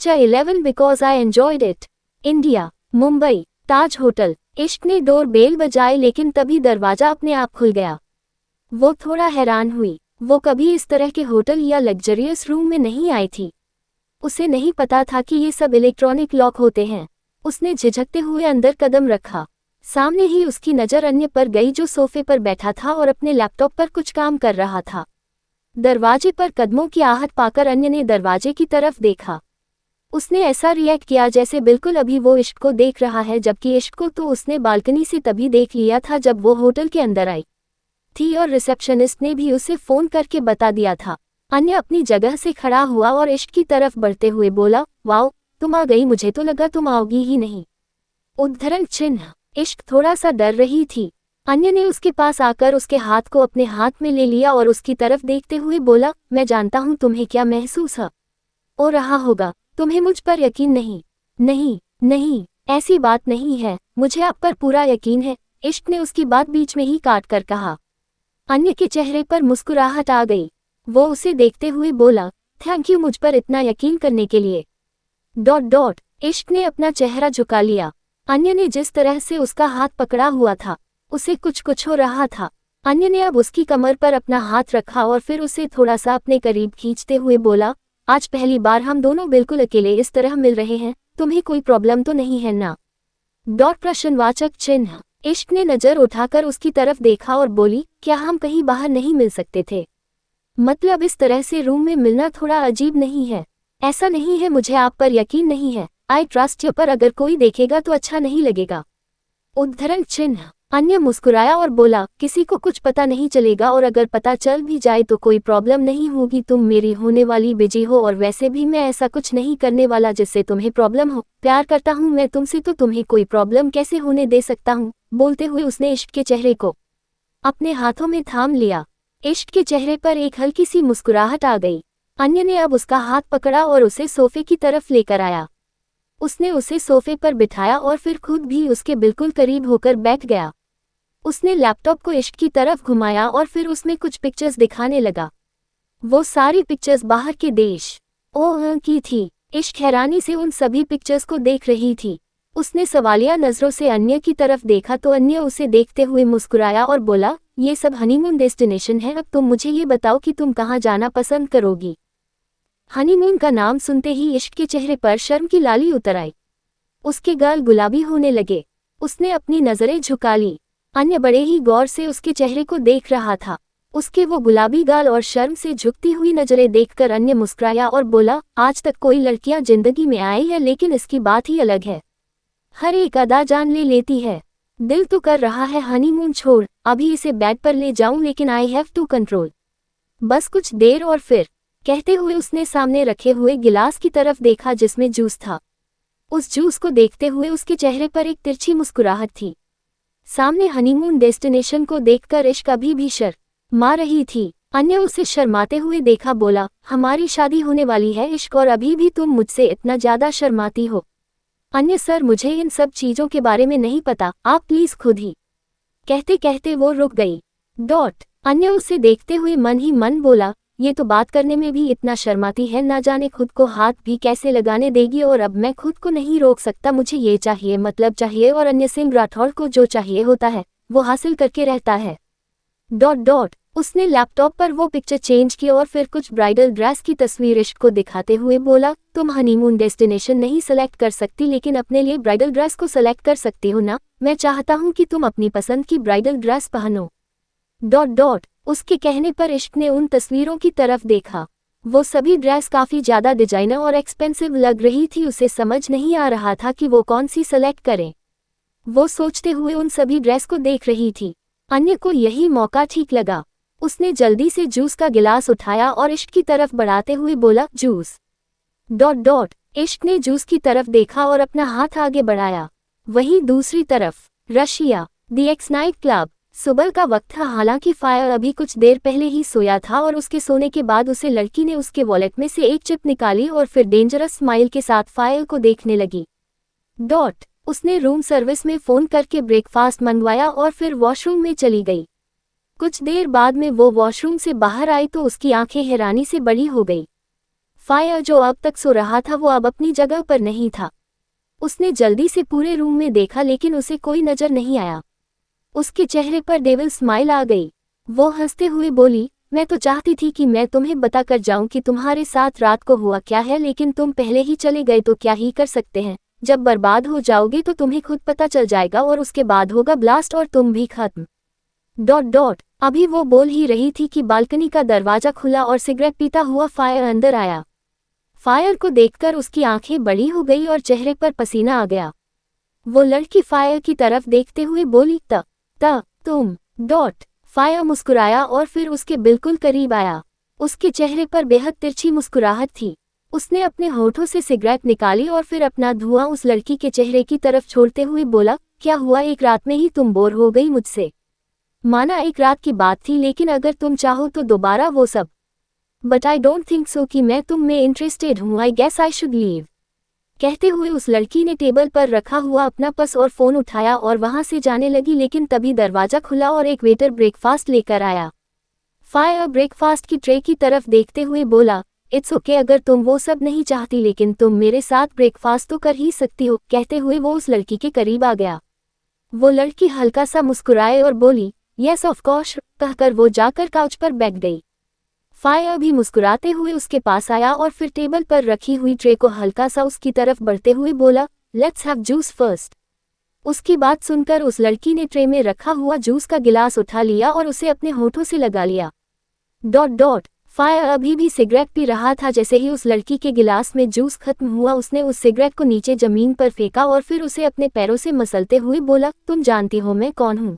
Lecture 11 Because I enjoyed it. India, Mumbai, Taj hotel. इश्क ने door bell बजाए लेकिन तभी दरवाजा अपने आप खुल गया। वो थोड़ा हैरान हुई। वो कभी इस तरह के होटल या लग्जरियस रूम में नहीं आई थी। उसे नहीं पता था कि ये सब इलेक्ट्रॉनिक लॉक होते हैं। उसने झिझकते हुए अंदर कदम रखा। सामने ही उसकी नज़र अन्य पर गई जो सोफे पर बैठा था और अपने लैपटॉप पर कुछ काम कर रहा था। दरवाजे पर कदमों की आहट पाकर अन्य ने दरवाजे की तरफ देखा। उसने ऐसा रिएक्ट किया जैसे बिल्कुल अभी वो इश्क को देख रहा है, जबकि इश्क को तो उसने बालकनी से तभी देख लिया था जब वो होटल के अंदर आई थी और रिसेप्शनिस्ट ने भी उसे फ़ोन करके बता दिया था। अन्य अपनी जगह से खड़ा हुआ और इश्क की तरफ बढ़ते हुए बोला, वाओ, तुम आ गई, मुझे तो लगा तुम आओगी ही नहीं। उद्धरण चिन्ह। इश्क थोड़ा सा डर रही थी। अन्य ने उसके पास आकर उसके हाथ को अपने हाथ में ले लिया और उसकी तरफ देखते हुए बोला, मैं जानता हूँ तुम्हें क्या महसूस हो रहा होगा। तुम्हें मुझ पर यकीन नहीं? नहीं नहीं, ऐसी बात नहीं है, मुझे आप पर पूरा यकीन है, इश्क ने उसकी बात बीच में ही काट कर कहा। अन्य के चेहरे पर मुस्कुराहट आ गई। वो उसे देखते हुए बोला, थैंक यू मुझ पर इतना यकीन करने के लिए। ... इश्क ने अपना चेहरा झुका लिया। अन्य ने जिस तरह से उसका हाथ पकड़ा हुआ था, उसे कुछ हो रहा था। अन्य ने अब उसकी कमर पर अपना हाथ रखा और फिर उसे थोड़ा सा अपने करीब खींचते हुए बोला, आज पहली बार हम दोनों बिल्कुल अकेले इस तरह मिल रहे हैं, तुम्हें कोई प्रॉब्लम तो नहीं है ना? ... प्रश्नवाचक चिन्ह। इश्क ने नज़र उठाकर उसकी तरफ देखा और बोली, क्या हम कहीं बाहर नहीं मिल सकते थे? मतलब इस तरह से रूम में मिलना थोड़ा अजीब नहीं है? ऐसा नहीं है, मुझे आप पर यकीन नहीं है, आई ट्रस्ट यू, पर अगर कोई देखेगा तो अच्छा नहीं लगेगा। उद्धरण चिन्ह। अन्य मुस्कुराया और बोला, किसी को कुछ पता नहीं चलेगा और अगर पता चल भी जाए तो कोई प्रॉब्लम नहीं होगी, तुम मेरी होने वाली बेजी हो और वैसे भी मैं ऐसा कुछ नहीं करने वाला जिससे तुम्हें प्रॉब्लम हो। प्यार करता हूँ मैं तुमसे, तो तुम्हें कोई प्रॉब्लम कैसे होने दे सकता हूँ? बोलते हुए उसने इश्क के चेहरे को अपने हाथों में थाम लिया। इश्क के चेहरे पर एक हल्की सी मुस्कुराहट आ गई। अन्य ने अब उसका हाथ पकड़ा और उसे सोफे की तरफ लेकर आया। उसने उसे सोफे पर बिठाया और फिर खुद भी उसके बिल्कुल करीब होकर बैठ गया। उसने लैपटॉप को इश्क की तरफ घुमाया और फिर उसमें कुछ पिक्चर्स दिखाने लगा। वो सारी पिक्चर्स बाहर के देश की थी। इश्क हैरानी से उन सभी पिक्चर्स को देख रही थी। उसने सवालिया नज़रों से अन्य की तरफ देखा तो अन्य उसे देखते हुए मुस्कुराया और बोला, ये सब हनीमून डेस्टिनेशन है, अब तुम मुझे ये बताओ कि तुम कहाँ जाना पसंद करोगी? हनीमून का नाम सुनते ही इश्क के चेहरे पर शर्म की लाली उतर आई। उसके गाल गुलाबी होने लगे। उसने अपनी नज़रें झुका ली। अन्य बड़े ही गौर से उसके चेहरे को देख रहा था। उसके वो गुलाबी गाल और शर्म से झुकती हुई नज़रें देखकर अन्य मुस्कुराया और बोला, आज तक कोई लड़कियां जिंदगी में आई है लेकिन इसकी बात ही अलग है। हर एक अदा जान ले लेती है। दिल तो कर रहा है हनीमून छोड़, अभी इसे बेड पर ले जाऊं, लेकिन आई हैव टू कंट्रोल। बस कुछ देर और फिर... कहते हुए उसने सामने रखे हुए गिलास की तरफ देखा जिसमें जूस था। उस जूस को देखते हुए उसके चेहरे पर एक तिरछी मुस्कुराहट थी। सामने हनीमून डेस्टिनेशन को देखकर इश्क अभी भी शर्मा रही थी। अन्य उसे शर्माते हुए देखा, बोला, हमारी शादी होने वाली है इश्क, और अभी भी तुम मुझसे इतना ज़्यादा शर्माती हो। अन्य, सर मुझे इन सब चीज़ों के बारे में नहीं पता, आप प्लीज़ खुद ही... कहते कहते वो रुक गई। अन्य उसे देखते हुए मन ही मन बोला, ये तो बात करने में भी इतना शर्माती है, ना जाने खुद को हाथ भी कैसे लगाने देगी, और अब मैं खुद को नहीं रोक सकता, मुझे ये चाहिए, मतलब चाहिए, और अन्य सिंह राठौड़ को जो चाहिए होता है वो हासिल करके रहता है। उसने लैपटॉप पर वो पिक्चर चेंज की और फिर कुछ ब्राइडल ड्रेस की तस्वीर इश्क को दिखाते हुए बोला, तुम हनीमून डेस्टिनेशन नहीं सेलेक्ट कर सकती लेकिन अपने लिए ब्राइडल ड्रेस को सेलेक्ट कर सकती हो ना? मैं चाहता हूँ कि तुम अपनी पसंद की ब्राइडल ड्रेस पहनो। उसके कहने पर इश्क ने उन तस्वीरों की तरफ देखा। वो सभी ड्रेस काफ़ी ज़्यादा डिजाइनर और एक्सपेंसिव लग रही थी। उसे समझ नहीं आ रहा था कि वो कौन सी सेलेक्ट करें। वो सोचते हुए उन सभी ड्रेस को देख रही थी। अन्य को यही मौका ठीक लगा। उसने जल्दी से जूस का गिलास उठाया और इश्क की तरफ बढ़ाते हुए बोला, जूस। इश्क ने जूस की तरफ देखा और अपना हाथ आगे बढ़ाया। वहीं दूसरी तरफ Russia, the x night club. सुबह का वक्त था, हालांकि फायर अभी कुछ देर पहले ही सोया था और उसके सोने के बाद उसे लड़की ने उसके वॉलेट में से एक चिप निकाली और फिर डेंजरस स्माइल के साथ फायर को देखने लगी। उसने रूम सर्विस में फ़ोन करके ब्रेकफास्ट मंगवाया और फिर वॉशरूम में चली गई। कुछ देर बाद में वो वॉशरूम से बाहर आई तो उसकी आंखें हैरानी से बड़ी हो गई। फायर जो अब तक सो रहा था वो अब अपनी जगह पर नहीं था। उसने जल्दी से पूरे रूम में देखा लेकिन उसे कोई नजर नहीं आया। उसके चेहरे पर डेविल स्माइल आ गई। वो हंसते हुए बोली, मैं तो चाहती थी कि मैं तुम्हें बताकर जाऊं कि तुम्हारे साथ रात को हुआ क्या है, लेकिन तुम पहले ही चले गए तो क्या ही कर सकते हैं। जब बर्बाद हो जाओगे तो तुम्हें खुद पता चल जाएगा और उसके बाद होगा ब्लास्ट और तुम भी खत्म। अभी वो बोल ही रही थी कि बालकनी का दरवाजा खुला और सिगरेट पीता हुआ फायर अंदर आया। फायर को देखकर उसकी आंखें बड़ी हो गई और चेहरे पर पसीना आ गया। वो लड़की फायर की तरफ देखते हुए बोली, तुम। फायर मुस्कुराया और फिर उसके बिल्कुल करीब आया। उसके चेहरे पर बेहद तिरछी मुस्कुराहट थी। उसने अपने होठों से सिगरेट निकाली और फिर अपना धुआं उस लड़की के चेहरे की तरफ छोड़ते हुए बोला, क्या हुआ, एक रात में ही तुम बोर हो गई मुझसे? माना एक रात की बात थी, लेकिन अगर तुम चाहो तो दोबारा वो सब। But I don't think so कि मैं तुम में इंटरेस्टेड हूँ, I guess I should leave. कहते हुए उस लड़की ने टेबल पर रखा हुआ अपना पर्स और फोन उठाया और वहां से जाने लगी, लेकिन तभी दरवाजा खुला और एक वेटर ब्रेकफास्ट लेकर आया। फायर ब्रेकफास्ट की ट्रे की तरफ देखते हुए बोला, इट्स ओके अगर तुम वो सब नहीं चाहती, लेकिन तुम मेरे साथ ब्रेकफास्ट तो कर ही सकती हो। कहते हुए वो उस लड़की के करीब आ गया। वो लड़की हल्का सा मुस्कुराए और बोली, यस ऑफ कोर्स, कहकर वो जाकर काउच पर बैठ गई। फायर भी मुस्कुराते हुए उसके पास आया और फिर टेबल पर रखी हुई ट्रे को हल्का सा उसकी तरफ बढ़ते हुए बोला, लेट्स हैव जूस फर्स्ट। उसकी बात सुनकर उस लड़की ने ट्रे में रखा हुआ जूस का गिलास उठा लिया और उसे अपने होठों से लगा लिया। फायर अभी भी सिगरेट पी रहा था। जैसे ही उस लड़की के गिलास में जूस खत्म हुआ, उसने उस सिगरेट को नीचे जमीन पर फेंका और फिर उसे अपने पैरों से मसलते हुए बोला, तुम जानती हो मैं कौन हूँ?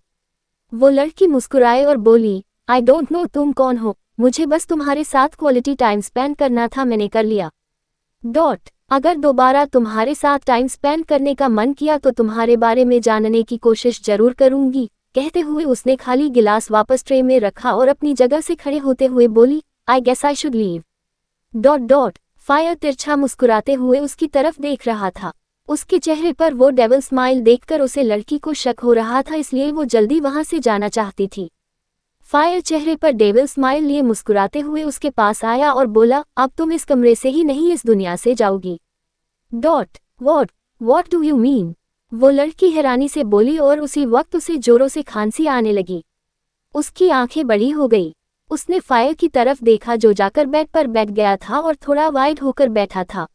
वो लड़की मुस्कुराए और बोली, आई डोंट नो तुम कौन हो, मुझे बस तुम्हारे साथ क्वालिटी टाइम स्पेंड करना था, मैंने कर लिया। अगर दोबारा तुम्हारे साथ टाइम स्पेंड करने का मन किया तो तुम्हारे बारे में जानने की कोशिश जरूर करूंगी। कहते हुए उसने खाली गिलास वापस ट्रे में रखा और अपनी जगह से खड़े होते हुए बोली, I guess I should leave. Fire तिरछा मुस्कुराते हुए उसकी तरफ देख रहा था। उसके चेहरे पर वो डेविल स्माइल देखकर उसे लड़की को शक हो रहा था, इसलिए वो जल्दी वहां से जाना चाहती थी। फायर चेहरे पर डेविल स्माइल लिए मुस्कुराते हुए उसके पास आया और बोला, अब तुम इस कमरे से ही नहीं इस दुनिया से जाओगी। What do you mean? वो लड़की हैरानी से बोली और उसी वक्त उसे जोरों से खांसी आने लगी। उसकी आंखें बड़ी हो गई। उसने फायर की तरफ देखा जो जाकर बेड पर बैठ गया था और थोड़ा वाइड होकर बैठा था।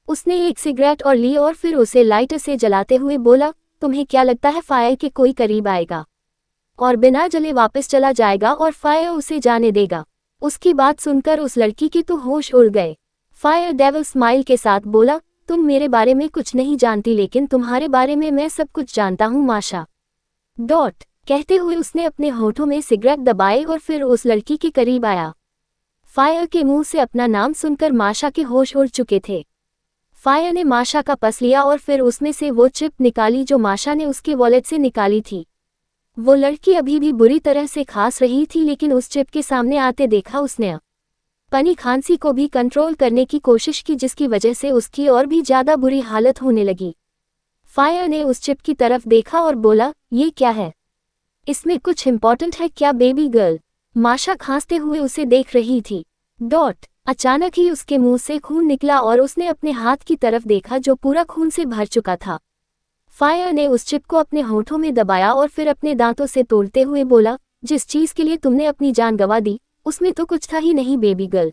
उसने एक सिगरेट और ली और फिर उसे लाइटर से जलाते हुए बोला, तुम्हें क्या लगता है फायर के कोई करीब आएगा और बिना जले वापस चला जाएगा और फायर उसे जाने देगा? उसकी बात सुनकर उस लड़की के तो होश उड़ गए। फायर डेविल स्माइल के साथ बोला, तुम मेरे बारे में कुछ नहीं जानती, लेकिन तुम्हारे बारे में मैं सब कुछ जानता हूँ माशा। कहते हुए उसने अपने होठों में सिगरेट दबाए और फिर उस लड़की के करीब आया। फायर के मुंह से अपना नाम सुनकर माशा के होश उड़ चुके थे। फायर ने माशा का पर्स लिया और फिर उसमें से वो चिप निकाली जो माशा ने उसके वॉलेट से निकाली थी। वो लड़की अभी भी बुरी तरह से खांस रही थी, लेकिन उस चिप के सामने आते देखा उसने अपनी खांसी को भी कंट्रोल करने की कोशिश की, जिसकी वजह से उसकी और भी ज्यादा बुरी हालत होने लगी। फायर ने उस चिप की तरफ देखा और बोला, ये क्या है? इसमें कुछ इम्पोर्टेंट है क्या बेबी गर्ल? माशा खांसते हुए उसे देख रही थी। अचानक ही उसके मुंह से खून निकला और उसने अपने हाथ की तरफ देखा जो पूरा खून से भर चुका था। फायर ने उस चिप को अपने होठों में दबाया और फिर अपने दांतों से तोड़ते हुए बोला, जिस चीज के लिए तुमने अपनी जान गंवा दी उसमें तो कुछ था ही नहीं बेबी गर्ल।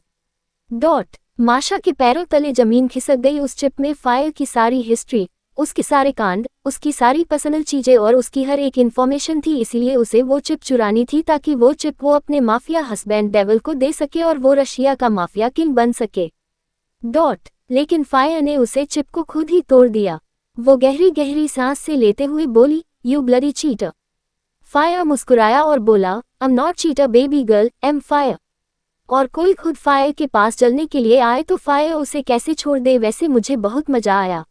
माशा के पैरों तले जमीन खिसक गई। उस चिप में फायर की सारी हिस्ट्री, उसके सारे कांड, उसकी सारी पर्सनल चीजें और उसकी हर एक इन्फॉर्मेशन थी, इसीलिए उसे वो चिप चुरानी थी ताकि वो चिप वो अपने माफिया हस्बैंड डेविल को दे सके और वो रशिया का माफिया किंग बन सके। लेकिन फायर ने उसे चिप को खुद ही तोड़ दिया। वो गहरी गहरी सांस से लेते हुए बोली, यू ब्लडी चीटर। फायर मुस्कुराया और बोला, I am not cheater baby girl, am Fire. और कोई खुद फायर के पास चलने के लिए आए तो फायर उसे कैसे छोड़ दे? वैसे मुझे बहुत मजा आया।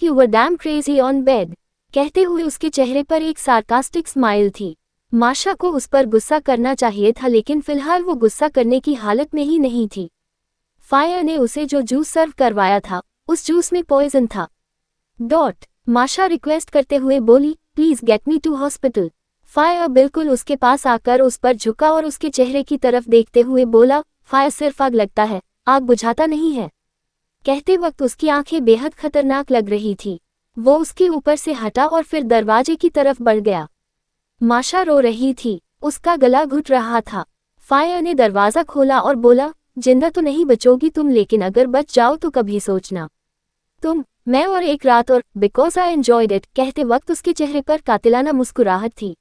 You were dam crazy on bed. कहते हुए उसके चेहरे पर एक सार्कास्टिक स्माइल थी। माशा को उस पर गुस्सा करना चाहिए था, लेकिन फिलहाल वो गुस्सा करने की हालत में ही नहीं थी। फायर ने उसे जो जूस सर्व करवाया था उस जूस में पॉइजन था। माशा रिक्वेस्ट करते हुए बोली, please get me to hospital. Fire बिल्कुल उसके पास आकर उस पर झुका और उसके चेहरे की तरफ देखते हुए बोला, फायर सिर्फ आग लगता है, आग बुझाता नहीं है। कहते वक्त उसकी आंखें बेहद खतरनाक लग रही थी। वो उसके ऊपर से हटा और फिर दरवाजे की तरफ बढ़ गया। माशा रो रही थी, उसका गला घुट रहा था। फायर ने दरवाज़ा खोला और बोला, जिंदा तो नहीं बचोगी तुम, लेकिन अगर बच जाओ तो कभी सोचना। तुम, मैं और एक रात और बिकॉज आई एंजॉयड इट। कहते वक्त उसके चेहरे पर कातिलाना मुस्कुराहट थी।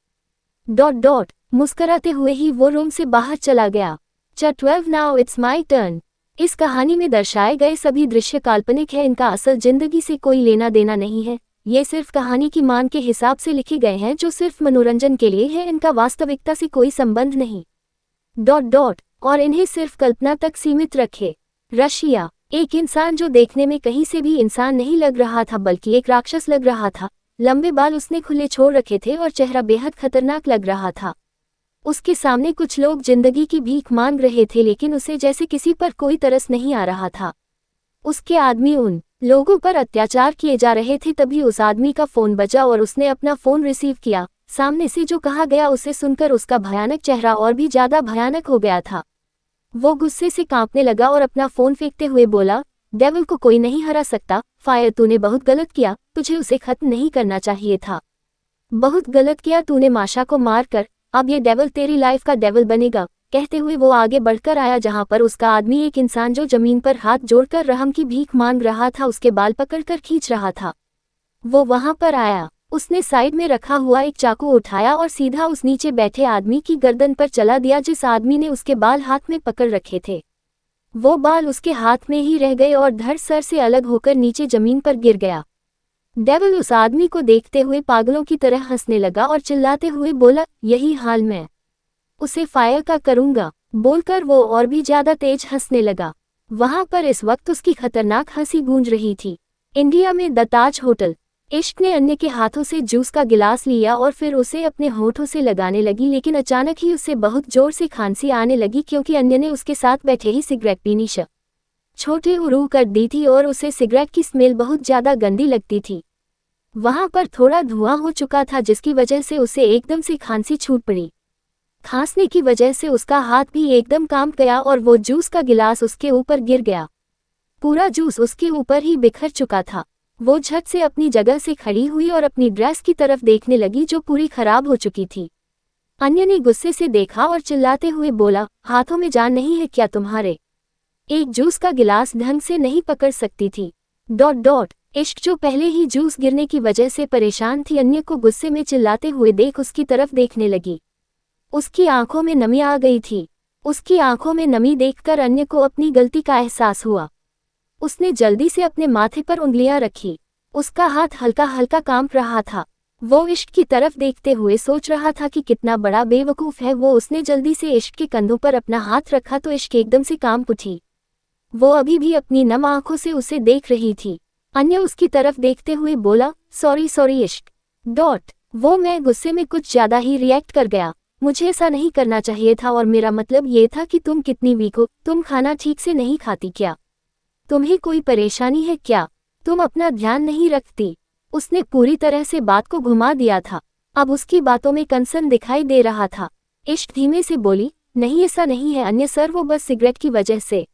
मुस्कुराते हुए ही वो रूम से बाहर चला गया। Chapter 12 now it's my turn. इस कहानी में दर्शाए गए सभी दृश्य काल्पनिक है, इनका असल जिंदगी से कोई लेना देना नहीं है। ये सिर्फ कहानी की मान के हिसाब से लिखे गए हैं जो सिर्फ मनोरंजन के लिए है, इनका वास्तविकता से कोई संबंध नहीं। और इन्हें सिर्फ कल्पना तक सीमित रखे। रशिया। एक इंसान जो देखने में कहीं से भी इंसान नहीं लग रहा था बल्कि एक राक्षस लग रहा था। लंबे बाल उसने खुले छोड़ रखे थे और चेहरा बेहद खतरनाक लग रहा था। उसके सामने कुछ लोग जिंदगी की भीख मांग रहे थे, लेकिन उसे जैसे किसी पर कोई तरस नहीं आ रहा था। उसके आदमी उन लोगों पर अत्याचार किए जा रहे थे। तभी उस आदमी का फोन बजा और उसने अपना फोन रिसीव किया। सामने से जो कहा गया उसे सुनकर उसका भयानक चेहरा और भी ज्यादा भयानक हो गया था। वो गुस्से से कांपने लगा और अपना फोन फेंकते हुए बोला, डेविल को कोई नहीं हरा सकता। फायर, तूने बहुत गलत किया, तुझे उसे खत्म नहीं करना चाहिए था। बहुत गलत किया तूने माशा को मारकर। अब ये डेविल तेरी लाइफ का डेविल बनेगा। कहते हुए वो आगे बढ़कर आया जहां पर उसका आदमी एक इंसान जो जमीन पर हाथ जोड़कर रहम की भीख मांग रहा था उसके बाल पकड़कर खींच रहा था। वो वहां पर आया, उसने साइड में रखा हुआ एक चाकू उठाया और सीधा उस नीचे बैठे आदमी की गर्दन पर चला दिया जिस आदमी ने उसके बाल हाथ में पकड़ रखे थे। वो बाल उसके हाथ में ही रह गए और धड़ सर से अलग होकर नीचे जमीन पर गिर गया। डेविल उस आदमी को देखते हुए पागलों की तरह हंसने लगा और चिल्लाते हुए बोला, यही हाल मैं उसे फायर का करूंगा। बोलकर वो और भी ज्यादा तेज हंसने लगा। वहां पर इस वक्त उसकी खतरनाक हंसी गूंज रही थी। इंडिया में द ताज होटल। इश्क ने अन्य के हाथों से जूस का गिलास लिया और फिर उसे अपने होठों से लगाने लगी, लेकिन अचानक ही उसे बहुत जोर से खांसी आने लगी क्योंकि अन्य ने उसके साथ बैठे ही सिगरेट पीनी छोटे उरू कर दी थी और उसे सिगरेट की स्मेल बहुत ज्यादा गंदी लगती थी। वहां पर थोड़ा धुआं हो चुका था जिसकी वजह से उसे एकदम से खांसी छूट पड़ी। खांसने की वजह से उसका हाथ भी एकदम कांप गया और वो जूस का गिलास उसके ऊपर गिर गया। पूरा जूस उसके ऊपर ही बिखर चुका था। वो झट से अपनी जगह से खड़ी हुई और अपनी ड्रेस की तरफ देखने लगी जो पूरी खराब हो चुकी थी। अन्य ने गुस्से से देखा और चिल्लाते हुए बोला, हाथों में जान नहीं है क्या तुम्हारे? एक जूस का गिलास ढंग से नहीं पकड़ सकती थी। इश्क जो पहले ही जूस गिरने की वजह से परेशान थी, अन्य को गुस्से में चिल्लाते हुए देख उसकी तरफ देखने लगी। उसकी आंखों में नमी आ गई थी। उसकी आंखों में नमी देखकर अन्य को अपनी गलती का एहसास हुआ। उसने जल्दी से अपने माथे पर उंगलियां रखी। उसका हाथ हल्का हल्का कांप रहा था। वो इश्क की तरफ देखते हुए सोच रहा था कि कितना बड़ा बेवकूफ़ है वो। उसने जल्दी से इश्क के कंधों पर अपना हाथ रखा तो इश्क एकदम से कांप उठी। वो अभी भी अपनी नम आंखों से उसे देख रही थी। अन्य उसकी तरफ देखते हुए बोला, सॉरी इश्क। वो मैं गुस्से में कुछ ज्यादा ही रिएक्ट कर गया। मुझे ऐसा नहीं करना चाहिए था और मेरा मतलब ये था कि तुम कितनी वीक हो। तुम खाना ठीक से नहीं खाती क्या? तुम्हें कोई परेशानी है क्या? तुम अपना ध्यान नहीं रखती। उसने पूरी तरह से बात को घुमा दिया था। अब उसकी बातों में कंसर्न दिखाई दे रहा था। इश्क धीमे से बोली, नहीं ऐसा नहीं है अन्य सर, वो बस सिगरेट की वजह से।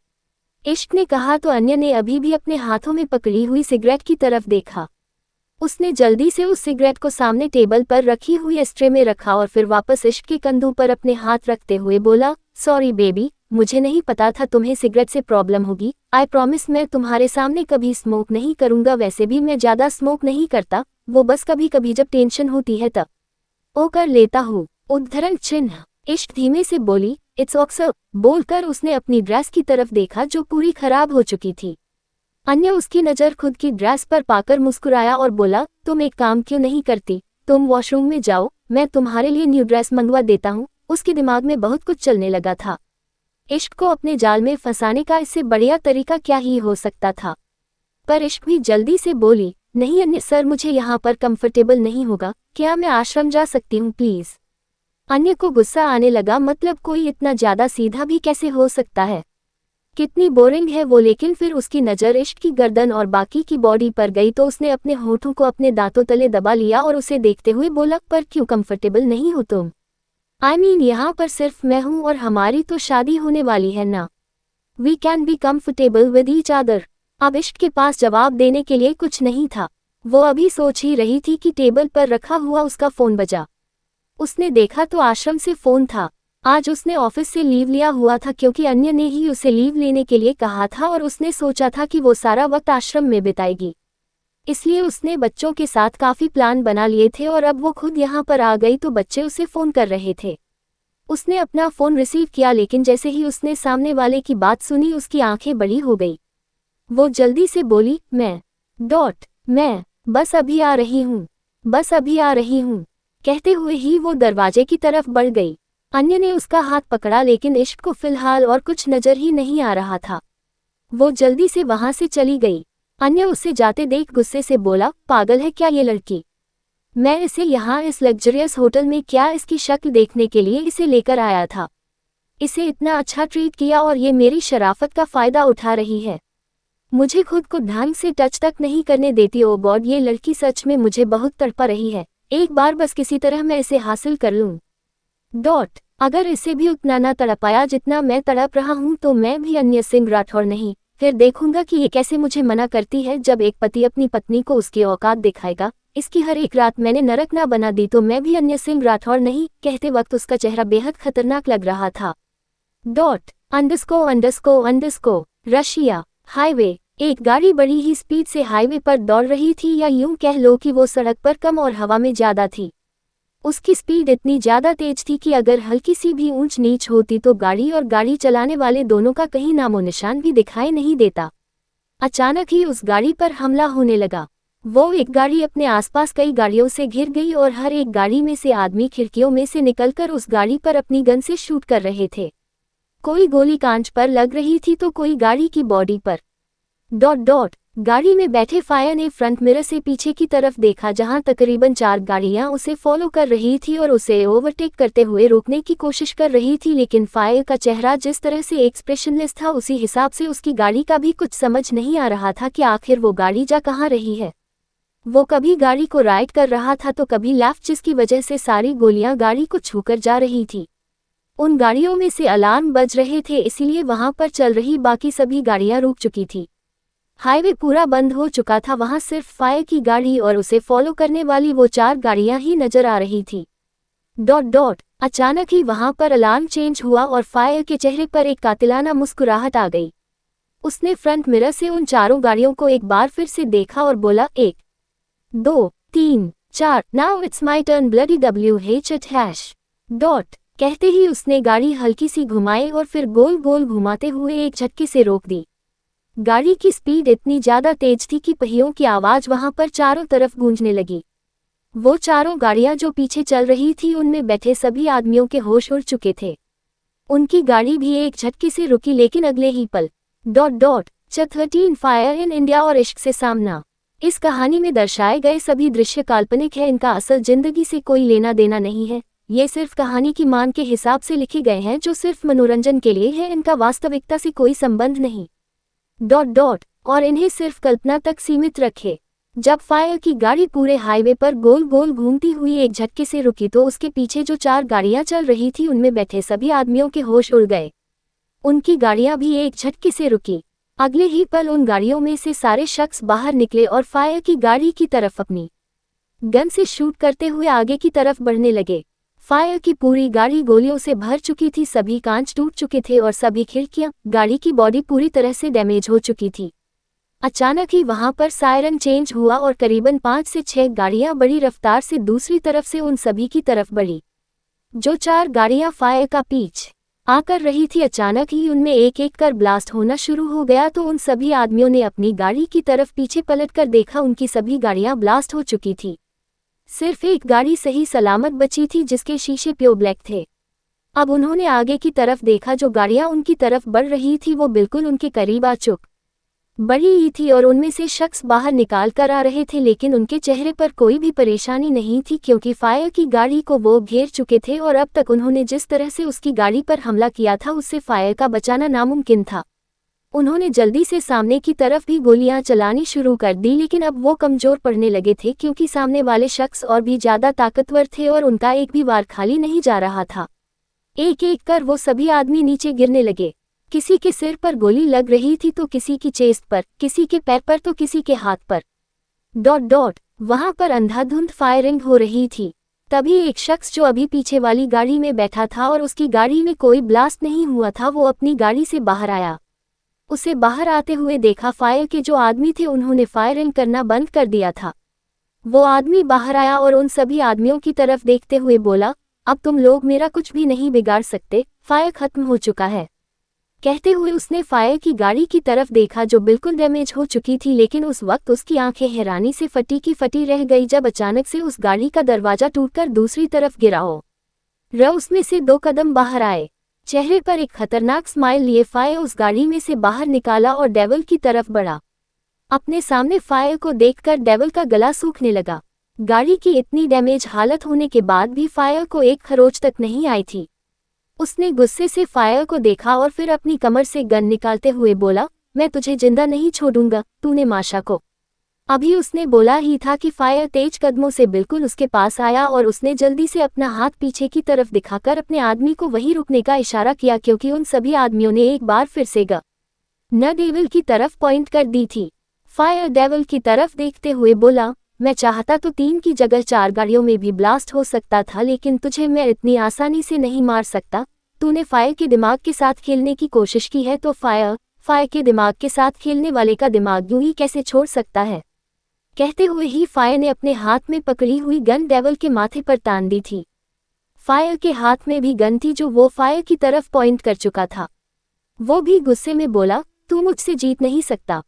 इश्क ने कहा तो अन्य ने अभी भी अपने हाथों में पकड़ी हुई सिगरेट की तरफ देखा। उसने जल्दी से उस सिगरेट को सामने टेबल पर रखी हुई एस्ट्रे में रखा और फिर वापस इश्क के कंधों पर अपने हाथ रखते हुए बोला, सॉरी बेबी, मुझे नहीं पता था तुम्हें सिगरेट से प्रॉब्लम होगी। आई प्रॉमिस मैं तुम्हारे सामने कभी स्मोक नहीं करूंगा। वैसे भी मैं ज्यादा स्मोक नहीं करता, वो बस कभी कभी जब टेंशन होती है तब ओ कर लेता हूँ। उद्धरण चिन्ह। इश्क धीमे से बोली, इट्स ऑक्सर। बोलकर उसने अपनी ड्रेस की तरफ देखा जो पूरी खराब हो चुकी थी। अन्य उसकी नज़र खुद की ड्रेस पर पाकर मुस्कुराया और बोला, तुम एक काम क्यों नहीं करती? तुम वॉशरूम में जाओ, मैं तुम्हारे लिए न्यू ड्रेस मंगवा देता हूँ। उसके दिमाग में बहुत कुछ चलने लगा था। इश्क को अपने जाल में फंसाने का इससे बढ़िया तरीका क्या ही हो सकता था। पर इश्क भी जल्दी से बोली, नहीं अन्य सर, मुझे यहाँ पर कंफर्टेबल नहीं होगा। क्या मैं आश्रम जा सकती हूँ प्लीज? अन्य को गुस्सा आने लगा, मतलब कोई इतना ज्यादा सीधा भी कैसे हो सकता है? कितनी बोरिंग है वो। लेकिन फिर उसकी नज़र इश्क की गर्दन और बाकी की बॉडी पर गई तो उसने अपने होठों को अपने दांतों तले दबा लिया और उसे देखते हुए बोला, पर क्यों कंफर्टेबल नहीं हो तुम? आई मीन यहाँ पर सिर्फ मैं हूँ और हमारी तो शादी होने वाली है ना। We can be comfortable with each other. अब इश्क के पास जवाब देने के लिए कुछ नहीं था। वो अभी सोच ही रही थी कि टेबल पर रखा हुआ उसका फोन बजा। उसने देखा तो आश्रम से फोन था। आज उसने ऑफिस से लीव लिया हुआ था क्योंकि अन्य ने ही उसे लीव लेने के लिए कहा था और उसने सोचा था कि वो सारा वक्त आश्रम में बिताएगी। इसलिए उसने बच्चों के साथ काफी प्लान बना लिए थे और अब वो खुद यहाँ पर आ गई तो बच्चे उसे फोन कर रहे थे। उसने अपना फोन रिसीव किया लेकिन जैसे ही उसने सामने वाले की बात सुनी उसकी आंखें बड़ी हो गई। वो जल्दी से बोली, मैं बस अभी आ रही हूँ, बस अभी आ रही हूँ। कहते हुए ही वो दरवाजे की तरफ बढ़ गई। अन्य ने उसका हाथ पकड़ा लेकिन इश्क को फिलहाल और कुछ नजर ही नहीं आ रहा था। वो जल्दी से वहां से चली गई। अन्य उसे जाते देख गुस्से से बोला, पागल है क्या ये लड़की? मैं इसे यहाँ इस लग्जरियस होटल में क्या इसकी शक्ल देखने के लिए इसे लेकर आया था। इसे इतना अच्छा ट्रीट किया और ये मेरी शराफत का फायदा उठा रही है। मुझे खुद को ढंग से टच तक नहीं करने देती। ओ गॉड, ये लड़की सच में मुझे बहुत तड़पा रही है। एक बार बस किसी तरह मैं इसे हासिल कर लूं। अगर इसे भी उतना ना तड़पाया जितना मैं तड़प रहा हूं तो मैं भी अन्य सिंह राठौर नहीं। फिर देखूंगा कि ये कैसे मुझे मना करती है। जब एक पति अपनी पत्नी को उसकी औकात दिखाएगा, इसकी हर एक रात मैंने नरक ना बना दी तो मैं भी अन्य सिंह राठौर नहीं। कहते वक्त उसका चेहरा बेहद खतरनाक लग रहा था। _ रशिया हाईवे। एक गाड़ी बड़ी ही स्पीड से हाईवे पर दौड़ रही थी, या यूं कह लो कि वो सड़क पर कम और हवा में ज्यादा थी। उसकी स्पीड इतनी ज्यादा तेज थी कि अगर हल्की सी भी ऊंच नीच होती तो गाड़ी और गाड़ी चलाने वाले दोनों का कहीं नामो निशान भी दिखाई नहीं देता। अचानक ही उस गाड़ी पर हमला होने लगा। वो एक गाड़ी अपने आसपास कई गाड़ियों से घिर गई और हर एक गाड़ी में से आदमी खिड़कियों में से निकलकर उस गाड़ी पर अपनी गन से शूट कर रहे थे। कोई गोली कांच पर लग रही थी तो कोई गाड़ी की बॉडी पर। गाड़ी में बैठे फायर ने फ्रंट मिरर से पीछे की तरफ देखा जहां तकरीबन 4 गाड़ियां उसे फॉलो कर रही थी और उसे ओवरटेक करते हुए रोकने की कोशिश कर रही थी। लेकिन फायर का चेहरा जिस तरह से एक्सप्रेशनलेस था उसी हिसाब से उसकी गाड़ी का भी कुछ समझ नहीं आ रहा था कि आखिर वो गाड़ी जा कहाँ रही है। वो कभी गाड़ी को राइट कर रहा था तो कभी लेफ्ट, जिसकी वजह से सारी गोलियां गाड़ी को छूकर जा रही थी। उन गाड़ियों में से अलार्म बज रहे थे, इसीलिए वहां पर चल रही बाकी सभी गाड़ियां रुक चुकी थी। हाईवे पूरा बंद हो चुका था। वहां सिर्फ फायर की गाड़ी और उसे फॉलो करने वाली वो 4 गाड़ियां ही नजर आ रही थी। अचानक ही वहां पर अलार्म चेंज हुआ और फायर के चेहरे पर एक कातिलाना मुस्कुराहट आ गई। उसने फ्रंट मिरर से उन 4 गाड़ियों को एक बार फिर से देखा और बोला, 1 2 3 4, now it's my turn bloody WH. कहते ही उसने गाड़ी हल्की सी घुमाई और फिर गोल गोल घुमाते हुए एक झटके से रोक दी। गाड़ी की स्पीड इतनी ज्यादा तेज थी कि पहियों की आवाज वहां पर चारों तरफ गूंजने लगी। वो 4 गाड़ियां जो पीछे चल रही थी उनमें बैठे सभी आदमियों के होश उड़ चुके थे। उनकी गाड़ी भी एक झटके से रुकी, लेकिन अगले ही पल _ फायर इन इंडिया और इश्क से सामना। इस कहानी में दर्शाए गए सभी दृश्य काल्पनिक है। इनका असल जिंदगी से कोई लेना देना नहीं है। ये सिर्फ कहानी की मान के हिसाब से लिखे गए हैं जो सिर्फ मनोरंजन के लिए है। इनका वास्तविकता से कोई संबंध नहीं। और इन्हें सिर्फ कल्पना तक सीमित रखे। जब फायर की गाड़ी पूरे हाईवे पर गोल गोल घूमती हुई एक झटके से रुकी तो उसके पीछे जो 4 गाड़ियां चल रही थी उनमें बैठे सभी आदमियों के होश उड़ गए। उनकी गाड़ियां भी एक झटके से रुकी। अगले ही पल उन गाड़ियों में से सारे शख्स बाहर निकले और फायर की गाड़ी की तरफ अपनी गन से शूट करते हुए आगे की तरफ बढ़ने लगे। फायर की पूरी गाड़ी गोलियों से भर चुकी थी, सभी कांच टूट चुके थे और सभी खिड़कियां, गाड़ी की बॉडी पूरी तरह से डैमेज हो चुकी थी। अचानक ही वहां पर सायरन चेंज हुआ और करीबन 5 से 6 गाड़ियां बड़ी रफ्तार से दूसरी तरफ से उन सभी की तरफ बढ़ी। जो 4 गाड़ियां फायर का पीछ आकर रही थी, अचानक ही उनमें एक एक कर ब्लास्ट होना शुरू हो गया तो उन सभी आदमियों ने अपनी गाड़ी की तरफ पीछे पलटकर देखा। उनकी सभी गाड़ियां ब्लास्ट हो चुकी थी। सिर्फ एक गाड़ी सही सलामत बची थी जिसके शीशे प्योर ब्लैक थे। अब उन्होंने आगे की तरफ देखा, जो गाड़ियां उनकी तरफ बढ़ रही थी वो बिल्कुल उनके करीब आ चुक बड़ी ही थी और उनमें से शख्स बाहर निकाल कर आ रहे थे, लेकिन उनके चेहरे पर कोई भी परेशानी नहीं थी क्योंकि फायर की गाड़ी को वो घेर चुके थे और अब तक उन्होंने जिस तरह से उसकी गाड़ी पर हमला किया था उससे फायर का बचाना नामुमकिन था। उन्होंने जल्दी से सामने की तरफ भी गोलियां चलानी शुरू कर दी, लेकिन अब वो कमजोर पड़ने लगे थे क्योंकि सामने वाले शख्स और भी ज्यादा ताकतवर थे और उनका एक भी वार खाली नहीं जा रहा था। एक एक कर वो सभी आदमी नीचे गिरने लगे। किसी के सिर पर गोली लग रही थी तो किसी की चेस्ट पर, किसी के पैर पर तो किसी के हाथ पर। वहां पर अंधाधुंध फायरिंग हो रही थी। तभी एक शख्स जो अभी पीछे वाली गाड़ी में बैठा था और उसकी गाड़ी में कोई ब्लास्ट नहीं हुआ था, वो अपनी गाड़ी से बाहर आया। उसे बाहर आते हुए देखा फायर के जो आदमी थे उन्होंने फायरिंग करना बंद कर दिया था। वो आदमी बाहर आया और उन सभी आदमियों की तरफ देखते हुए बोला, अब तुम लोग मेरा कुछ भी नहीं बिगाड़ सकते, फायर खत्म हो चुका है। कहते हुए उसने फायर की गाड़ी की तरफ देखा जो बिल्कुल डैमेज हो चुकी थी, लेकिन उस वक्त उसकी आंखें हैरानी से फटी की फटी रह गई जब अचानक से उस गाड़ी का दरवाजा टूटकर दूसरी तरफ गिरा हो। उसमें से 2 कदम बाहर आए। चेहरे पर एक खतरनाक स्माइल लिए फायर उस गाड़ी में से बाहर निकाला और डेविल की तरफ बढ़ा। अपने सामने फायर को देखकर डेविल का गला सूखने लगा। गाड़ी की इतनी डैमेज हालत होने के बाद भी फायर को एक खरोच तक नहीं आई थी। उसने गुस्से से फायर को देखा और फिर अपनी कमर से गन निकालते हुए बोला, मैं तुझे जिंदा नहीं छोड़ूंगा, तूने माशा को। अभी उसने बोला ही था कि फायर तेज कदमों से बिल्कुल उसके पास आया और उसने जल्दी से अपना हाथ पीछे की तरफ दिखाकर अपने आदमी को वहीं रुकने का इशारा किया, क्योंकि उन सभी आदमियों ने एक बार फिर से गन डेविल की तरफ पॉइंट कर दी थी। फायर डेविल की तरफ देखते हुए बोला, मैं चाहता तो 3 की जगह 4 गाड़ियों में भी ब्लास्ट हो सकता था, लेकिन तुझे मैं इतनी आसानी से नहीं मार सकता। तूने फायर के दिमाग के साथ खेलने की कोशिश की है तो फायर के दिमाग के साथ खेलने वाले का दिमाग यूं ही कैसे छोड़ सकता है। कहते हुए ही फायर ने अपने हाथ में पकड़ी हुई गन डेविल के माथे पर तान दी थी। फायर के हाथ में भी गन थी जो वो फायर की तरफ पॉइंट कर चुका था। वो भी गुस्से में बोला, तू मुझसे जीत नहीं सकता।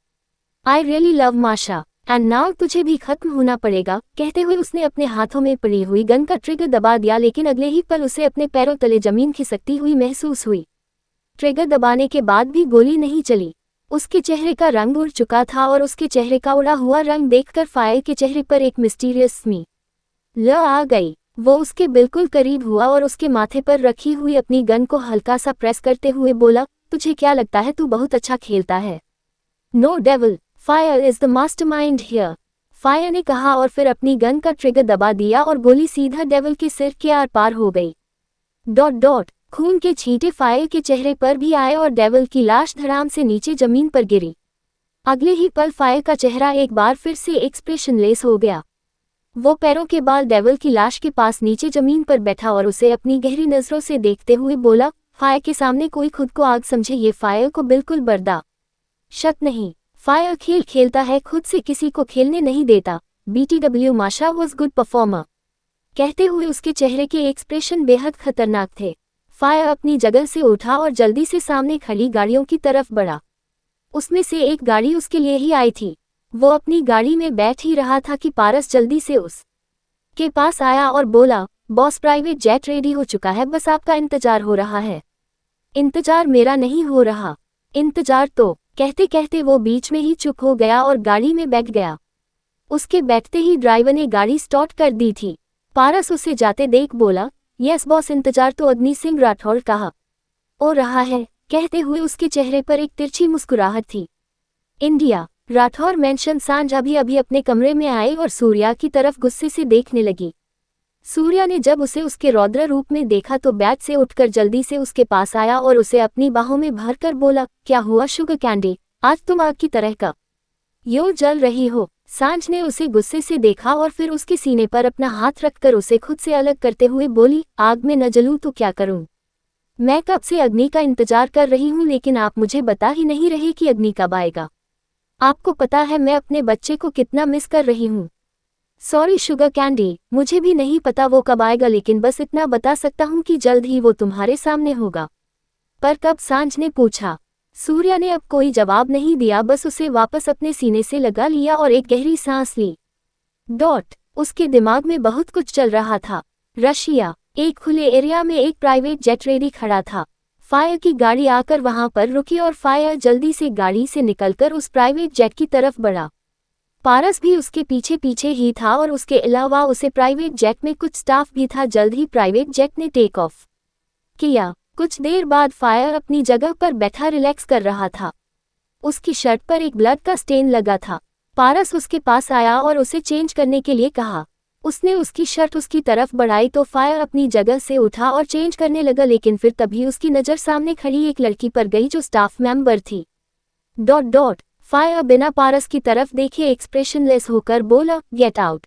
आई रियली लव माशा एंड नाउ तुझे भी खत्म होना पड़ेगा। कहते हुए उसने अपने हाथों में पड़ी हुई गन का ट्रिगर दबा दिया, लेकिन अगले ही पल उसे अपने पैरों तले जमीन खिसकती हुई महसूस हुई। ट्रिगर दबाने के बाद भी गोली नहीं चली। उसके चेहरे का रंग उड़ चुका था और उसके चेहरे का उड़ा हुआ रंग देखकर फायर के चेहरे पर एक मिस्टीरियस स्माइल आ गई। वो उसके बिल्कुल करीब हुआ और उसके माथे पर रखी हुई अपनी गन को हल्का सा प्रेस करते हुए बोला, तुझे क्या लगता है तू बहुत अच्छा खेलता है? No devil, Fire is the mastermind here, Fire ने कहा और फिर अपनी गन का ट्रिगर दबा दिया और गोली सीधा डेविल के सिर के आर पार हो गई। खून के छींटे फायर के चेहरे पर भी आए और डेविल की लाश धड़ाम से नीचे जमीन पर गिरी। अगले ही पल फायर का चेहरा एक बार फिर से एक्सप्रेशनलेस हो गया। वो पैरों के बाल डेविल की लाश के पास नीचे जमीन पर बैठा और उसे अपनी गहरी नजरों से देखते हुए बोला, फायर के सामने कोई खुद को आग समझे, ये फायर को बिल्कुल बर्दाश्त नहीं। फायर खेल खेलता है, खुद से किसी को खेलने नहीं देता। BTW माशा वॉज गुड परफॉर्मर। कहते हुए उसके चेहरे के एक्सप्रेशन बेहद खतरनाक थे। फायर अपनी जगह से उठा और जल्दी से सामने खड़ी गाड़ियों की तरफ बढ़ा। उसमें से एक गाड़ी उसके लिए ही आई थी। वो अपनी गाड़ी में बैठ ही रहा था कि पारस जल्दी से उसके पास आया और बोला, बॉस प्राइवेट जेट रेडी हो चुका है, बस आपका इंतजार हो रहा है। इंतजार मेरा नहीं हो रहा। इंतजार तो, कहते कहते वो बीच में ही चुप हो गया और गाड़ी में बैठ गया। उसके बैठते ही ड्राइवर ने गाड़ी स्टार्ट कर दी थी। पारस उसे जाते देख बोला, यस बॉस, इंतजार तो अग्नि सिंह राठौड़ कहा ओ रहा है। कहते हुए उसके चेहरे पर एक तिरछी मुस्कुराहट थी। इंडिया, राठौर मेंशन सांझ अभी अभी अपने कमरे में आए और सूर्या की तरफ गुस्से से देखने लगी। सूर्या ने जब उसे उसके रौद्र रूप में देखा तो बैठ से उठकर जल्दी से उसके पास आया और उसे अपनी बाहों में भरकर बोला, क्या हुआ शुगर कैंडी, आज तुम आग की तरह का यूं जल रही हो। सांझ ने उसे गुस्से से देखा और फिर उसके सीने पर अपना हाथ रखकर उसे खुद से अलग करते हुए बोली, आग में न जलूं तो क्या करूं? मैं कब से अग्नि का इंतजार कर रही हूं, लेकिन आप मुझे बता ही नहीं रहे कि अग्नि कब आएगा। आपको पता है मैं अपने बच्चे को कितना मिस कर रही हूँ। सॉरी शुगर कैंडी, मुझे भी नहीं पता वो कब आएगा, लेकिन बस इतना बता सकता हूँ कि जल्द ही वो तुम्हारे सामने होगा। पर कब? सांझ ने पूछा। सूर्या ने अब कोई जवाब नहीं दिया, बस उसे वापस अपने सीने से लगा लिया और एक गहरी सांस ली। उसके दिमाग में बहुत कुछ चल रहा था। रशिया, एक खुले एरिया में एक प्राइवेट जेट रेडी खड़ा था। फायर की गाड़ी आकर वहां पर रुकी और फायर जल्दी से गाड़ी से निकलकर उस प्राइवेट जेट की तरफ बढ़ा। पारस भी उसके पीछे पीछे ही था और उसके अलावा उसे प्राइवेट जेट में कुछ स्टाफ भी था। जल्द ही प्राइवेट जेट ने टेक ऑफ किया। कुछ देर बाद फायर अपनी जगह पर बैठा रिलैक्स कर रहा था। उसकी शर्ट पर एक ब्लड का स्टेन लगा था। पारस उसके पास आया और उसे चेंज करने के लिए कहा। उसने उसकी शर्ट उसकी तरफ बढ़ाई तो फायर अपनी जगह से उठा और चेंज करने लगा, लेकिन फिर तभी उसकी नज़र सामने खड़ी एक लड़की पर गई जो स्टाफ मेंबर थी। फायर बिना पारस की तरफ देखे एक्सप्रेशनलेस होकर बोला, गेट आउट।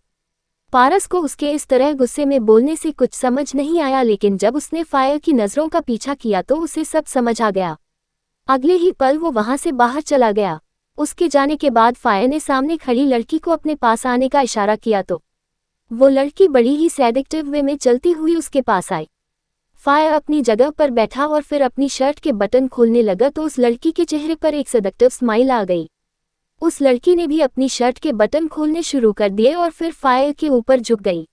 पारस को उसके इस तरह गुस्से में बोलने से कुछ समझ नहीं आया, लेकिन जब उसने फायर की नज़रों का पीछा किया तो उसे सब समझ आ गया। अगले ही पल वो वहां से बाहर चला गया। उसके जाने के बाद फायर ने सामने खड़ी लड़की को अपने पास आने का इशारा किया तो वो लड़की बड़ी ही सेडक्टिव वे में चलती हुई उसके पास आई। फायर अपनी जगह पर बैठा और फिर अपनी शर्ट के बटन खोलने लगा तो उस लड़की के चेहरे पर एक सेडक्टिव स्माइल आ गई। उस लड़की ने भी अपनी शर्ट के बटन खोलने शुरू कर दिए और फिर फायर के ऊपर झुक गई।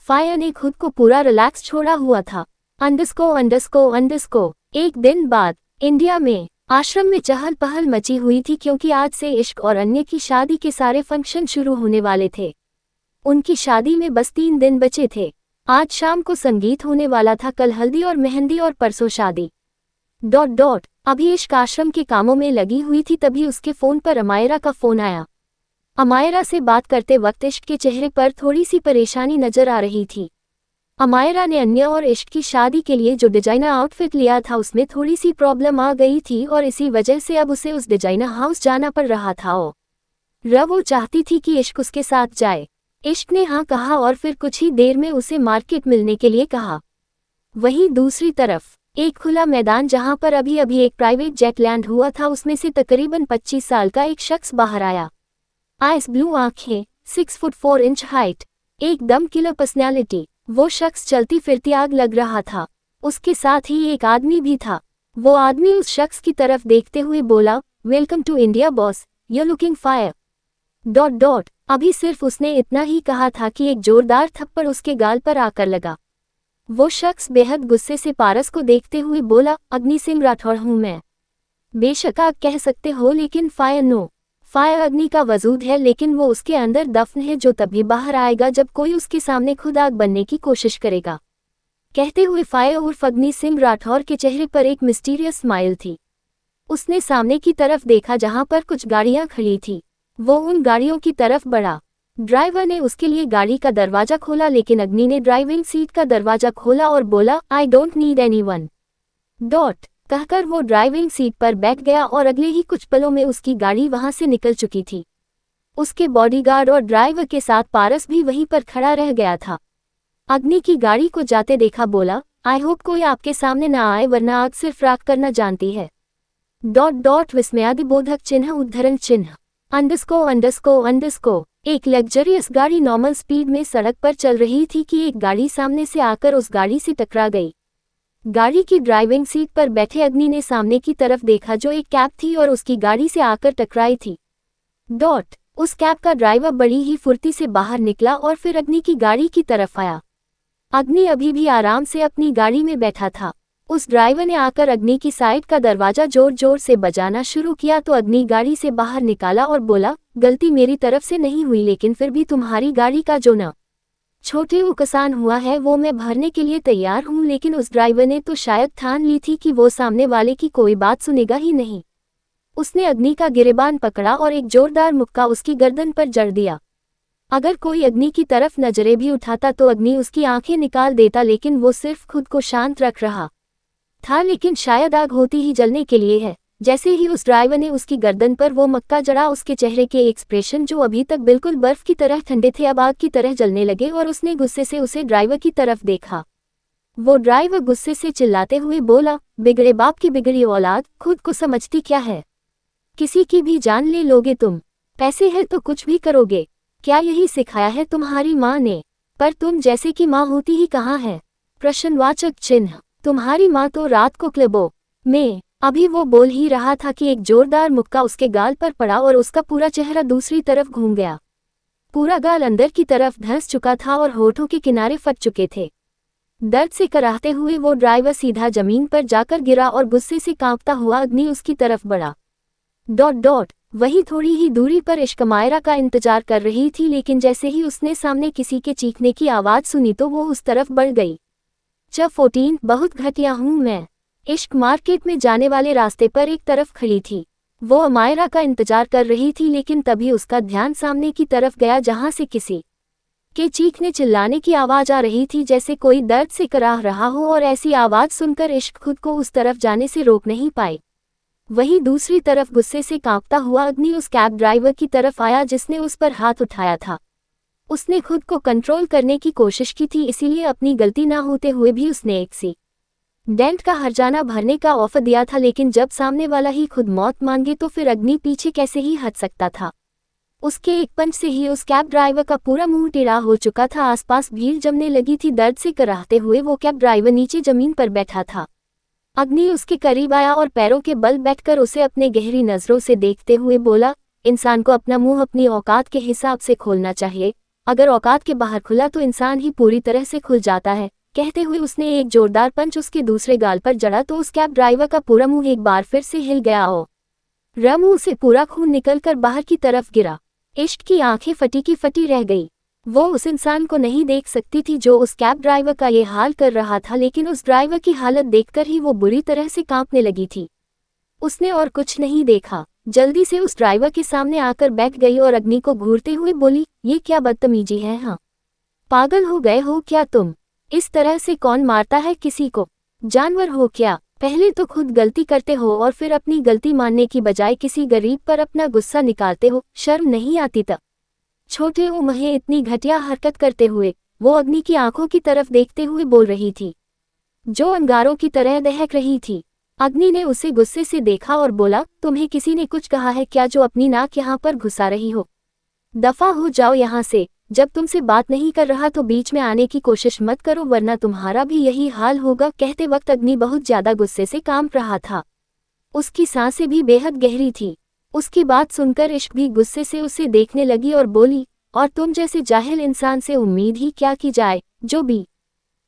फायर ने खुद को पूरा रिलैक्स छोड़ा हुआ था। अंडरस्को। एक दिन बाद इंडिया में आश्रम में चहल पहल मची हुई थी, क्योंकि आज से इश्क और अन्य की शादी के सारे फंक्शन शुरू होने वाले थे। उनकी शादी में बस 3 दिन बचे थे। आज शाम को संगीत होने वाला था, कल हल्दी और मेहंदी और परसों शादी। अभी इश्क आश्रम के कामों में लगी हुई थी, तभी उसके फोन पर अमायरा का फोन आया। अमायरा से बात करते वक्त इश्क के चेहरे पर थोड़ी सी परेशानी नजर आ रही थी। अमायरा ने अन्य और इश्क की शादी के लिए जो डिजाइनर आउटफिट लिया था उसमें थोड़ी सी प्रॉब्लम आ गई थी और इसी वजह से अब उसे उस डिजाइनर हाउस जाना पड़ रहा था। वो चाहती थी कि इश्क उसके साथ जाए। इश्क ने हाँ कहा और फिर कुछ ही देर में उसे मार्केट मिलने के लिए कहा। वहीं दूसरी तरफ एक खुला मैदान जहां पर अभी अभी एक प्राइवेट जेट लैंड हुआ था, उसमें से तकरीबन 25 साल का एक शख्स बाहर आया। आइस ब्लू आंखें, 6 फुट 4 इंच हाइट, एकदम किलर पर्सनैलिटी। वो शख्स चलती फिरती आग लग रहा था। उसके साथ ही एक आदमी भी था। वो आदमी उस शख्स की तरफ देखते हुए बोला, welcome to India boss, you looking fire. अभी सिर्फ उसने इतना ही कहा था कि एक जोरदार थप्पड़ उसके गाल पर आकर लगा। वो शख्स बेहद गुस्से से पारस को देखते हुए बोला, अग्नि सिंह राठौड़ हूं मैं। बेशक आप कह सकते हो, लेकिन फायर नो। फायर अग्नि का वजूद है, लेकिन वो उसके अंदर दफन है, जो तभी बाहर आएगा जब कोई उसके सामने खुद आग बनने की कोशिश करेगा। कहते हुए फायर उर्फ अग्नि सिंह राठौड़ के चेहरे पर एक मिस्टीरियस स्माइल थी। उसने सामने की तरफ देखा जहां पर कुछ गाड़ियां खड़ी थी। वो उन गाड़ियों की तरफ बढ़ा। ड्राइवर ने उसके लिए गाड़ी का दरवाजा खोला, लेकिन अग्नि ने ड्राइविंग सीट का दरवाजा खोला और बोला, आई डोंट नीड एनीवन। कहकर वो ड्राइविंग सीट पर बैठ गया और अगले ही कुछ पलों में उसकी गाड़ी वहां से निकल चुकी थी। उसके बॉडीगार्ड और ड्राइवर के साथ पारस भी वहीं पर खड़ा रह गया था। अग्नि की गाड़ी को जाते देखा, बोला, आई होप कोई आपके सामने ना आए, वरना आग सिर्फ राख करना जानती है। विस्मयादिबोधक चिन्ह उद्धरण चिन्ह अंडरस्को। एक लग्जरियस गाड़ी नॉर्मल स्पीड में सड़क पर चल रही थी कि एक गाड़ी सामने से आकर उस गाड़ी से टकरा गई। गाड़ी की ड्राइविंग सीट पर बैठे अग्नि ने सामने की तरफ देखा, जो एक कैब थी और उसकी गाड़ी से आकर टकराई थी। उस कैब का ड्राइवर बड़ी ही फुर्ती से बाहर निकला और फिर अग्नि की गाड़ी की तरफ आया। अग्नि अभी भी आराम से अपनी गाड़ी में बैठा था। उस ड्राइवर ने आकर अग्नि की साइड का दरवाजा जोर जोर से बजाना शुरू किया तो अग्नि गाड़ी से बाहर निकाला और बोला, गलती मेरी तरफ से नहीं हुई, लेकिन फिर भी तुम्हारी गाड़ी का जो न छोटे नुकसान हुआ है वो मैं भरने के लिए तैयार हूं। लेकिन उस ड्राइवर ने तो शायद ठान ली थी कि वो सामने वाले की कोई बात सुनेगा ही नहीं। उसने अग्नि का गिरेबान पकड़ा और एक जोरदार मुक्का उसकी गर्दन पर जड़ दिया। अगर कोई अग्नि की तरफ नजरें भी उठाता तो अग्नि उसकी आंखें निकाल देता, लेकिन वो सिर्फ खुद को शांत रख रहा था। लेकिन शायद आग होती ही जलने के लिए है। जैसे ही उस ड्राइवर ने उसकी गर्दन पर वो मक्का जड़ा, उसके चेहरे के एक्सप्रेशन जो अभी तक बिल्कुल बर्फ की तरह ठंडे थे अब आग की तरह जलने लगे और उसने गुस्से से उसे ड्राइवर की तरफ देखा। वो ड्राइवर गुस्से से चिल्लाते हुए बोला, बिगड़े बाप की बिगड़ी औलाद, खुद को समझती क्या है? किसी की भी जान ले लोगे तुम? पैसे है तो कुछ भी करोगे? क्या यही सिखाया है तुम्हारी माँ ने? पर तुम जैसे की माँ होती ही कहाँ है? प्रश्नवाचक चिन्ह। तुम्हारी माँ तो रात को क्लबों में। अभी वो बोल ही रहा था कि एक जोरदार मुक्का उसके गाल पर पड़ा और उसका पूरा चेहरा दूसरी तरफ घूम गया। पूरा गाल अंदर की तरफ धंस चुका था और होठों के किनारे फट चुके थे। दर्द से कराहते हुए वो ड्राइवर सीधा जमीन पर जाकर गिरा और गुस्से से कांपता हुआ अग्नि उसकी तरफ बढ़ा। वही थोड़ी ही दूरी पर इश्क अमायरा का इंतजार कर रही थी, लेकिन जैसे ही उसने सामने किसी के चीखने की आवाज सुनी तो वो उस तरफ बढ़ गई। 14 बहुत घटिया हूं मैं। इश्क मार्केट में जाने वाले रास्ते पर एक तरफ खड़ी थी। वो अमायरा का इंतजार कर रही थी, लेकिन तभी उसका ध्यान सामने की तरफ गया जहां से किसी के चीखने चिल्लाने की आवाज आ रही थी, जैसे कोई दर्द से कराह रहा हो, और ऐसी आवाज सुनकर इश्क खुद को उस तरफ जाने से रोक नहीं पाए। वहीं दूसरी तरफ गुस्से से कांपता हुआ अग्नि उस कैब ड्राइवर की तरफ आया जिसने उस पर हाथ उठाया था। उसने खुद को कंट्रोल करने की कोशिश की थी, इसीलिए अपनी गलती ना होते हुए भी उसने एक्सीडेंट का हर्जाना भरने का ऑफर दिया था, लेकिन जब सामने वाला ही खुद मौत मांगे तो फिर अग्नि पीछे कैसे ही हट सकता था। उसके एक पंच से ही उस कैब ड्राइवर का पूरा मुंह टेढ़ा हो चुका था। आसपास भीड़ जमने लगी थी। दर्द से कराहते हुए वो कैब ड्राइवर नीचे जमीन पर बैठा था। अग्नि उसके करीब आया और पैरों के बल बैठकर उसे अपने गहरी नजरों से देखते हुए बोला, इंसान को अपना मुंह अपनी औकात के हिसाब से खोलना चाहिए। अगर औकात के बाहर खुला तो इंसान ही पूरी तरह से खुल जाता है। कहते हुए उसने एक जोरदार पंच उसके दूसरे गाल पर जड़ा तो उस कैब ड्राइवर का पूरा मुंह एक बार फिर से हिल गया और मुंह से पूरा खून निकलकर बाहर की तरफ गिरा। इश्क की आंखें फटी की फटी रह गई। वो उस इंसान को नहीं देख सकती थी जो उस कैब ड्राइवर का ये हाल कर रहा था, लेकिन उस ड्राइवर की हालत देखकर ही वो बुरी तरह से कांपने लगी थी। उसने और कुछ नहीं देखा, जल्दी से उस ड्राइवर के सामने आकर बैठ गई और अग्नि को घूरते हुए बोली, ये क्या बदतमीजी है? हाँ, पागल हो गए हो क्या तुम? इस तरह से कौन मारता है किसी को? जानवर हो क्या? पहले तो खुद गलती करते हो और फिर अपनी गलती मानने की बजाय किसी गरीब पर अपना गुस्सा निकालते हो। शर्म नहीं आती? तब छोटे उम्र में इतनी घटिया हरकत करते हुए वो अग्नि की आंखों की तरफ देखते हुए बोल रही थी, जो अंगारों की तरह दहक रही थी। अग्नि ने उसे गुस्से से देखा और बोला, तुम्हें किसी ने कुछ कहा है क्या जो अपनी नाक यहाँ पर घुसा रही हो? दफा हो जाओ यहाँ से। जब तुमसे बात नहीं कर रहा तो बीच में आने की कोशिश मत करो, वरना तुम्हारा भी यही हाल होगा। कहते वक्त अग्नि बहुत ज्यादा गुस्से से कांप रहा था। उसकी सांसें भी बेहद गहरी थी। उसकी बात सुनकर इश्क भी गुस्से से उसे देखने लगी और बोली, और तुम जैसे जाहिल इंसान से उम्मीद ही क्या की जाए, जो भी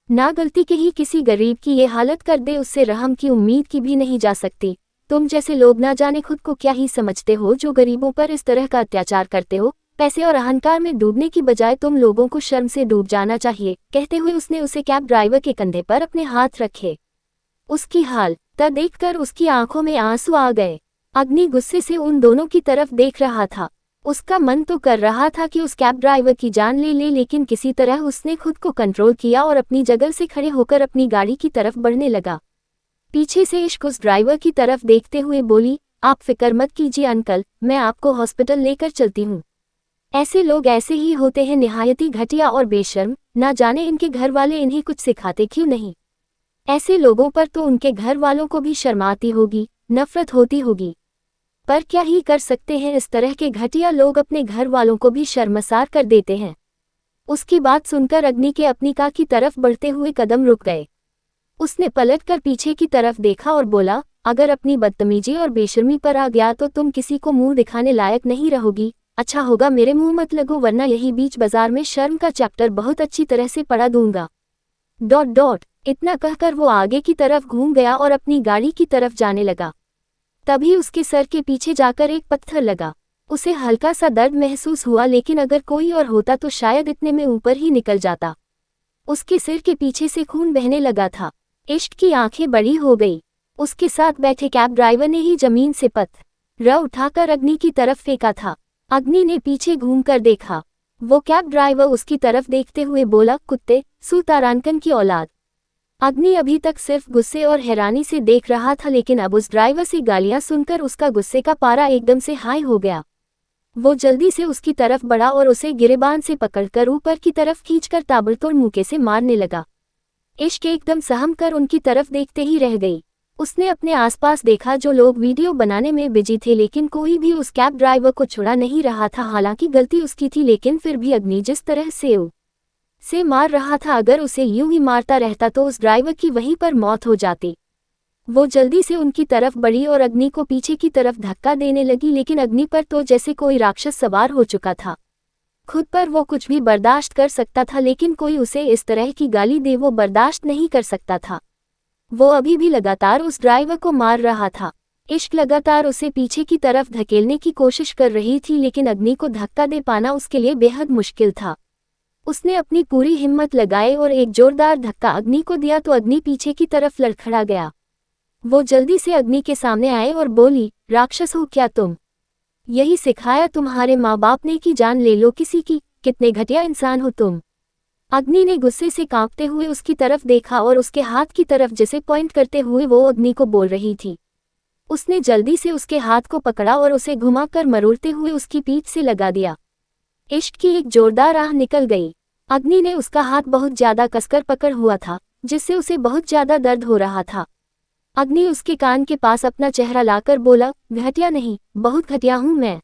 ना गलती के ही किसी गरीब की ये हालत कर दे, उससे रहम की उम्मीद की भी नहीं जा सकती। तुम जैसे लोग ना जाने खुद को क्या ही समझते हो जो गरीबों पर इस तरह का अत्याचार करते हो। पैसे और अहंकार में डूबने की बजाय तुम लोगों को शर्म से डूब जाना चाहिए। कहते हुए उसने उसे कैब ड्राइवर के कंधे पर अपने हाथ रखे। उसकी हालत देखकर उसकी आंखों में आंसू आ गए। अग्नि गुस्से से उन दोनों की तरफ देख रहा था। उसका मन तो कर रहा था कि उस कैब ड्राइवर की जान ले ले, लेकिन किसी तरह उसने खुद को कंट्रोल किया और अपनी जगह से खड़े होकर अपनी गाड़ी की तरफ बढ़ने लगा। पीछे से इश्क उस ड्राइवर की तरफ देखते हुए बोली, आप फिक्र मत कीजिए अंकल, मैं आपको हॉस्पिटल लेकर चलती हूँ। ऐसे लोग ऐसे ही होते हैं, निहायती घटिया और बेशर्म। ना जाने इनके घर वाले इन्हें कुछ सिखाते क्यों नहीं। ऐसे लोगों पर तो उनके घर वालों को भी शर्म आती होगी, नफरत होती होगी, पर क्या ही कर सकते हैं। इस तरह के घटिया लोग अपने घर वालों को भी शर्मसार कर देते हैं। उसकी बात सुनकर अग्नि के अपनी कार की तरफ बढ़ते हुए कदम रुक गए। उसने पलटकर पीछे की तरफ देखा और बोला, अगर अपनी बदतमीजी और बेशर्मी पर आ गया तो तुम किसी को मुंह दिखाने लायक नहीं रहोगी। अच्छा होगा मेरे मुंह मत लगो, वरना यही बीच बाजार में शर्म का चैप्टर बहुत अच्छी तरह से पढ़ा दूंगा। ... इतना कहकर वो आगे की तरफ घूम गया और अपनी गाड़ी की तरफ जाने लगा। तभी उसके सर के पीछे जाकर एक पत्थर लगा। उसे हल्का सा दर्द महसूस हुआ, लेकिन अगर कोई और होता तो शायद इतने में ऊपर ही निकल जाता। उसके सिर के पीछे से खून बहने लगा था। इश्क की आंखें बड़ी हो गई। उसके साथ बैठे कैब ड्राइवर ने ही जमीन से पत्थर उठाकर अग्नि की तरफ फेंका था। अग्नि ने पीछे घूमकर देखा। वो कैब ड्राइवर उसकी तरफ देखते हुए बोला, कुत्ते, सुतारानकन की औलाद। अग्नि अभी तक सिर्फ गुस्से और हैरानी से देख रहा था, लेकिन अब उस ड्राइवर से गालियां सुनकर उसका गुस्से का पारा एकदम से हाई हो गया। वो जल्दी से उसकी तरफ बढ़ा और उसे गिरेबान से पकड़कर ऊपर की तरफ खींचकर ताबड़तोड़ मुक्के से मारने लगा। इश्क एकदम सहम कर उनकी तरफ देखते ही रह गई। उसने अपने आसपास देखा जो लोग वीडियो बनाने में बिजी थे, लेकिन कोई भी उस कैब ड्राइवर को छुड़ा नहीं रहा था। हालांकि गलती उसकी थी, लेकिन फिर भी अग्नि जिस तरह से मार रहा था, अगर उसे यूं ही मारता रहता तो उस ड्राइवर की वहीं पर मौत हो जाती। वो जल्दी से उनकी तरफ बढ़ी और अग्नि को पीछे की तरफ धक्का देने लगी, लेकिन अग्नि पर तो जैसे कोई राक्षस सवार हो चुका था। खुद पर वो कुछ भी बर्दाश्त कर सकता था, लेकिन कोई उसे इस तरह की गाली दे वो बर्दाश्त नहीं कर सकता था। वो अभी भी लगातार उस ड्राइवर को मार रहा था। इश्क लगातार उसे पीछे की तरफ धकेलने की कोशिश कर रही थी, लेकिन अग्नि को धक्का दे पाना उसके लिए बेहद मुश्किल था। उसने अपनी पूरी हिम्मत लगाई और एक जोरदार धक्का अग्नि को दिया तो अग्नि पीछे की तरफ लड़खड़ा गया। वो जल्दी से अग्नि के सामने आए और बोली, राक्षस हो क्या तुम? यही सिखाया तुम्हारे माँ बाप ने कि जान ले लो किसी की? कितने घटिया इंसान हो तुम। अग्नि ने गुस्से से कांपते हुए उसकी तरफ देखा और उसके हाथ की तरफ जिसे पॉइंट करते हुए वो अग्नि को बोल रही थी। उसने जल्दी से उसके हाथ को पकड़ा और उसे घुमाकर मरोड़ते हुए उसकी पीठ से लगा दिया। इश्क की एक जोरदार आह निकल गई। अग्नि ने उसका हाथ बहुत ज्यादा कसकर पकड़ हुआ था, जिससे उसे बहुत ज्यादा दर्द हो रहा था। अग्नि उसके कान के पास अपना चेहरा लाकर बोला, घटिया नहीं, बहुत घटिया हूं मैं। ...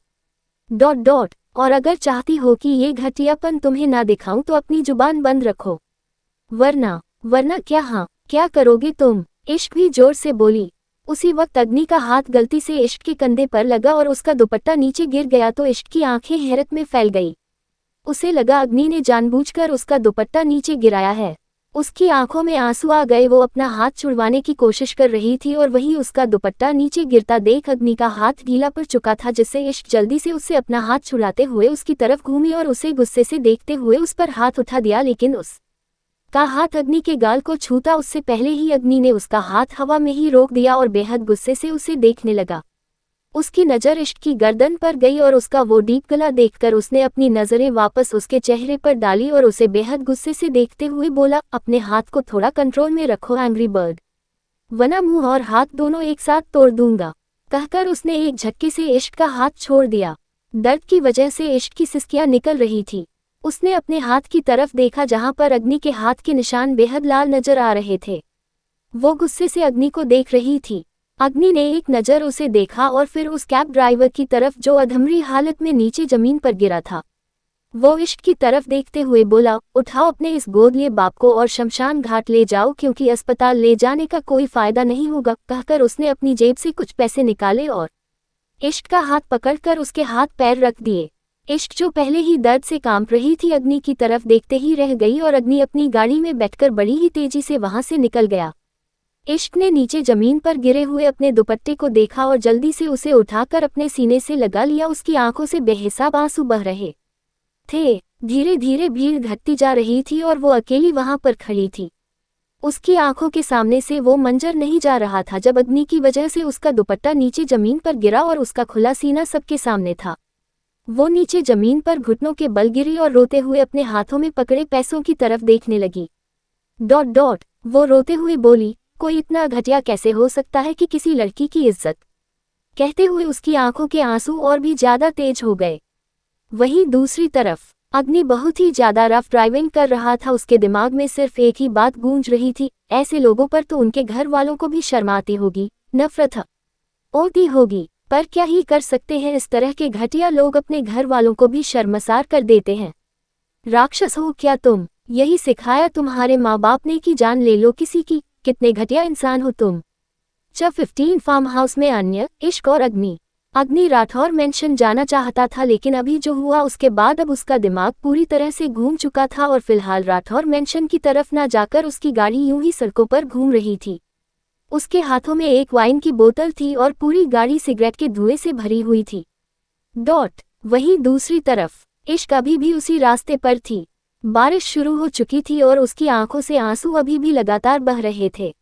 और अगर चाहती हो कि ये घटियापन तुम्हें ना दिखाऊं तो अपनी जुबान बंद रखो, वरना क्या? हाँ, क्या करोगे तुम? इश्क भी जोर से बोली। उसी वक्त अग्नि का हाथ गलती से इश्क के कंधे पर लगा और उसका दुपट्टा नीचे गिर गया तो इश्क की आंखें हैरत में फैल गई। उसे लगा अग्नि ने जानबूझकर उसका दुपट्टा नीचे गिराया है। उसकी आंखों में आंसू आ गए। वो अपना हाथ छुड़वाने की कोशिश कर रही थी और वहीं उसका दुपट्टा नीचे गिरता देख अग्नि का हाथ ढीला पड़ चुका था, जिससे इश्क जल्दी से उससे अपना हाथ छुड़ाते हुए उसकी तरफ घूमी और उसे गुस्से से देखते हुए उस पर हाथ उठा दिया, लेकिन उस का हाथ अग्नि के गाल को छूता उससे पहले ही अग्नि ने उसका हाथ हवा में ही रोक दिया और बेहद गुस्से से उसे देखने लगा। उसकी नज़र इश्क की गर्दन पर गई और उसका वो डीप गला देखकर उसने अपनी नज़रें वापस उसके चेहरे पर डाली और उसे बेहद गुस्से से देखते हुए बोला, अपने हाथ को थोड़ा कंट्रोल में रखो एंग्री बर्ड, वरना मुंह और हाथ दोनों एक साथ तोड़ दूंगा। कहकर उसने एक झटके से इश्क का हाथ छोड़ दिया। दर्द की वजह से इश्क की सिसकियां निकल रही थी। उसने अपने हाथ की तरफ देखा जहां पर अग्नि के हाथ के निशान बेहद लाल नजर आ रहे थे। वो गुस्से से अग्नि को देख रही थी। अग्नि ने एक नज़र उसे देखा और फिर उस कैब ड्राइवर की तरफ जो अधमरी हालत में नीचे जमीन पर गिरा था। वो इश्क की तरफ देखते हुए बोला, उठाओ अपने इस गोदलिए बाप को और शमशान घाट ले जाओ, क्योंकि अस्पताल ले जाने का कोई फायदा नहीं होगा। कहकर उसने अपनी जेब से कुछ पैसे निकाले और इश्क का हाथ पकड़कर उसके हाथ पैर रख दिए। इश्क जो पहले ही दर्द से कांप रही थी अग्नि की तरफ देखते ही रह गई और अग्नि अपनी गाड़ी में बैठकर बड़ी ही तेजी से वहां से निकल गया। इश्क ने नीचे जमीन पर गिरे हुए अपने दुपट्टे को देखा और जल्दी से उसे उठाकर अपने सीने से लगा लिया। उसकी आंखों से बेहिसाब आंसू बह रहे थे। धीरे धीरे भीड़ घटती जा रही थी और वो अकेली वहां पर खड़ी थी। उसकी आंखों के सामने से वो मंजर नहीं जा रहा था जब अग्नि की वजह से उसका दुपट्टा नीचे जमीन पर गिरा और उसका खुला सीना सबके सामने था। वो नीचे जमीन पर घुटनों के बल गिरी और रोते हुए अपने हाथों में पकड़े पैसों की तरफ देखने लगी। ... वो रोते हुए बोली, कोई इतना घटिया कैसे हो सकता है कि किसी लड़की की इज्जत? कहते हुए उसकी आंखों के आंसू और भी ज्यादा तेज हो गए। वहीं दूसरी तरफ अग्नि बहुत ही ज्यादा रफ ड्राइविंग कर रहा था। उसके दिमाग में सिर्फ एक ही बात गूंज रही थी, ऐसे लोगों पर तो उनके घर वालों को भी शर्म आती होगी, नफरत होती होगी, पर क्या ही कर सकते हैं। इस तरह के घटिया लोग अपने घर वालों को भी शर्मसार कर देते हैं। राक्षस हो क्या तुम? यही सिखाया तुम्हारे माँ बाप ने कि जान ले लो किसी की? कितने घटिया इंसान हो तुम। जब 15 फार्म हाउस में अन्य, इश्क और अग्नि राठौर मेंशन जाना चाहता था, लेकिन अभी जो हुआ उसके बाद अब उसका दिमाग पूरी तरह से घूम चुका था और फिलहाल राठौर मेंशन की तरफ ना जाकर उसकी गाड़ी यूं ही सड़कों पर घूम रही थी। उसके हाथों में एक वाइन की बोतल थी और पूरी गाड़ी सिगरेट के धुएं से भरी हुई थी। वहीं दूसरी तरफ इश्क अभी भी उसी रास्ते पर थी। बारिश शुरू हो चुकी थी और उसकी आंखों से आंसू अभी भी लगातार बह रहे थे।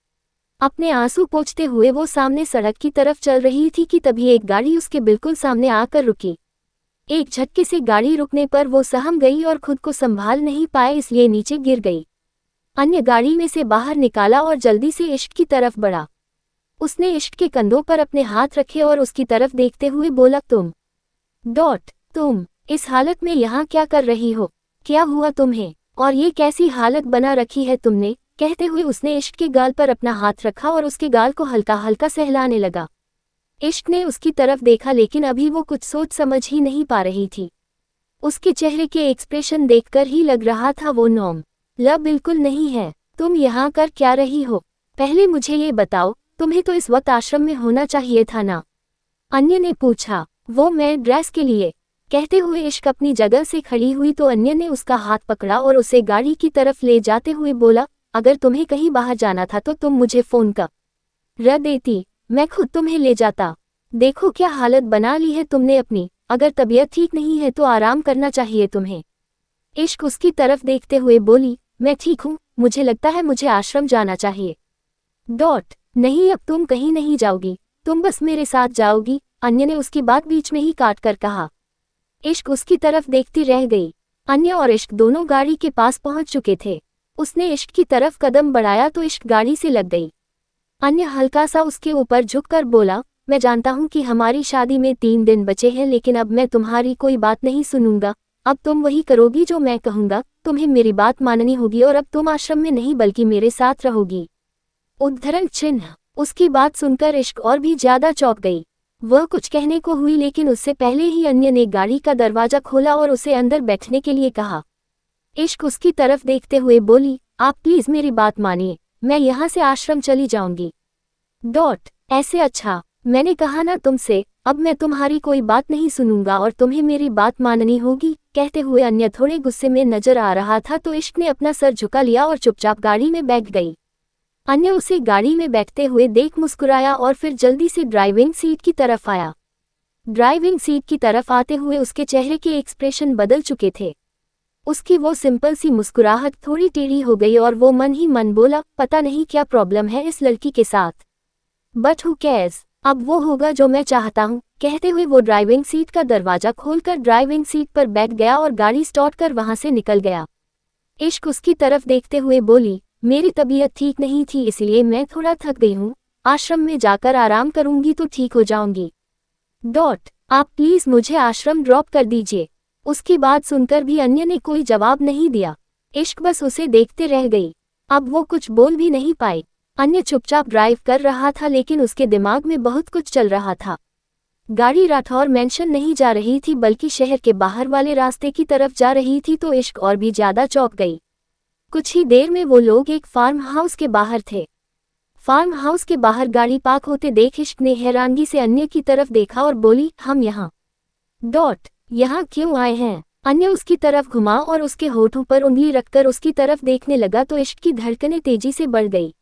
अपने आंसू पोंछते हुए वो सामने सड़क की तरफ चल रही थी कि तभी एक गाड़ी उसके बिल्कुल सामने आकर रुकी। एक झटके से गाड़ी रुकने पर वो सहम गई और खुद को संभाल नहीं पाए, इसलिए नीचे गिर गई। अन्य गाड़ी में से बाहर निकाला और जल्दी से इश्क की तरफ बढ़ा। उसने इश्क के कंधों पर अपने हाथ रखे और उसकी तरफ देखते हुए बोला, तुम इस हालत में यहाँ क्या कर रही हो? क्या हुआ तुम्हें? और ये कैसी हालत बना रखी है तुमने? कहते हुए उसने इश्क के गाल पर अपना हाथ रखा और उसके गाल को हल्का हल्का सहलाने लगा। इश्क ने उसकी तरफ देखा, लेकिन अभी वो कुछ सोच समझ ही नहीं पा रही थी। उसके चेहरे के एक्सप्रेशन देखकर ही लग रहा था वो नॉर्मल बिल्कुल नहीं है। तुम यहाँ कर क्या रही हो? पहले मुझे ये बताओ, तुम्हें तो इस वक्त आश्रम में होना चाहिए था ना? अन्य ने पूछा। वो मैं ड्रेस के लिए। कहते हुए इश्क अपनी जगह से खड़ी हुई तो अन्य ने उसका हाथ पकड़ा और उसे गाड़ी की तरफ ले जाते हुए बोला, अगर तुम्हें कहीं बाहर जाना था तो तुम मुझे फोन कर देती, मैं खुद तुम्हें ले जाता। देखो क्या हालत बना ली है तुमने अपनी। अगर तबीयत ठीक नहीं है तो आराम करना चाहिए तुम्हें। इश्क उसकी तरफ देखते हुए बोली, मैं ठीक हूँ, मुझे लगता है मुझे आश्रम जाना चाहिए। नहीं, अब तुम कहीं नहीं जाओगी, तुम बस मेरे साथ जाओगी, अन्य ने उसकी बात बीच में ही काट कर कहा। इश्क उसकी तरफ देखती रह गई। अन्य और इश्क दोनों गाड़ी के पास पहुंच चुके थे। उसने इश्क की तरफ कदम बढ़ाया तो इश्क गाड़ी से लग गई। अन्य हल्का सा उसके ऊपर झुककर बोला, मैं जानता हूं कि हमारी शादी में 3 दिन बचे हैं, लेकिन अब मैं तुम्हारी कोई बात नहीं सुनूंगा। अब तुम वही करोगी जो मैं कहूंगा, तुम्हें मेरी बात माननी होगी और अब तुम आश्रम में नहीं बल्कि मेरे साथ रहोगी। उद्धरण चिन्ह। उसकी बात सुनकर इश्क और भी ज्यादा चौंक गई। वह कुछ कहने को हुई लेकिन उससे पहले ही अन्य ने गाड़ी का दरवाजा खोला और उसे अंदर बैठने के लिए कहा। इश्क उसकी तरफ देखते हुए बोली, आप प्लीज मेरी बात मानिए, मैं यहाँ से आश्रम चली जाऊंगी। ऐसे अच्छा, मैंने कहा ना तुमसे, अब मैं तुम्हारी कोई बात नहीं सुनूंगा और तुम्हें मेरी बात माननी होगी। कहते हुए अन्य थोड़े गुस्से में नजर आ रहा था तो इश्क ने अपना सर झुका लिया और चुपचाप गाड़ी में बैठ गई। अन्य उसे गाड़ी में बैठते हुए देख मुस्कुराया और फिर जल्दी से ड्राइविंग सीट की तरफ आया। ड्राइविंग सीट की तरफ आते हुए उसके चेहरे के एक्सप्रेशन बदल चुके थे। उसकी वो सिंपल सी मुस्कुराहट थोड़ी टेढ़ी हो गई और वो मन ही मन बोला, पता नहीं क्या प्रॉब्लम है इस लड़की के साथ, बट हु केयर्स, अब वो होगा जो मैं चाहता हूँ। कहते हुए वो ड्राइविंग सीट का दरवाजा खोलकर ड्राइविंग सीट पर बैठ गया और गाड़ी स्टार्ट कर वहां से निकल गया। इश्क उसकी तरफ देखते हुए बोली, मेरी तबीयत ठीक नहीं थी इसलिए मैं थोड़ा थक गई हूँ, आश्रम में जाकर आराम करूंगी तो ठीक हो जाऊंगी। आप प्लीज मुझे आश्रम ड्रॉप कर दीजिए। उसकी बात सुनकर भी अन्य ने कोई जवाब नहीं दिया। इश्क बस उसे देखते रह गई। अब वो कुछ बोल भी नहीं पाई। अन्य चुपचाप ड्राइव कर रहा था लेकिन उसके दिमाग में बहुत कुछ चल रहा था। गाड़ी राठौर मेंशन नहीं जा रही थी बल्कि शहर के बाहर वाले रास्ते की तरफ जा रही थी तो इश्क और भी ज्यादा चौंक गई। कुछ ही देर में वो लोग एक फार्म हाउस के बाहर थे। फार्म हाउस के बाहर गाड़ी पार्क होते देख इश्क ने हैरानगी से अन्य की तरफ देखा और बोली, हम यहाँ क्यों आए हैं? अन्य उसकी तरफ घुमा और उसके होठों पर उंगली रखकर उसकी तरफ देखने लगा तो इश्क की धड़कनें तेजी से बढ़ गई।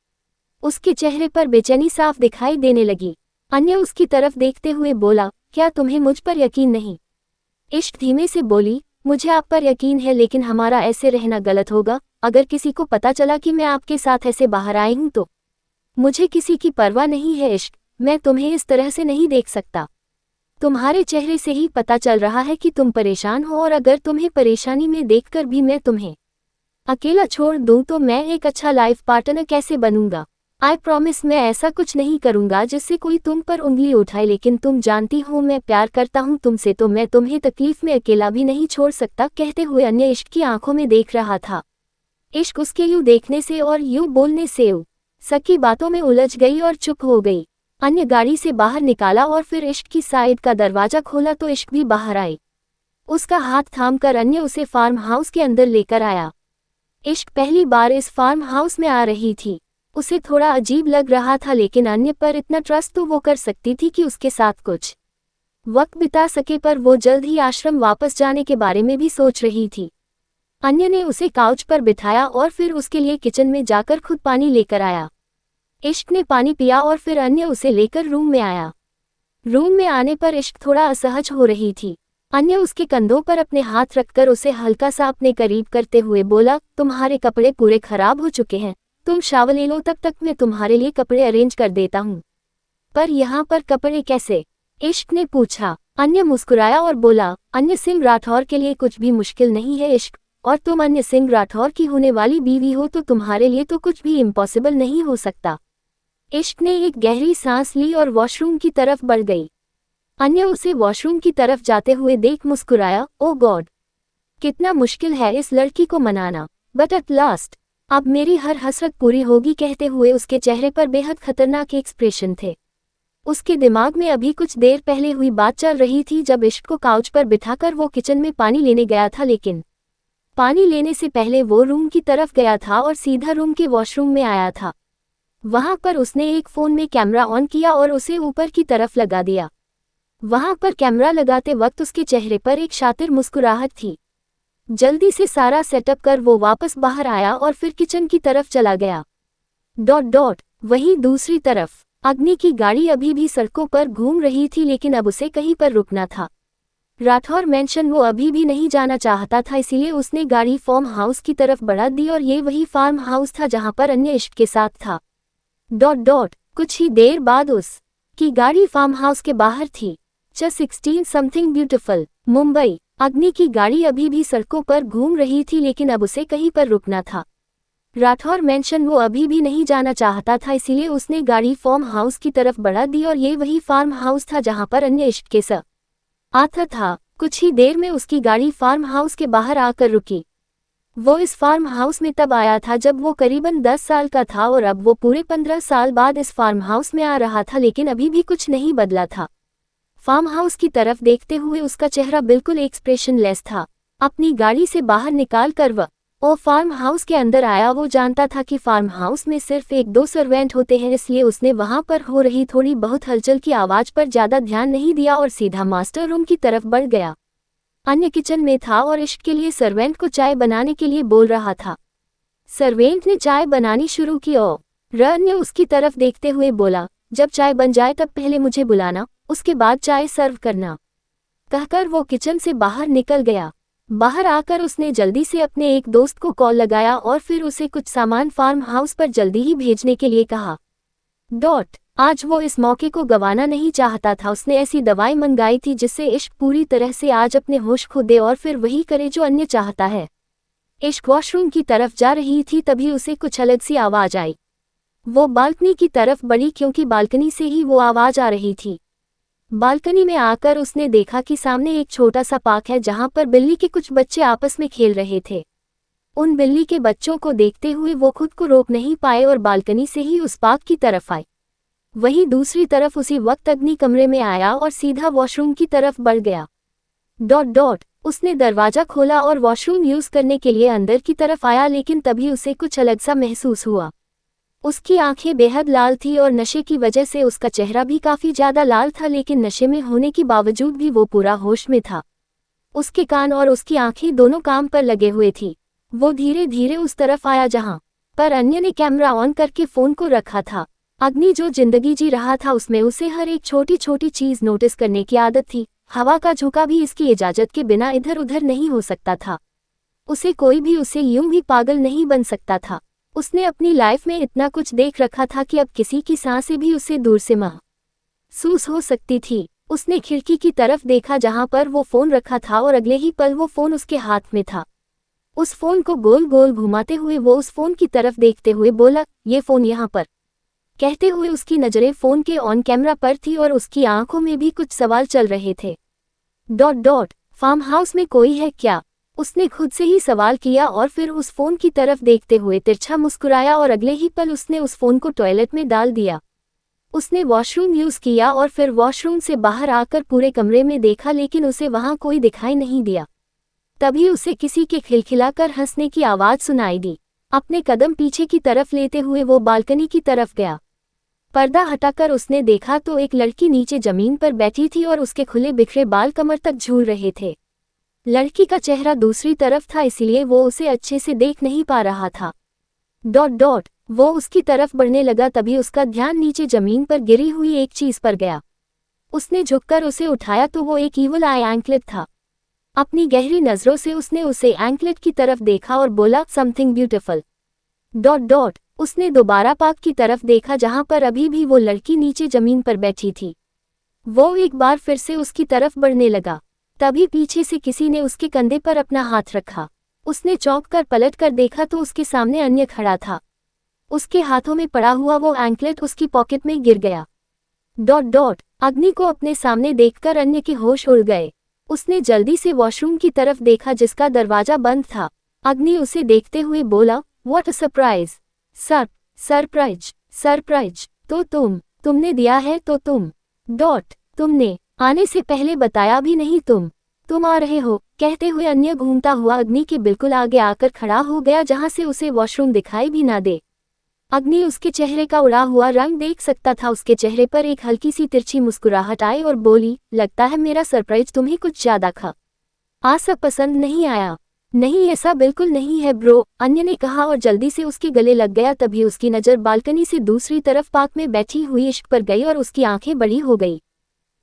उसके चेहरे पर बेचैनी साफ दिखाई देने लगी। अन्य उसकी तरफ देखते हुए बोला, क्या तुम्हें मुझ पर यकीन नहीं? इश्क धीमे से बोली, मुझे आप पर यकीन है लेकिन हमारा ऐसे रहना गलत होगा। अगर किसी को पता चला कि मैं आपके साथ ऐसे बाहर आई हूं तो? मुझे किसी की परवाह नहीं है इश्क, मैं तुम्हें इस तरह से नहीं देख सकता। तुम्हारे चेहरे से ही पता चल रहा है कि तुम परेशान हो और अगर तुम्हें परेशानी में देखकर भी मैं तुम्हें अकेला छोड़ दूं तो मैं एक अच्छा लाइफ पार्टनर कैसे बनूंगा? आई प्रॉमिस मैं ऐसा कुछ नहीं करूंगा जिससे कोई तुम पर उंगली उठाए, लेकिन तुम जानती हो मैं प्यार करता हूं तुमसे तो मैं तुम्हें तकलीफ में अकेला भी नहीं छोड़ सकता। कहते हुए अन्य इश्क की आंखों में देख रहा था। इश्क उसके यूं देखने से और यूं बोलने से सकी बातों में उलझ गई और चुप हो गई। अन्य गाड़ी से बाहर निकाला और फिर इश्क की साइड का दरवाजा खोला तो इश्क भी बाहर आई। उसका हाथ थामकर अन्य उसे फार्म हाउस के अंदर लेकर आया। इश्क पहली बार इस फार्म हाउस में आ रही थी। उसे थोड़ा अजीब लग रहा था लेकिन अन्य पर इतना ट्रस्ट तो वो कर सकती थी कि उसके साथ कुछ वक्त बिता सके, पर वो जल्द ही आश्रम वापस जाने के बारे में भी सोच रही थी। अन्य ने उसे काउच पर बिठाया और फिर उसके लिए किचन में जाकर खुद पानी लेकर आया। इश्क ने पानी पिया और फिर अन्य उसे लेकर रूम में आया। रूम में आने पर इश्क थोड़ा असहज हो रही थी। अन्य उसके कंधों पर अपने हाथ रखकर उसे हल्का सा अपने करीब करते हुए बोला, तुम्हारे कपड़े पूरे खराब हो चुके हैं, तुम शावर ले लो, तब तक मैं तुम्हारे लिए कपड़े अरेंज कर देता हूँ। पर यहाँ पर कपड़े कैसे? इश्क ने पूछा। अन्य मुस्कुराया और बोला, अन्य सिंह राठौर के लिए कुछ भी मुश्किल नहीं है इश्क, और तुम अन्य सिंह राठौर की होने वाली बीवी हो तो तुम्हारे लिए तो कुछ भी इम्पॉसिबल नहीं हो सकता। इश्क ने एक गहरी सांस ली और वॉशरूम की तरफ बढ़ गई। अन्य उसे वॉशरूम की तरफ जाते हुए देख मुस्कुराया, ओ गॉड, कितना मुश्किल है इस लड़की को मनाना, बट एट लास्ट अब मेरी हर हसरत पूरी होगी। कहते हुए उसके चेहरे पर बेहद खतरनाक एक्सप्रेशन थे। उसके दिमाग में अभी कुछ देर पहले हुई बात चल रही थी जब इश्क को काउच पर बिठाकर वो किचन में पानी लेने गया था, लेकिन पानी लेने से पहले वो रूम की तरफ गया था और सीधा रूम के वॉशरूम में आया था। वहां पर उसने एक फोन में कैमरा ऑन किया और उसे ऊपर की तरफ लगा दिया। वहां पर कैमरा लगाते वक्त उसके चेहरे पर एक शातिर मुस्कुराहट थी। जल्दी से सारा सेटअप कर वो वापस बाहर आया और फिर किचन की तरफ चला गया। वहीं दूसरी तरफ अग्नि की गाड़ी अभी भी सड़कों पर घूम रही थी लेकिन अब उसे कहीं पर रुकना था। राठौर मेंशन वो अभी भी नहीं जाना चाहता था, इसीलिए उसने गाड़ी फार्म हाउस की तरफ बढ़ा दी और ये वही फार्म हाउस था जहां पर अन्य इश्क के साथ था। कुछ ही देर बाद की गाड़ी फार्म हाउस के बाहर थी। 16 समथिंग ब्यूटीफुल मुंबई। अग्नि की गाड़ी अभी भी सड़कों पर घूम रही थी, लेकिन अब उसे कहीं पर रुकना था। राठौर मेंशन वो अभी भी नहीं जाना चाहता था, इसीलिए उसने गाड़ी फार्म हाउस की तरफ बढ़ा दी और ये वही फार्म हाउस था जहां पर अन्य इश्क के साथ आता था। कुछ ही देर में उसकी गाड़ी फार्म हाउस के बाहर आकर रुकी। वो इस फार्म हाउस में तब आया था जब वो करीबन 10 साल का था और अब वो पूरे 15 साल बाद इस फार्म हाउस में आ रहा था, लेकिन अभी भी कुछ नहीं बदला था। फार्म हाउस की तरफ देखते हुए उसका चेहरा बिल्कुल एक्सप्रेशनलेस था। अपनी गाड़ी से बाहर निकाल कर वो फार्म हाउस के अंदर आया। वो जानता था कि फार्म हाउस में सिर्फ 1-2 सर्वेंट होते हैं, इसलिए उसने वहां पर हो रही थोड़ी बहुत हलचल की आवाज पर ज्यादा ध्यान नहीं दिया और सीधा मास्टर रूम की तरफ बढ़ गया। अन्य किचन में था और इश्क के लिए सर्वेंट को चाय बनाने के लिए बोल रहा था। सर्वेंट ने चाय बनानी शुरू की और अन्य उसकी तरफ देखते हुए बोला, जब चाय बन जाए तब पहले मुझे बुलाना, उसके बाद चाय सर्व करना। कहकर वो किचन से बाहर निकल गया। बाहर आकर उसने जल्दी से अपने एक दोस्त को कॉल लगाया और फिर उसे कुछ सामान फार्म हाउस पर जल्दी ही भेजने के लिए कहा। आज वो इस मौके को गंवाना नहीं चाहता था। उसने ऐसी दवाई मंगाई थी जिससे इश्क पूरी तरह से आज अपने होश खो दे और फिर वही करे जो अन्य चाहता है। इश्क वॉशरूम की तरफ जा रही थी, तभी उसे कुछ अलग सी आवाज आई। वो बालकनी की तरफ बढ़ी क्योंकि बालकनी से ही वो आवाज आ रही थी। बालकनी में आकर उसने देखा कि सामने एक छोटा सा पार्क है जहां पर बिल्ली के कुछ बच्चे आपस में खेल रहे थे। उन बिल्ली के बच्चों को देखते हुए वो खुद को रोक नहीं पाए और बालकनी से ही उस पार्क की तरफ आए। वहीं दूसरी तरफ उसी वक्त अग्नि कमरे में आया और सीधा वॉशरूम की तरफ बढ़ गया। उसने दरवाजा खोला और वॉशरूम यूज करने के लिए अंदर की तरफ आया, लेकिन तभी उसे कुछ अलग सा महसूस हुआ। उसकी आंखें बेहद लाल थी और नशे की वजह से उसका चेहरा भी काफी ज्यादा लाल था, लेकिन नशे में होने के बावजूद भी वो पूरा होश में था। उसके कान और उसकी आंखें दोनों काम पर लगे हुए थी। वो धीरे धीरे उस तरफ आया जहां पर अन्य ने कैमरा ऑन करके फोन को रखा था। अग्नि जो जिंदगी जी रहा था उसमें उसे हर एक छोटी छोटी चीज नोटिस करने की आदत थी। हवा का झोंका भी इसकी इजाजत के बिना इधर उधर नहीं हो सकता था। उसे कोई भी उसे यूं ही पागल नहीं बन सकता था। उसने अपनी लाइफ में इतना कुछ देख रखा था कि अब किसी की सांसें भी उसे दूर से महसूस हो सकती थी। उसने खिड़की की तरफ देखा जहां पर वो फोन रखा था और अगले ही पल वो फोन उसके हाथ में था। उस फोन को गोल गोल घुमाते हुए वो उस फोन की तरफ देखते हुए बोला, ये फोन यहाँ पर। कहते हुए उसकी नजरें फोन के ऑन कैमरा पर थी और उसकी आंखों में भी कुछ सवाल चल रहे थे। फार्म हाउस में कोई है क्या? उसने खुद से ही सवाल किया और फिर उस फोन की तरफ देखते हुए तिरछा मुस्कुराया और अगले ही पल उसने उस फोन को टॉयलेट में डाल दिया। उसने वॉशरूम यूज किया और फिर वॉशरूम से बाहर आकर पूरे कमरे में देखा, लेकिन उसे वहां कोई दिखाई नहीं दिया। तभी उसे किसी के खिलखिलाकर हंसने की आवाज सुनाई दी। अपने कदम पीछे की तरफ लेते हुए वो बालकनी की तरफ गया। पर्दा हटाकर उसने देखा तो एक लड़की नीचे जमीन पर बैठी थी और उसके खुले बिखरे बाल कमर तक झूल रहे थे। लड़की का चेहरा दूसरी तरफ था, इसलिए वो उसे अच्छे से देख नहीं पा रहा था। वो उसकी तरफ बढ़ने लगा, तभी उसका ध्यान नीचे जमीन पर गिरी हुई एक चीज पर गया। उसने झुककर उसे उठाया तो वो एक ईवल आई एंकलेट था। अपनी गहरी नजरों से उसने उसे एंकलेट की तरफ देखा और बोला, समथिंग ब्यूटीफुल। उसने दोबारा पार्क की तरफ देखा जहां पर अभी भी वो लड़की नीचे जमीन पर बैठी थी। वो एक बार फिर से उसकी तरफ बढ़ने लगा। तभी पीछे से किसी ने उसके कंधे पर अपना हाथ रखा। उसने चौंक कर पलट कर देखा तो उसके सामने अन्य खड़ा था। उसके हाथों में पड़ा हुआ वो एंकलेट उसकी पॉकेट में गिर गया। अग्नि को अपने सामने देखकर अन्य के होश उड़ गए। उसने जल्दी से वॉशरूम की तरफ देखा जिसका दरवाजा बंद था। अग्नि उसे देखते हुए बोला, व्हाट अ सरप्राइज। सरप्राइज तो तुमने दिया है तो तुमने आने से पहले बताया भी नहीं। तुम आ रहे हो। कहते हुए अन्य घूमता हुआ अग्नि के बिल्कुल आगे आकर खड़ा हो गया जहां से उसे वॉशरूम दिखाई भी ना दे। अग्नि उसके चेहरे का उड़ा हुआ रंग देख सकता था। उसके चेहरे पर एक हल्की सी तिरछी मुस्कुराहट आई और बोली, लगता है मेरा सरप्राइज तुम्हें कुछ ज्यादा सब पसंद नहीं आया। नहीं, ऐसा बिल्कुल नहीं है ब्रो, अन्य ने कहा और जल्दी से उसके गले लग गया। तभी उसकी नजर बालकनी से दूसरी तरफ पार्क में बैठी हुई इश्क पर गई और उसकी आंखें बड़ी हो गई।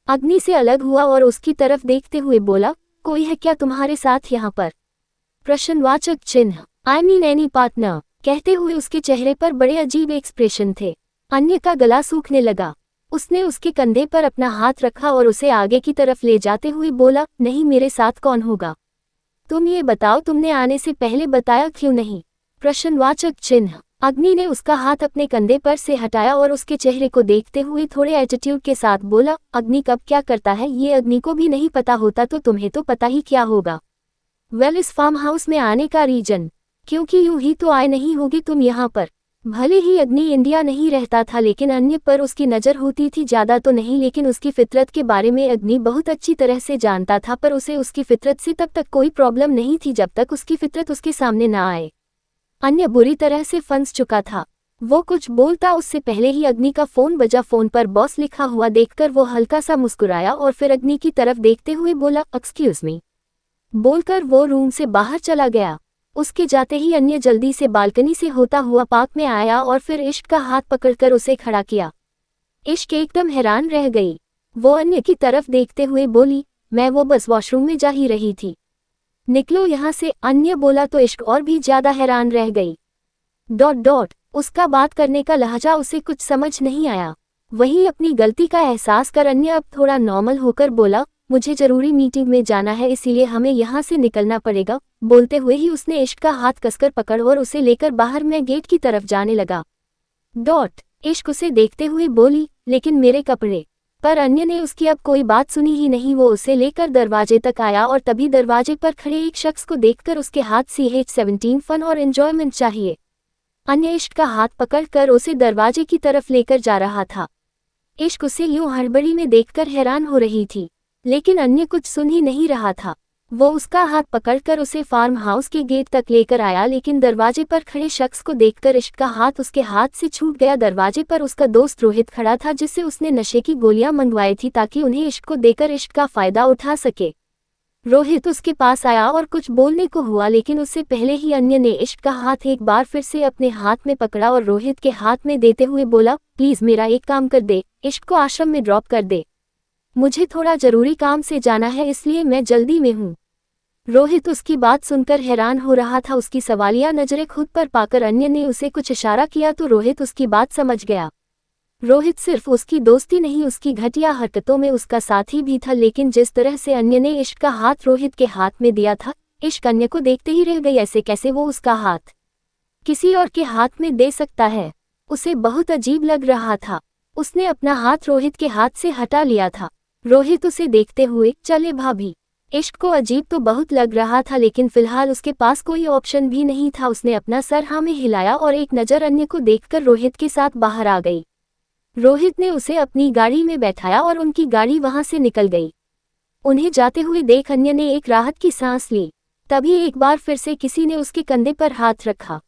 अग्नि से अलग हुआ और उसकी तरफ देखते हुए बोला, कोई है क्या तुम्हारे साथ यहाँ पर? प्रश्नवाचक चिन्ह। I mean any partner. कहते हुए उसके चेहरे पर बड़े अजीब एक्सप्रेशन थे। अन्य का गला सूखने लगा। उसने उसके कंधे पर अपना हाथ रखा और उसे आगे की तरफ ले जाते हुए बोला, नहीं मेरे साथ कौन होगा? तुम ये बताओ, तुमने आने से पहले बताया क्यों नहीं? प्रश्नवाचक चिन्ह। अग्नि ने उसका हाथ अपने कंधे पर से हटाया और उसके चेहरे को देखते हुए थोड़े एटीट्यूड के साथ बोला, अग्नि कब क्या करता है ये अग्नि को भी नहीं पता होता तो तुम्हें तो पता ही क्या होगा। वेल, इस फार्म हाउस में आने का रीजन? क्योंकि यूं ही तो आए नहीं होगी तुम यहाँ पर। भले ही अग्नि इंडिया नहीं रहता था लेकिन अन्य पर उसकी नज़र होती थी, ज़्यादा तो नहीं लेकिन उसकी फितरत के बारे में अग्नि बहुत अच्छी तरह से जानता था, पर उसे उसकी फितरत से तब तक कोई प्रॉब्लम नहीं थी जब तक उसकी फितरत उसके सामने ना आए। अन्य बुरी तरह से फंस चुका था। वो कुछ बोलता उससे पहले ही अग्नि का फोन बजा। फोन पर बॉस लिखा हुआ देखकर वो हल्का सा मुस्कुराया और फिर अग्नि की तरफ देखते हुए बोला, एक्सक्यूज मी बोलकर वो रूम से बाहर चला गया। उसके जाते ही अन्य जल्दी से बालकनी से होता हुआ पार्क में आया और फिर इश्क का हाथ पकड़कर उसे खड़ा किया। इश्क एकदम हैरान रह गई। वो अन्य की तरफ देखते हुए बोली, मैं वो बस वॉशरूम में जा ही रही थी, निकलो यहाँ से। अन्य बोला तो इश्क और भी ज्यादा हैरान रह गई। उसका बात करने का लहजा उसे कुछ समझ नहीं आया। वही अपनी गलती का एहसास कर अन्य अब थोड़ा नॉर्मल होकर बोला, मुझे जरूरी मीटिंग में जाना है इसीलिए हमें यहाँ से निकलना पड़ेगा। बोलते हुए ही उसने इश्क का हाथ कसकर पकड़ और उसे लेकर बाहर में गेट की तरफ जाने लगा। इश्क उसे देखते हुए बोली, लेकिन मेरे कपड़े? पर अन्य ने उसकी अब कोई बात सुनी ही नहीं। वो उसे लेकर दरवाजे तक आया और तभी दरवाजे पर खड़े एक शख्स को देखकर उसके हाथ CH-17 फन और एंजॉयमेंट चाहिए। अन्य इश्क का हाथ पकड़कर उसे दरवाजे की तरफ लेकर जा रहा था। इश्क उसे यूं हड़बड़ी में देखकर हैरान हो रही थी, लेकिन अन्य कुछ सुन ही नहीं रहा था। वो उसका हाथ पकड़कर उसे फार्म हाउस के गेट तक लेकर आया, लेकिन दरवाजे पर खड़े शख्स को देखकर इश्क का हाथ उसके हाथ से छूट गया। दरवाजे पर उसका दोस्त रोहित खड़ा था, जिससे उसने नशे की गोलियां मंगवाई थी ताकि उन्हें इश्क को देकर इश्क का फायदा उठा सके। रोहित उसके पास आया और कुछ बोलने को हुआ, लेकिन उससे पहले ही अन्य ने इश्क का हाथ एक बार फिर से अपने हाथ में पकड़ा और रोहित के हाथ में देते हुए बोला, प्लीज मेरा एक काम कर दे, इश्क को आश्रम में ड्रॉप कर दे। मुझे थोड़ा जरूरी काम से जाना है इसलिए मैं जल्दी में हूँ। रोहित उसकी बात सुनकर हैरान हो रहा था। उसकी सवालिया नजरें खुद पर पाकर अन्य ने उसे कुछ इशारा किया तो रोहित उसकी बात समझ गया। रोहित सिर्फ उसकी दोस्ती नहीं, उसकी घटिया हरकतों में उसका साथी भी था, लेकिन जिस तरह से अन्य ने इश्क का हाथ रोहित के हाथ में दिया था, इश्क अन्य को देखते ही रह गई। ऐसे कैसे वो उसका हाथ किसी और के हाथ में दे सकता है? उसे बहुत अजीब लग रहा था। उसने अपना हाथ रोहित के हाथ से हटा लिया था। रोहित उसे देखते हुए, चले भाभी। इश्क को अजीब तो बहुत लग रहा था, लेकिन फिलहाल उसके पास कोई ऑप्शन भी नहीं था। उसने अपना सर हाँ में हिलाया और एक नज़र अन्य को देखकर रोहित के साथ बाहर आ गई। रोहित ने उसे अपनी गाड़ी में बैठाया और उनकी गाड़ी वहां से निकल गई। उन्हें जाते हुए देख अन्य ने एक राहत की सांस ली। तभी एक बार फिर से किसी ने उसके कंधे पर हाथ रखा।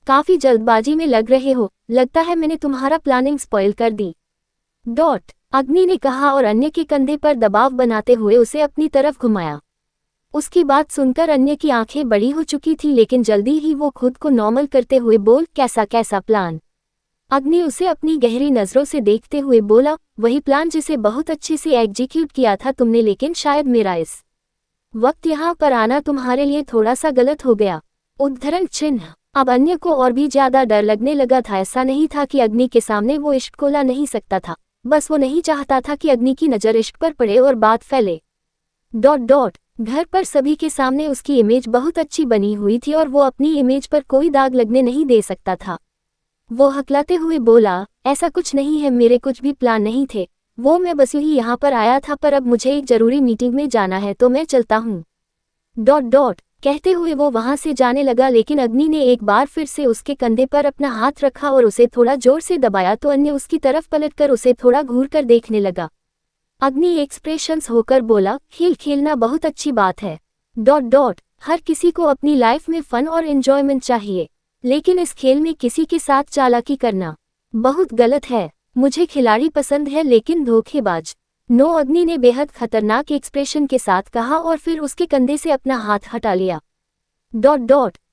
काफी जल्दबाजी में लग रहे हो, लगता है मैंने तुम्हारा प्लानिंग स्पॉइल कर दी। अग्नि ने कहा और अन्य के कंधे पर दबाव बनाते हुए उसे अपनी तरफ घुमाया। उसकी बात सुनकर अन्य की आंखें बड़ी हो चुकी थी, लेकिन जल्दी ही वो खुद को नॉर्मल करते हुए बोल, कैसा प्लान? अग्नि उसे अपनी गहरी नजरों से देखते हुए बोला, वही प्लान जिसे बहुत अच्छे से एग्जीक्यूट किया था तुमने, लेकिन शायद मेरा इस वक्त यहाँ पर आना तुम्हारे लिए थोड़ा सा गलत हो गया। उद्धरण चिन्ह। अब अन्य को और भी ज्यादा डर लगने लगा था। ऐसा नहीं था कि अग्नि के सामने वो इश्क को ला नहीं सकता था, बस वो नहीं चाहता था कि अग्नि की नज़र इश्क पर पड़े और बात फैले। घर पर सभी के सामने उसकी इमेज बहुत अच्छी बनी हुई थी और वो अपनी इमेज पर कोई दाग लगने नहीं दे सकता था। वो हकलाते हुए बोला, ऐसा कुछ नहीं है, मेरे कुछ भी प्लान नहीं थे, वो मैं बस यूं ही यहाँ पर आया था, पर अब मुझे एक जरूरी मीटिंग में जाना है तो मैं चलता हूँ। कहते हुए वो वहां से जाने लगा, लेकिन अग्नि ने एक बार फिर से उसके कंधे पर अपना हाथ रखा और उसे थोड़ा जोर से दबाया तो अन्य उसकी तरफ पलटकर उसे थोड़ा घूर कर देखने लगा। अग्नि एक्सप्रेशंस होकर बोला, खेल खेलना बहुत अच्छी बात है। हर किसी को अपनी लाइफ में फन और एंजॉयमेंट चाहिए, लेकिन इस खेल में किसी के साथ चालाकी करना बहुत गलत है। मुझे खिलाड़ी पसंद है लेकिन धोखेबाज नो, अग्नि ने बेहद खतरनाक एक्सप्रेशन के साथ कहा और फिर उसके कंधे से अपना हाथ हटा लिया।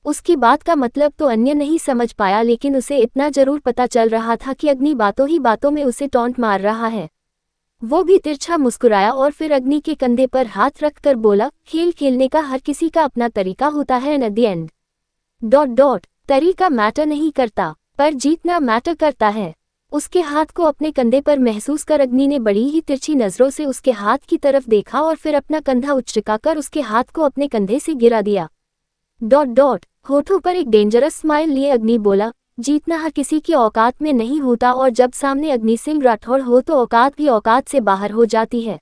उसकी बात का मतलब तो अन्य नहीं समझ पाया, लेकिन उसे इतना जरूर पता चल रहा था कि अग्नि बातों ही बातों में उसे टॉन्ट मार रहा है। वो भी तिरछा मुस्कुराया और फिर अग्नि के कंधे पर हाथ रखकर बोला, खेल खेलने का हर किसी का अपना तरीका होता है एट द एंड। तरीका मैटर नहीं करता, पर जीतना मैटर करता है। उसके हाथ को अपने कंधे पर महसूस कर अग्नि ने बड़ी ही तिरछी नजरों से उसके हाथ की तरफ देखा और फिर अपना कंधा उचकाकर उसके हाथ को अपने कंधे से गिरा दिया। होठों पर एक डेंजरस स्माइल लिए अग्नि बोला, जीतना हर किसी की औकात में नहीं होता और जब सामने अग्नि सिंह राठौड़ हो तो औकात भी औकात से बाहर हो जाती है।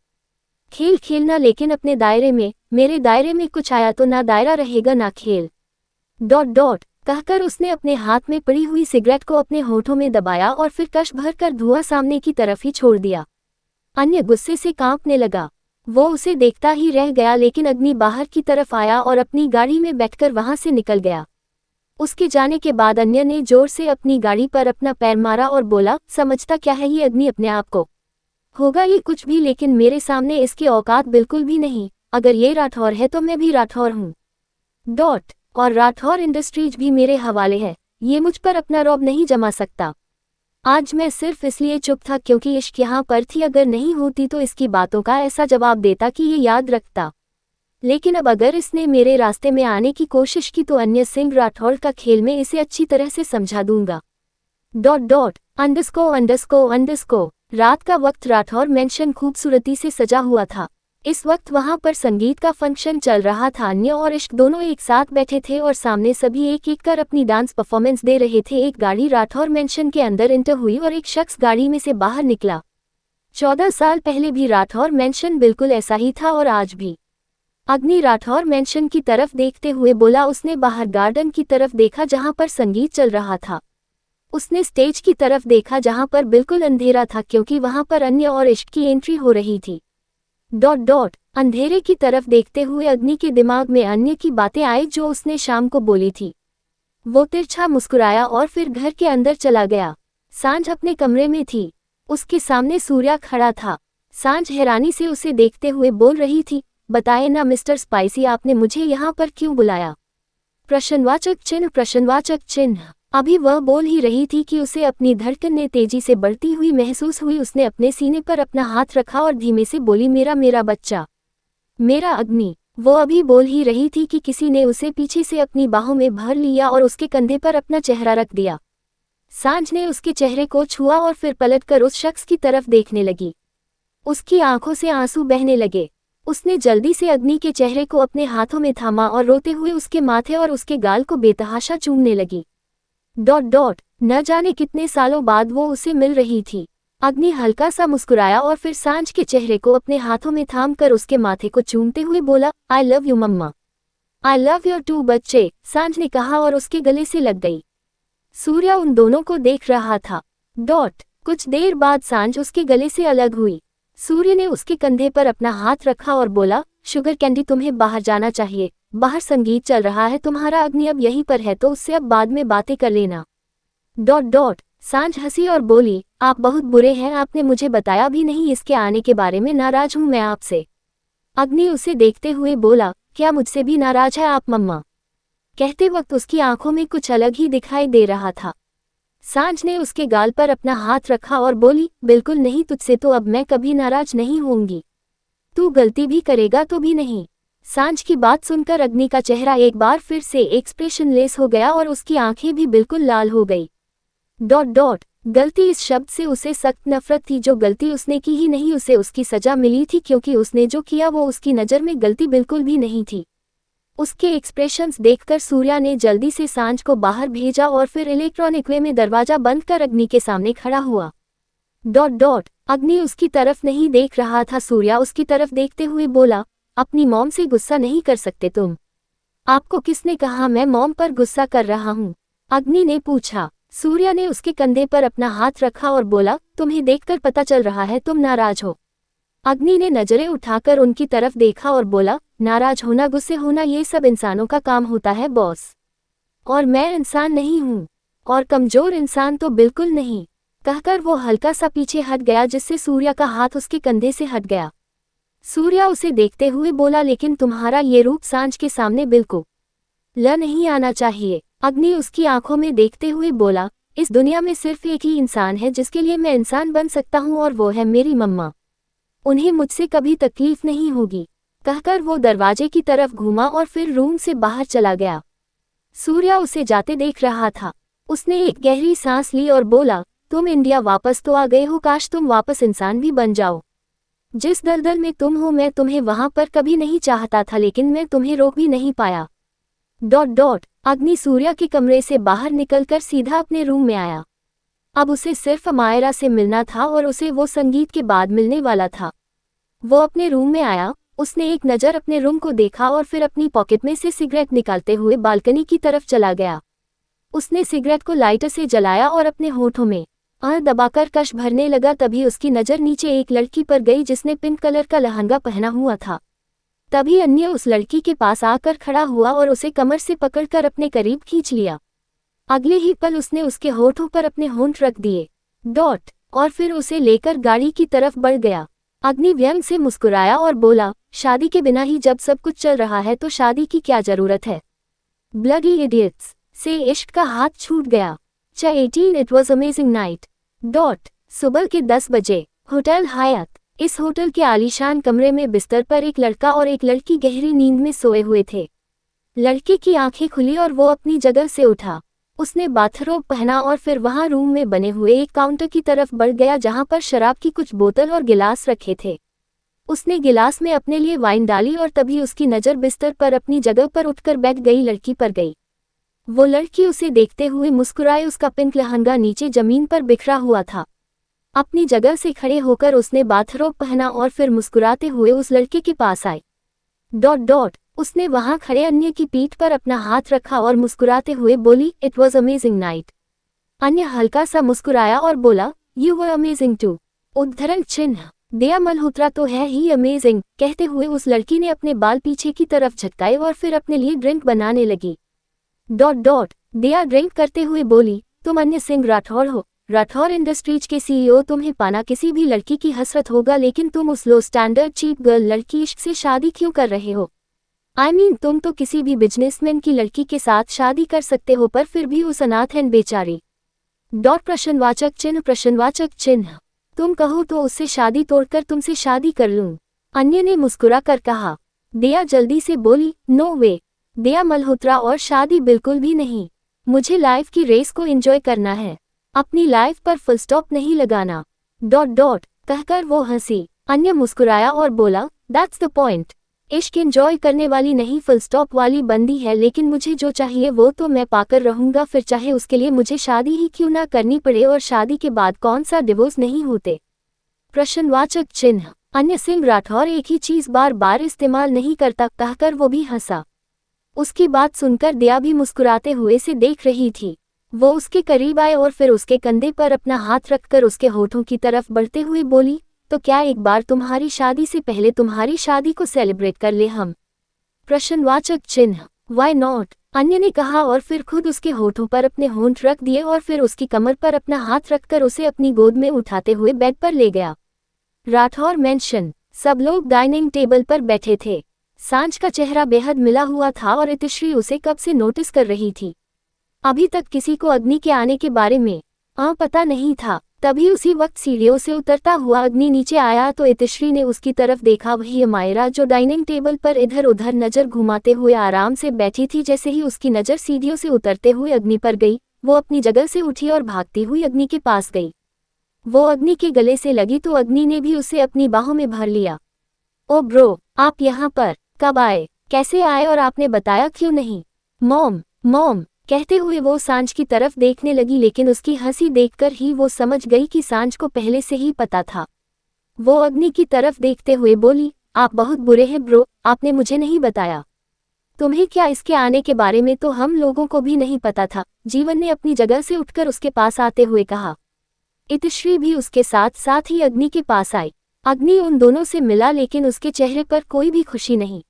खेल खेलना लेकिन अपने दायरे में, मेरे दायरे में कुछ आया तो ना दायरा रहेगा ना खेल। कहकर उसने अपने हाथ में पड़ी हुई सिगरेट को अपने होठों में दबाया और फिर कश भर कर धुआं सामने की तरफ ही छोड़ दिया। अन्य गुस्से से कांपने लगा। वो उसे देखता ही रह गया लेकिन अग्नि बाहर की तरफ आया और अपनी गाड़ी में बैठकर वहां से निकल गया। उसके जाने के बाद अन्य ने जोर से अपनी गाड़ी पर अपना पैर मारा और बोला, समझता क्या है ये अग्नि अपने आप को? होगा ये कुछ भी लेकिन मेरे सामने इसकी औकात बिल्कुल भी नहीं। अगर ये राठौर है तो मैं भी राठौर हूँ। और राठौर इंडस्ट्रीज भी मेरे हवाले है। ये मुझ पर अपना रौब नहीं जमा सकता। आज मैं सिर्फ इसलिए चुप था क्योंकि इश्क यहाँ पर थी, अगर नहीं होती तो इसकी बातों का ऐसा जवाब देता कि ये याद रखता। लेकिन अब अगर इसने मेरे रास्ते में आने की कोशिश की तो अन्य सिंह राठौड़ का खेल में इसे अच्छी तरह से समझा दूंगा। अंडरस्को। रात का वक्त राठौर मेंशन खूबसूरती से सजा हुआ था। इस वक्त वहां पर संगीत का फंक्शन चल रहा था। अन्य और इश्क दोनों एक साथ बैठे थे और सामने सभी एक एक कर अपनी डांस परफॉर्मेंस दे रहे थे। एक गाड़ी राठौर मेंशन के अंदर एंटर हुई और एक शख्स गाड़ी में से बाहर निकला। 14 साल पहले भी राठौर मेंशन बिल्कुल ऐसा ही था और आज भी। अग्नि राठौर मेंशन की तरफ देखते हुए बोला। उसने बाहर गार्डन की तरफ देखा जहां पर संगीत चल रहा था। उसने स्टेज की तरफ देखा जहां पर बिल्कुल अंधेरा था क्योंकि वहां पर अन्य और इश्क की एंट्री हो रही थी। अंधेरे की तरफ देखते हुए अग्नि के दिमाग में अन्य की बातें आई जो उसने शाम को बोली थी। वो तिरछा मुस्कुराया और फिर घर के अंदर चला गया। सांझ अपने कमरे में थी। उसके सामने सूर्या खड़ा था। सांझ हैरानी से उसे देखते हुए बोल रही थी, बताए ना मिस्टर स्पाइसी, आपने मुझे यहाँ पर क्यों बुलाया? प्रश्नवाचक चिन्ह। अभी वह बोल ही रही थी कि उसे अपनी धड़कनें तेजी से बढ़ती हुई महसूस हुई। उसने अपने सीने पर अपना हाथ रखा और धीमे से बोली, मेरा बच्चा, मेरा अग्नि। वो अभी बोल ही रही थी कि किसी ने उसे पीछे से अपनी बाहों में भर लिया और उसके कंधे पर अपना चेहरा रख दिया। सांझ ने उसके चेहरे को छुआ और फिर पलटकर उस शख्स की तरफ देखने लगी। उसकी आंखों से आंसू बहने लगे। उसने जल्दी से अग्नि के चेहरे को अपने हाथों में थामा और रोते हुए उसके माथे और उसके गाल को बेतहाशा चूमने लगी। न जाने कितने सालों बाद वो उसे मिल रही थी। अग्नि हल्का सा मुस्कुराया और फिर सांझ के चेहरे को अपने हाथों में थाम कर उसके माथे को चूमते हुए बोला, I love you mamma. I love your two बच्चे, सांझ ने कहा और उसके गले से लग गई। सूर्या उन दोनों को देख रहा था। कुछ देर बाद सांझ उसके गले से अलग हुई। सूर्य ने उसके कंधे पर अपना हाथ रखा और बोला, शुगर कैंडी, तुम्हें बाहर जाना चाहिए। बाहर संगीत चल रहा है। तुम्हारा अग्नि अब यहीं पर है तो उससे अब बाद में बातें कर लेना। सांझ हंसी और बोली, आप बहुत बुरे हैं, आपने मुझे बताया भी नहीं इसके आने के बारे में। नाराज हूं मैं आपसे। अग्नि उसे देखते हुए बोला, क्या मुझसे भी नाराज है आप मम्मा? कहते वक्त उसकी आंखों में कुछ अलग ही दिखाई दे रहा था। सांझ ने उसके गाल पर अपना हाथ रखा और बोली, बिल्कुल नहीं, तुझसे तो अब मैं कभी नाराज नहीं होंगी। तू गलती भी करेगा तो भी नहीं। सांझ की बात सुनकर अग्नि का चेहरा एक बार फिर से एक्सप्रेशनलेस हो गया और उसकी आंखें भी बिल्कुल लाल हो गई। गलती, इस शब्द से उसे सख्त नफरत थी। जो गलती उसने की ही नहीं, उसे उसकी सजा मिली थी क्योंकि उसने जो किया वो उसकी नज़र में गलती बिल्कुल भी नहीं थी। उसके एक्सप्रेशंस देखकर सूर्या ने जल्दी से सांझ को बाहर भेजा और फिर इलेक्ट्रॉनिक वे में दरवाजा बंद कर अग्नि के सामने खड़ा हुआ। अग्नि उसकी तरफ नहीं देख रहा था। सूर्या उसकी तरफ देखते हुए बोला, अपनी मॉम से गुस्सा नहीं कर सकते तुम? आपको किसने कहा मैं मॉम पर गुस्सा कर रहा हूँ? अग्नि ने पूछा। सूर्या ने उसके कंधे पर अपना हाथ रखा और बोला, तुम्हें देखकर पता चल रहा है तुम नाराज हो। अग्नि ने नजरें उठाकर उनकी तरफ देखा और बोला, नाराज होना, गुस्से होना, ये सब इंसानों का काम होता है बॉस। और मैं इंसान नहीं हूँ, और कमजोर इंसान तो बिल्कुल नहीं। कहकर वो हल्का सा पीछे हट गया जिससे सूर्या का हाथ उसके कंधे से हट गया। सूर्या उसे देखते हुए बोला, लेकिन तुम्हारा ये रूप सांझ के सामने बिल्कुल नहीं आना चाहिए। अग्नि उसकी आंखों में देखते हुए बोला, इस दुनिया में सिर्फ एक ही इंसान है जिसके लिए मैं इंसान बन सकता हूँ और वो है मेरी मम्मा। उन्हें मुझसे कभी तकलीफ नहीं होगी। कहकर वो दरवाजे की तरफ घूमा और फिर रूम से बाहर चला गया। सूर्या उसे जाते देख रहा था। उसने एक गहरी सांस ली और बोला, तुम इंडिया वापस तो आ गए हो, काश तुम वापस इंसान भी बन जाओ। जिस दलदल में तुम हो मैं तुम्हें वहां पर कभी नहीं चाहता था, लेकिन मैं तुम्हें रोक भी नहीं पाया। अग्नि सूर्या के कमरे से बाहर निकलकर सीधा अपने रूम में आया। अब उसे सिर्फ मायरा से मिलना था और उसे वो संगीत के बाद मिलने वाला था। वो अपने रूम में आया, उसने एक नज़र अपने रूम को देखा और फिर अपनी पॉकेट में से सिगरेट निकालते हुए बालकनी की तरफ चला गया। उसने सिगरेट को लाइटर से जलाया और अपने होठों में दबाकर कश भरने लगा। तभी उसकी नज़र नीचे एक लड़की पर गई जिसने पिंक कलर का लहंगा पहना हुआ था। तभी अन्य उस लड़की के पास आकर खड़ा हुआ और उसे कमर से पकड़कर अपने करीब खींच लिया। अगले ही पल उसने उसके होठों पर अपने होंठ रख दिए। और फिर उसे लेकर गाड़ी की तरफ बढ़ गया। अग्नि व्यंग से मुस्कुराया और बोला, शादी के बिना ही जब सब कुछ चल रहा है तो शादी की क्या जरूरत है। ब्लडी इडियट्स से इश्क का हाथ छूट गया। 18 इट वॉज अमेजिंग नाइट। सुबह के 10 बजे होटल हयात। इस होटल के आलीशान कमरे में बिस्तर पर एक लड़का और एक लड़की गहरी नींद में सोए हुए थे। लड़के की आंखें खुली और वो अपनी जगह से उठा। उसने बाथरोब पहना और फिर वहां रूम में बने हुए एक काउंटर की तरफ बढ़ गया जहां पर शराब की कुछ बोतल और गिलास रखे थे। उसने गिलास में अपने लिए वाइन डाली और तभी उसकी नज़र बिस्तर पर अपनी जगह पर उठकर बैठ गई लड़की पर गई। वो लड़की उसे देखते हुए मुस्कुराई। उसका पिंक लहंगा नीचे जमीन पर बिखरा हुआ था। अपनी जगह से खड़े होकर उसने बाथरोब पहना और फिर मुस्कुराते हुए उस लड़के के पास आई। उसने वहां खड़े अन्य की पीठ पर अपना हाथ रखा और मुस्कुराते हुए बोली, इट वॉज अमेजिंग नाइट। अन्य हल्का सा मुस्कुराया और बोला, यू वर अमेजिंग टू। उद्धरण चिन्ह। दया मल्होत्रा तो है ही अमेजिंग। कहते हुए उस लड़की ने अपने बाल पीछे की तरफ झटकाए और फिर अपने लिए ड्रिंक बनाने लगी। दया ड्रिंक करते हुए बोली, तुम अन्य सिंह राठौर हो, राठौर इंडस्ट्रीज के सीईओ। तुम्हें पाना किसी भी लड़की की हसरत होगा, लेकिन तुम उस लो स्टैंडर्ड चीप गर्ल लड़की इश्क से शादी क्यों कर रहे हो। तुम तो किसी भी बिजनेसमैन की लड़की के साथ शादी कर सकते हो, पर फिर भी उस अनाथ एंड बेचारी। प्रश्नवाचक चिन्ह। तुम कहो तो उससे शादी तोड़कर तुमसे शादी कर लूं। अन्य ने मुस्कुरा कर कहा। दया जल्दी से बोली, नो वे। दया मल्होत्रा, और शादी बिल्कुल भी नहीं। मुझे लाइफ की रेस को एंजॉय करना है, अपनी लाइफ पर फुल स्टॉप नहीं लगाना। कहकर वो हंसी। अन्य मुस्कुराया और बोला, दैट्स द पॉइंट। इश्क एंजॉय करने वाली नहीं, फुल स्टॉप वाली बंदी है, लेकिन मुझे जो चाहिए वो तो मैं पाकर रहूंगा, फिर चाहे उसके लिए मुझे शादी ही क्यों ना करनी पड़े, और शादी के बाद कौन सा डिवोर्स नहीं होते। प्रश्नवाचक चिन्ह। अन्य सिंह राठौर एक ही चीज बार बार इस्तेमाल नहीं करता, कहकर वो भी हंसा। उसकी बात सुनकर दया भी मुस्कुराते हुए से देख रही थी। वो उसके करीब आए और फिर उसके कंधे पर अपना हाथ रखकर उसके होठों की तरफ बढ़ते हुए बोली, तो क्या एक बार तुम्हारी शादी से पहले तुम्हारी शादी को सेलिब्रेट कर ले हम। प्रश्नवाचक चिन्ह। Why not. अन्य ने कहा और फिर खुद उसके होठों पर अपने होंठ रख दिए और फिर उसकी कमर पर अपना हाथ रखकर उसे अपनी गोद में उठाते हुए बेड पर ले गया। राठौर मेंशन। सब लोग डाइनिंग टेबल पर बैठे थे। सांझ का चेहरा बेहद मिला हुआ था और इतिश्री उसे कब से नोटिस कर रही थी। अभी तक किसी को अग्नि के आने के बारे में पता नहीं था। तभी उसी वक्त सीढ़ियों से उतरता हुआ अग्नि नीचे आया तो इतिश्री ने उसकी तरफ देखा। वही मायरा जो डाइनिंग टेबल पर इधर उधर नजर घुमाते हुए आराम से बैठी थी। जैसे ही उसकी नजर सीढ़ियों से उतरते हुए अग्नि पर गई, वो अपनी जगह से उठी और भागती हुई अग्नि के पास गई। वो अग्नि के गले से लगी तो अग्नि ने भी उसे अपनी बाहों में भर लिया। ओ ब्रो, आप यहाँ पर कब आए, कैसे आए, और आपने बताया क्यों नहीं। मॉम कहते हुए वो सांझ की तरफ देखने लगी, लेकिन उसकी हंसी देखकर ही वो समझ गई कि सांझ को पहले से ही पता था। वो अग्नि की तरफ देखते हुए बोली, आप बहुत बुरे हैं ब्रो, आपने मुझे नहीं बताया। तुम्हें क्या, इसके आने के बारे में तो हम लोगों को भी नहीं पता था। जीवन ने अपनी जगह से उठकर उसके पास आते हुए कहा। इतिश्री भी उसके साथ साथ ही अग्नि के पास आई। अग्नि उन दोनों से मिला, लेकिन उसके चेहरे पर कोई भी खुशी नहीं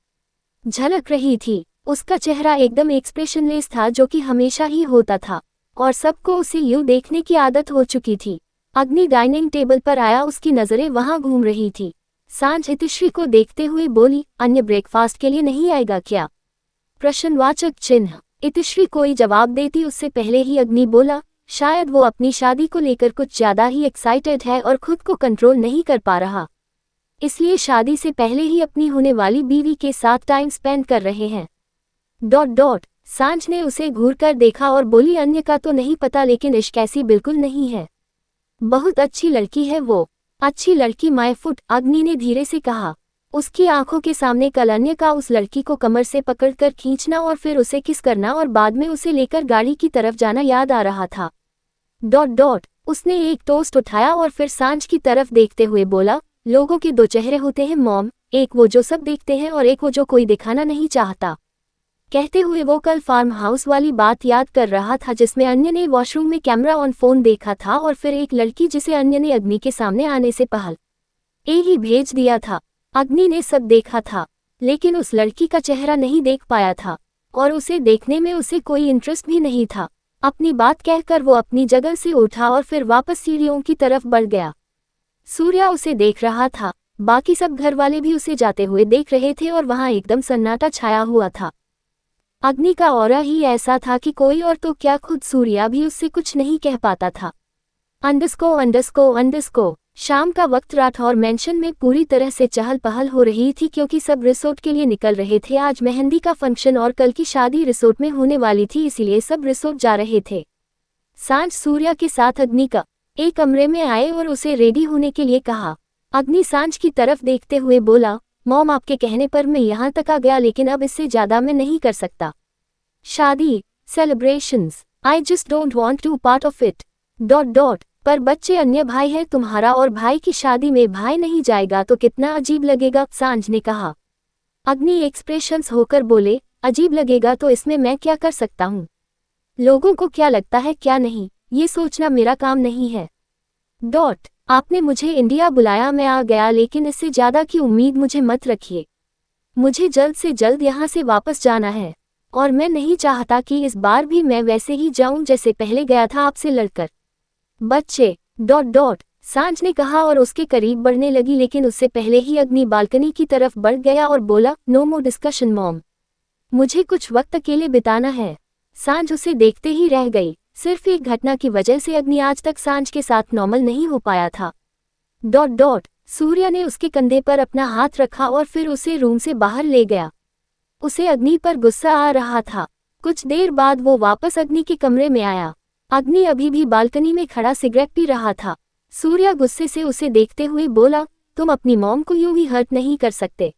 झलक रही थी। उसका चेहरा एकदम एक्सप्रेशनलेस था, जो कि हमेशा ही होता था, और सबको उसे यूं देखने की आदत हो चुकी थी। अग्नि डाइनिंग टेबल पर आया, उसकी नजरें वहां घूम रही थी। सांझ इतिश्री को देखते हुए बोली, अन्य ब्रेकफास्ट के लिए नहीं आएगा क्या। प्रश्नवाचक चिन्ह। इतिश्री कोई जवाब देती उससे पहले ही अग्नि बोला, शायद वो अपनी शादी को लेकर कुछ ज्यादा ही एक्साइटेड है और खुद को कंट्रोल नहीं कर पा रहा, इसलिए शादी से पहले ही अपनी होने वाली बीवी के साथ टाइम स्पेंड कर रहे हैं। सांझ ने उसे घूरकर देखा और बोली, अन्य का तो नहीं पता, लेकिन इश्क ऐसी बिल्कुल नहीं है। बहुत अच्छी लड़की है वो। अच्छी लड़की माय फुट, अग्नि ने धीरे से कहा। उसकी आंखों के सामने कलान्य का उस लड़की को कमर से पकड़कर खींचना और फिर उसे किस करना और बाद में उसे लेकर गाड़ी की तरफ जाना याद आ रहा था। डॉट डॉट उसने एक टोस्ट उठाया और फिर सांझ की तरफ देखते हुए बोला, लोगों के दो चेहरे होते हैं मॉम, एक वो जो सब देखते हैं और एक वो जो कोई दिखाना नहीं चाहता। कहते हुए वो कल फार्म हाउस वाली बात याद कर रहा था जिसमें अन्य ने वॉशरूम में कैमरा ऑन फोन देखा था और फिर एक लड़की जिसे अन्य ने अग्नि के सामने आने से पहले ही भेज दिया था। अग्नि ने सब देखा था लेकिन उस लड़की का चेहरा नहीं देख पाया था और उसे देखने में उसे कोई इंटरेस्ट भी नहीं था। अपनी बात कहकर वो अपनी जगह से उठा और फिर वापस सीढ़ियों की तरफ बढ़ गया। सूर्या उसे देख रहा था, बाकी सब घर वाले भी उसे जाते हुए देख रहे थे और वहां एकदम सन्नाटा छाया हुआ था। अग्नि का ऑरा ही ऐसा था कि कोई और तो क्या खुद सूर्या भी उससे कुछ नहीं कह पाता था। अंडरस्को शाम का वक्त राठौर मेंशन में पूरी तरह से चहल पहल हो रही थी क्योंकि सब रिसोर्ट के लिए निकल रहे थे। आज मेहंदी का फंक्शन और कल की शादी रिसोर्ट में होने वाली थी, इसीलिए सब रिसोर्ट जा रहे थे। सांझ सूर्या के साथ अग्नि का एक कमरे में आए और उसे रेडी होने के लिए कहा। अग्नि सांझ की तरफ देखते हुए बोला, मॉम आपके कहने पर मैं यहाँ तक आ गया लेकिन अब इससे ज्यादा मैं नहीं कर सकता। शादी, celebrations, I just don't want to part of it. Dot dot पर बच्चे अन्य भाई है तुम्हारा और भाई की शादी में भाई नहीं जाएगा तो कितना अजीब लगेगा, सांझ ने कहा। अग्नि एक्सप्रेशंस होकर बोले, अजीब लगेगा तो इसमें मैं क्या कर सकता हूँ? लोगों को क्या लगता है क्या नहीं, ये सोचना मेरा काम नहीं है। डॉट आपने मुझे इंडिया बुलाया, मैं आ गया, लेकिन इससे ज्यादा की उम्मीद मुझे मत रखिए। मुझे जल्द से जल्द यहाँ से वापस जाना है और मैं नहीं चाहता कि इस बार भी मैं वैसे ही जाऊं जैसे पहले गया था आपसे लड़कर। बच्चे, डॉट डॉट सांझ ने कहा और उसके करीब बढ़ने लगी लेकिन उससे पहले ही अग्नि बालकनी की तरफ बढ़ गया और बोला, नो मोर डिस्कशन मॉम, मुझे कुछ वक्त अकेले बिताना है। सांझ उसे देखते ही रह गई। सिर्फ एक घटना की वजह से अग्नि आज तक सांझ के साथ नॉर्मल नहीं हो पाया था। डॉट डॉट सूर्या ने उसके कंधे पर अपना हाथ रखा और फिर उसे रूम से बाहर ले गया। उसे अग्नि पर गुस्सा आ रहा था। कुछ देर बाद वो वापस अग्नि के कमरे में आया। अग्नि अभी भी बालकनी में खड़ा सिगरेट पी रहा था। सूर्या गुस्से से उसे देखते हुए बोला, तुम अपनी मॉम को यूं ही हर्ट नहीं कर सकते।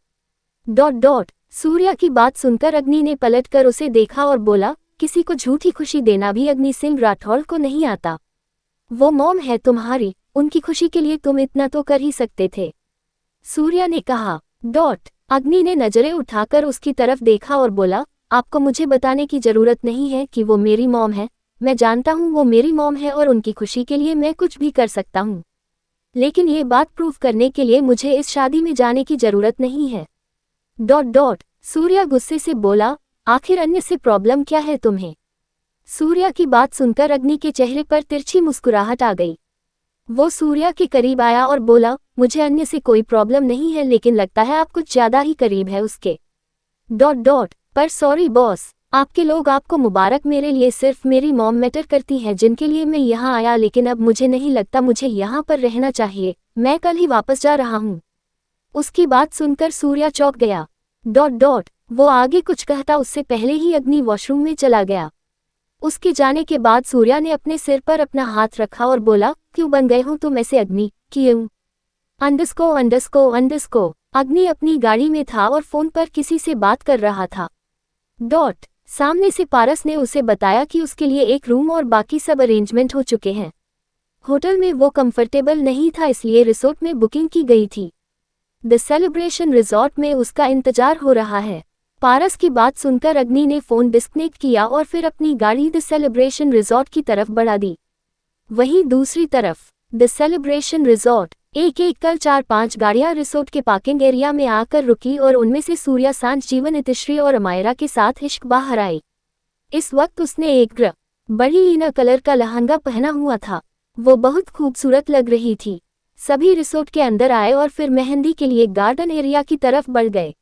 डॉट डॉट सूर्या की बात सुनकर अग्नि ने पलटकर उसे देखा और बोला, किसी को झूठी खुशी देना भी अग्नि सिंह राठौड़ को नहीं आता। वो मॉम है तुम्हारी, उनकी खुशी के लिए तुम इतना तो कर ही सकते थे, सूर्या ने कहा। डॉट अग्नि ने नजरें उठाकर उसकी तरफ देखा और बोला, आपको मुझे बताने की जरूरत नहीं है कि वो मेरी मॉम है। मैं जानता हूँ वो मेरी मॉम है और उनकी खुशी के लिए मैं कुछ भी कर सकता हूँ, लेकिन ये बात प्रूव करने के लिए मुझे इस शादी में जाने की जरूरत नहीं है। डॉट डॉट सूर्या गुस्से से बोला, आखिर अन्य से प्रॉब्लम क्या है तुम्हें? सूर्या की बात सुनकर अग्नि के चेहरे पर तिरछी मुस्कुराहट आ गई। वो सूर्या के करीब आया और बोला, मुझे अन्य से कोई प्रॉब्लम नहीं है लेकिन लगता है आप कुछ ज्यादा ही करीब है उसके। डॉट डॉट पर सॉरी बॉस, आपके लोग आपको मुबारक, मेरे लिए सिर्फ मेरी मॉम मैटर करती है जिनके लिए मैं यहाँ आया, लेकिन अब मुझे नहीं लगता मुझे यहाँ पर रहना चाहिए, मैं कल ही वापस जा रहा हूँ। उसकी बात सुनकर सूर्या चौंक गया। डॉट डॉट वो आगे कुछ कहता उससे पहले ही अग्नि वॉशरूम में चला गया। उसके जाने के बाद सूर्या ने अपने सिर पर अपना हाथ रखा और बोला, क्यों बन गए हो तुम ऐसे अग्नि, क्यों? अंडरस्को अग्नि अपनी गाड़ी में था और फोन पर किसी से बात कर रहा था। डॉट सामने से पारस ने उसे बताया कि उसके लिए एक रूम और बाकी सब अरेंजमेंट हो चुके हैं। होटल में वो कंफर्टेबल नहीं था इसलिए रिसोर्ट में बुकिंग की गई थी। द सेलिब्रेशन रिजॉर्ट में उसका इंतजार हो रहा है। पारस की बात सुनकर अग्नि ने फोन डिस्कनेक्ट किया और फिर अपनी गाड़ी द सेलिब्रेशन रिजॉर्ट की तरफ बढ़ा दी। वहीं दूसरी तरफ द सेलिब्रेशन रिजॉर्ट एक कर 4-5 गाड़ियां रिसोर्ट के पार्किंग एरिया में आकर रुकी और उनमें से सूर्या, सांझ, जीवन, इतिश्री और अमायरा के साथ इश्क बाहर आई। इस वक्त उसने एक बड़ी ईना कलर का लहंगा पहना हुआ था। वो बहुत खूबसूरत लग रही थी। सभी रिसोर्ट के अंदर आए और फिर मेहंदी के लिए गार्डन एरिया की तरफ बढ़ गए।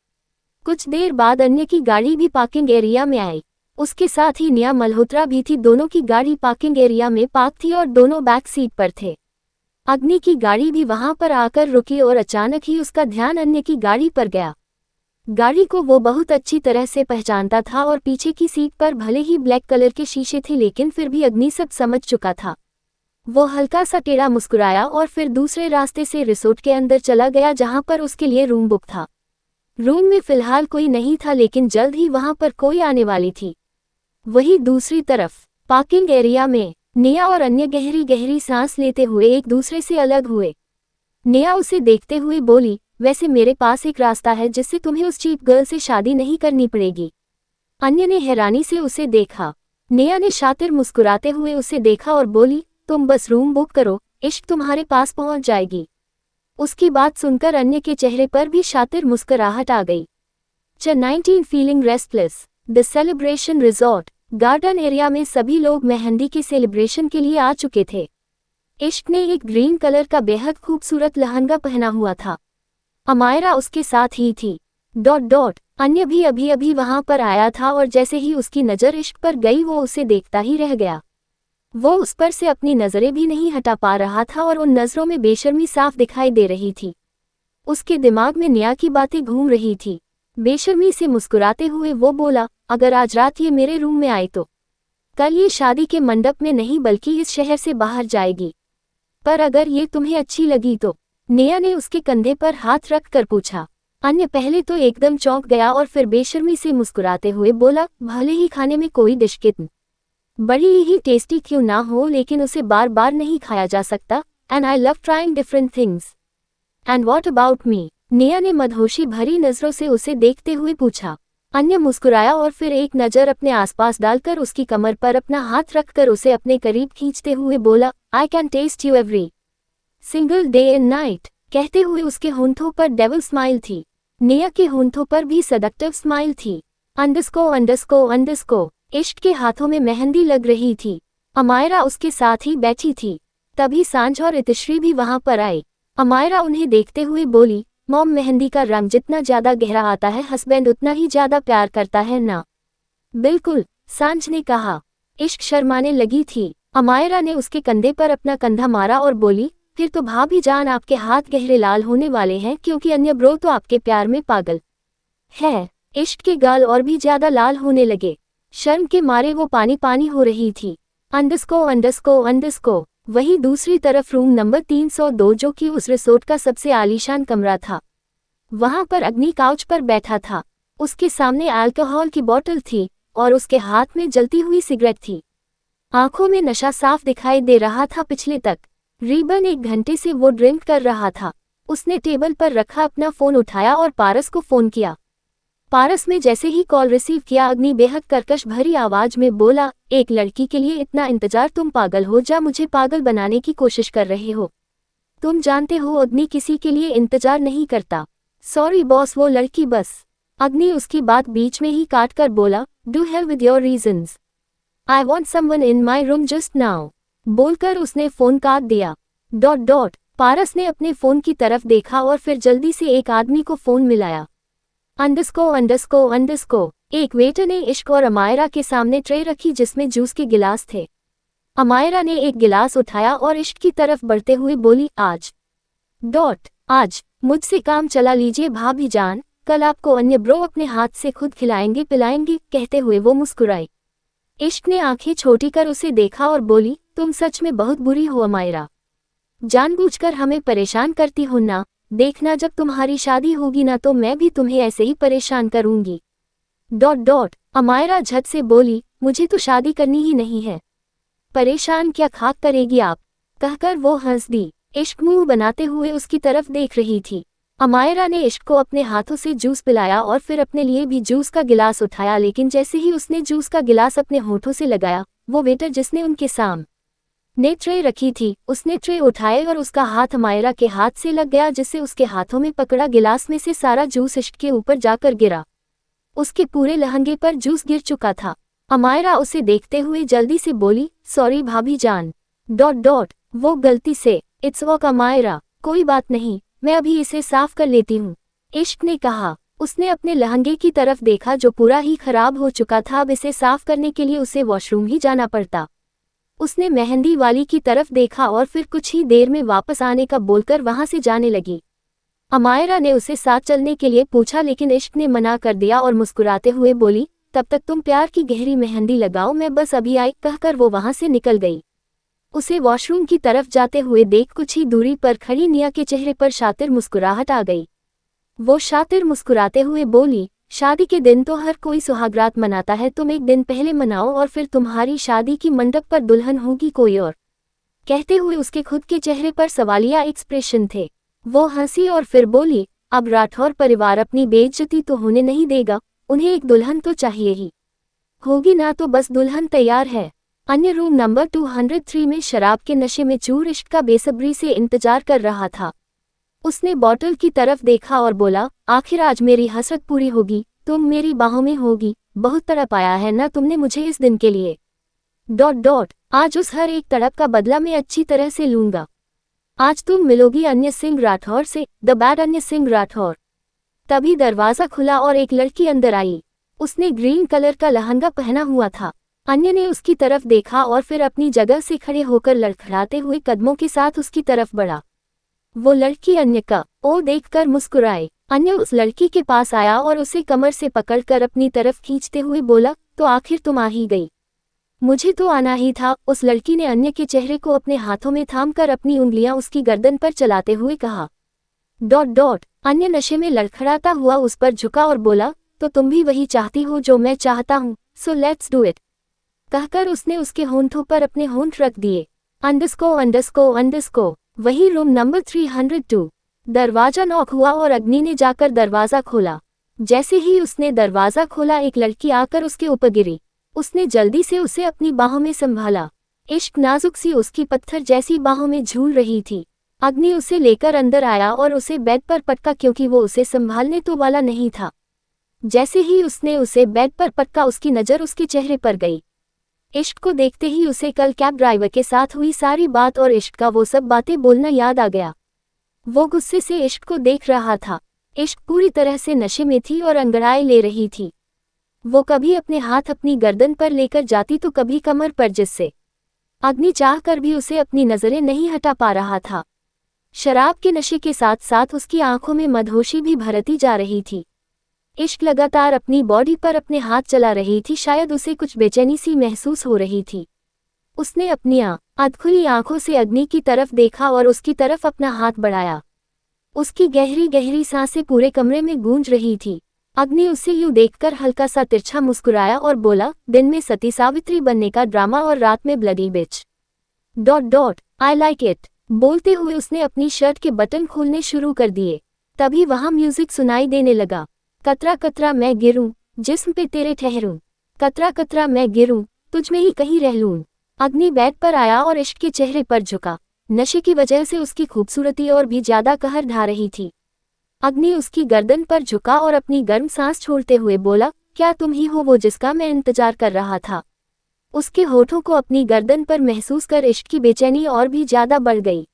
कुछ देर बाद अन्य की गाड़ी भी पार्किंग एरिया में आई। उसके साथ ही निया मल्होत्रा भी थी। दोनों की गाड़ी पार्किंग एरिया में पार्क थी और दोनों बैक सीट पर थे। अग्नि की गाड़ी भी वहां पर आकर रुकी और अचानक ही उसका ध्यान अन्य की गाड़ी पर गया। गाड़ी को वो बहुत अच्छी तरह से पहचानता था और पीछे की सीट पर भले ही ब्लैक कलर के शीशे थे लेकिन फिर भी अग्नि सब समझ चुका था। वो हल्का सा टेढ़ा मुस्कुराया और फिर दूसरे रास्ते से रिसोर्ट के अंदर चला गया जहां पर उसके लिए रूम बुक था। रूम में फिलहाल कोई नहीं था लेकिन जल्द ही वहां पर कोई आने वाली थी। वहीं दूसरी तरफ पार्किंग एरिया में नेहा और अन्य गहरी गहरी सांस लेते हुए एक दूसरे से अलग हुए। नेहा उसे देखते हुए बोली, वैसे मेरे पास एक रास्ता है जिससे तुम्हें उस चीप गर्ल से शादी नहीं करनी पड़ेगी। अन्य ने हैरानी से उसे देखा। नेहा ने शातिर मुस्कुराते हुए उसे देखा और बोली, तुम बस रूम बुक करो, इश्क तुम्हारे पास पहुंच जाएगी। उसकी बात सुनकर अन्य के चेहरे पर भी शातिर मुस्कुराहट आ गई। 19 feeling restless the celebration resort garden area में सभी लोग मेहंदी के सेलिब्रेशन के लिए आ चुके थे। इश्क ने एक ग्रीन कलर का बेहद खूबसूरत लहंगा पहना हुआ था। अमायरा उसके साथ ही थी। अन्य भी अभी अभी वहां पर आया था और जैसे ही उसकी नज़र इश्क पर गई वो उसे देखता ही रह गया। वो उस पर से अपनी नज़रें भी नहीं हटा पा रहा था और उन नज़रों में बेशर्मी साफ दिखाई दे रही थी। उसके दिमाग में नेहा की बातें घूम रही थी। बेशर्मी से मुस्कुराते हुए वो बोला, अगर आज रात ये मेरे रूम में आए तो कल ये शादी के मंडप में नहीं बल्कि इस शहर से बाहर जाएगी। पर अगर ये तुम्हें अच्छी लगी तो? नेहा ने उसके कंधे पर हाथ रख कर पूछा। अन्य पहले तो एकदम चौंक गया और फिर बेशर्मी से मुस्कुराते हुए बोला, भले ही खाने में कोई डिश कितनी बड़ी ही टेस्टी क्यों ना हो लेकिन उसे बार बार नहीं खाया जा सकता। And I love trying different things. And what about me? Neha ने मदहोशी भरी नजरों से उसे देखते हुए पूछा। अन्य मुस्कुराया और फिर एक नज़र अपने आसपास डालकर उसकी कमर पर अपना हाथ रखकर उसे अपने करीब खींचते हुए बोला, I can taste you every single day and night. कहते हुए उसके होंठों पर डेविल स्माइल थी। नेहा के होंठों पर भी सडक्टिव स्माइल थी। अंडरस्को इश्क के हाथों में मेहंदी लग रही थी। अमायरा उसके साथ ही बैठी थी। तभी सांझ और इतिश्री भी वहां पर आए। अमायरा उन्हें देखते हुए बोली, मॉम, मेहंदी का रंग जितना ज्यादा गहरा आता है हस्बैंड उतना ही ज्यादा प्यार करता है ना? बिल्कुल, सांझ ने कहा। इश्क शर्माने लगी थी। अमायरा ने उसके कंधे पर अपना कंधा मारा और बोली, फिर तो भाभी जान आपके हाथ गहरे लाल होने वाले हैं क्योंकि अन्य ब्रो तो आपके प्यार में पागल है। इश्क के गाल और भी ज्यादा लाल होने लगे। शर्म के मारे वो पानी पानी हो रही थी। अंडरस्को। वहीं दूसरी तरफ रूम नंबर 302 जो कि उस रिसोर्ट का सबसे आलीशान कमरा था, वहां पर अग्नि काउच पर बैठा था। उसके सामने अल्कोहल की बोतल थी और उसके हाथ में जलती हुई सिगरेट थी। आंखों में नशा साफ दिखाई दे रहा था। पिछले तक करीबन 1 घंटे से वो ड्रिंक कर रहा था। उसने टेबल पर रखा अपना फोन उठाया और पारस को फोन किया। पारस ने जैसे ही कॉल रिसीव किया अग्नि बेहद कर्कश भरी आवाज में बोला, एक लड़की के लिए इतना इंतजार? तुम पागल हो जा मुझे पागल बनाने की कोशिश कर रहे हो? तुम जानते हो अग्नि किसी के लिए इंतजार नहीं करता। सॉरी बॉस, वो लड़की बस। अग्नि उसकी बात बीच में ही काट कर बोला, do hell with your reasons. I want someone in my room just now. बोलकर उसने फोन काट दिया। पारस ने अपने फोन की तरफ देखा और फिर जल्दी से एक आदमी को फोन मिलाया। अंडरस्को। एक वेटर ने इश्क और अमायरा के सामने ट्रे रखी जिसमें जूस के गिलास थे। अमायरा ने एक गिलास उठाया और इश्क की तरफ बढ़ते हुए बोली, आज मुझसे काम चला लीजिए भाभी जान, कल आपको अन्य ब्रो अपने हाथ से खुद खिलाएंगे पिलाएंगे। कहते हुए वो मुस्कुराई। इश्क ने आंखें छोटी कर उसे देखा और बोली, तुम सच में बहुत बुरी हो अमायरा, जानबूझकर हमें परेशान करती हो ना। देखना जब तुम्हारी शादी होगी ना तो मैं भी तुम्हें ऐसे ही परेशान करूंगी। अमायरा झट से बोली, मुझे तो शादी करनी ही नहीं है। परेशान क्या खाक करेगी आप? कहकर वो हंस दी। इश्क मुंह बनाते हुए उसकी तरफ देख रही थी। अमायरा ने इश्क को अपने हाथों से जूस पिलाया और फिर अपने लिए भी जूस का गिलास उठाया, लेकिन जैसे ही उसने जूस का गिलास अपने होठों से लगाया, वो वेटर जिसने उनके सामने ट्रे रखी थी उसने ट्रे उठाए और उसका हाथ अमायरा के हाथ से लग गया, जिससे उसके हाथों में पकड़ा गिलास में से सारा जूस इश्क के ऊपर जाकर गिरा। उसके पूरे लहंगे पर जूस गिर चुका था। अमायरा उसे देखते हुए जल्दी से बोली, सॉरी भाभी जान। वो गलती से। इट्स ओके अमायरा, कोई बात नहीं, मैं अभी इसे साफ कर लेती हूँ, इश्क ने कहा। उसने अपने लहंगे की तरफ देखा जो पूरा ही खराब हो चुका था। अब इसे साफ करने के लिए उसे वॉशरूम ही जाना पड़ता। उसने मेहंदी वाली की तरफ देखा और फिर कुछ ही देर में वापस आने का बोलकर वहां से जाने लगी। अमायरा ने उसे साथ चलने के लिए पूछा, लेकिन इश्क ने मना कर दिया और मुस्कुराते हुए बोली, तब तक तुम प्यार की गहरी मेहंदी लगाओ, मैं बस अभी आई। कहकर वो वहां से निकल गई। उसे वॉशरूम की तरफ जाते हुए देख कुछ ही दूरी पर खड़ी निया के चेहरे पर शातिर मुस्कुराहट आ गई। वो शातिर मुस्कुराते हुए बोली, शादी के दिन तो हर कोई सुहागरात मनाता है, तुम एक दिन पहले मनाओ और फिर तुम्हारी शादी की मंडप पर दुल्हन होगी कोई और। कहते हुए उसके खुद के चेहरे पर सवालिया एक्सप्रेशन थे। वो हंसी और फिर बोली, अब राठौर परिवार अपनी बेइज्जती तो होने नहीं देगा, उन्हें एक दुल्हन तो चाहिए ही होगी ना, तो बस दुल्हन तैयार है। अन्य रूम नंबर 203 में शराब के नशे में चूर इश्क का बेसब्री से इंतजार कर रहा था। उसने बॉटल की तरफ देखा और बोला, आखिर आज मेरी हसरत पूरी होगी, तुम मेरी बाहों में होगी, बहुत तड़प आया है ना तुमने मुझे इस दिन के लिए। ... आज उस हर एक तड़प का बदला मैं अच्छी तरह से लूंगा। आज तुम मिलोगी अन्य सिंह राठौर से, द बैड अन्य सिंह राठौर। तभी दरवाजा खुला और एक लड़की अंदर आई। उसने ग्रीन कलर का लहंगा पहना हुआ था। अन्य ने उसकी तरफ देखा और फिर अपनी जगह से खड़े होकर लड़खड़ाते हुए कदमों के साथ उसकी तरफ बढ़ा। वो लड़की अन्य का ओ देखकर मुस्कुराए। अन्य उस लड़की के पास आया और उसे कमर से पकड़कर अपनी तरफ खींचते हुए बोला, तो आखिर तुम आ ही गई। मुझे तो आना ही था, उस लड़की ने अन्य के चेहरे को अपने हाथों में थामकर अपनी उंगलियां उसकी गर्दन पर चलाते हुए कहा। ... अन्य नशे में लड़खड़ाता हुआ उस पर झुका और बोला, तो तुम भी वही चाहती हो जो मैं चाहता हूँ, सो लेट्स डू इट। कहकर उसने उसके होंठों पर अपने होंठ रख दिए। _ वही रूम नंबर 302। दरवाजा नॉक हुआ और अग्नि ने जाकर दरवाजा खोला। जैसे ही उसने दरवाजा खोला एक लड़की आकर उसके ऊपर गिरी। उसने जल्दी से उसे अपनी बाहों में संभाला। इश्क नाजुक सी उसकी पत्थर जैसी बाहों में झूल रही थी। अग्नि उसे लेकर अंदर आया और उसे बेड पर पटका, क्योंकि वो उसे संभालने तो वाला नहीं था। जैसे ही उसने उसे बेड पर पटका उसकी नज़र उसके चेहरे पर गई। इश्क को देखते ही उसे कल कैब ड्राइवर के साथ हुई सारी बात और इश्क का वो सब बातें बोलना याद आ गया। वो गुस्से से इश्क को देख रहा था। इश्क पूरी तरह से नशे में थी और अंगड़ाई ले रही थी। वो कभी अपने हाथ अपनी गर्दन पर लेकर जाती तो कभी कमर पर, जिससे अग्नि चाह कर भी उसे अपनी नजरें नहीं हटा पा रहा था। शराब के नशे के साथ साथ उसकी आंखों में मदहोशी भी भरती जा रही थी। इश्क लगातार अपनी बॉडी पर अपने हाथ चला रही थी, शायद उसे कुछ बेचैनी सी महसूस हो रही थी। उसने अपनी अधखुली आंखों से अग्नि की तरफ देखा और उसकी तरफ अपना हाथ बढ़ाया। उसकी गहरी गहरी सांसें पूरे कमरे में गूंज रही थी। अग्नि उसे यूं देखकर हल्का सा तिरछा मुस्कुराया और बोला, दिन में सती सावित्री बनने का ड्रामा और रात में bloody bitch. I like it. बोलते हुए उसने अपनी शर्ट के बटन खोलने शुरू कर दिए। तभी वहां म्यूजिक सुनाई देने लगा। कतरा कतरा मैं गिरूं, जिस्म पे तेरे ठहरूं, कतरा कतरा मैं गिरूं, तुझ में ही कहीं रह लूं। अग्नि बेड पर आया और इश्क के चेहरे पर झुका। नशे की वजह से उसकी खूबसूरती और भी ज्यादा कहर ढा रही थी। अग्नि उसकी गर्दन पर झुका और अपनी गर्म सांस छोड़ते हुए बोला, क्या तुम ही हो वो जिसका मैं इंतजार कर रहा था। उसके होठों को अपनी गर्दन पर महसूस कर इश्क की बेचैनी और भी ज्यादा बढ़ गई।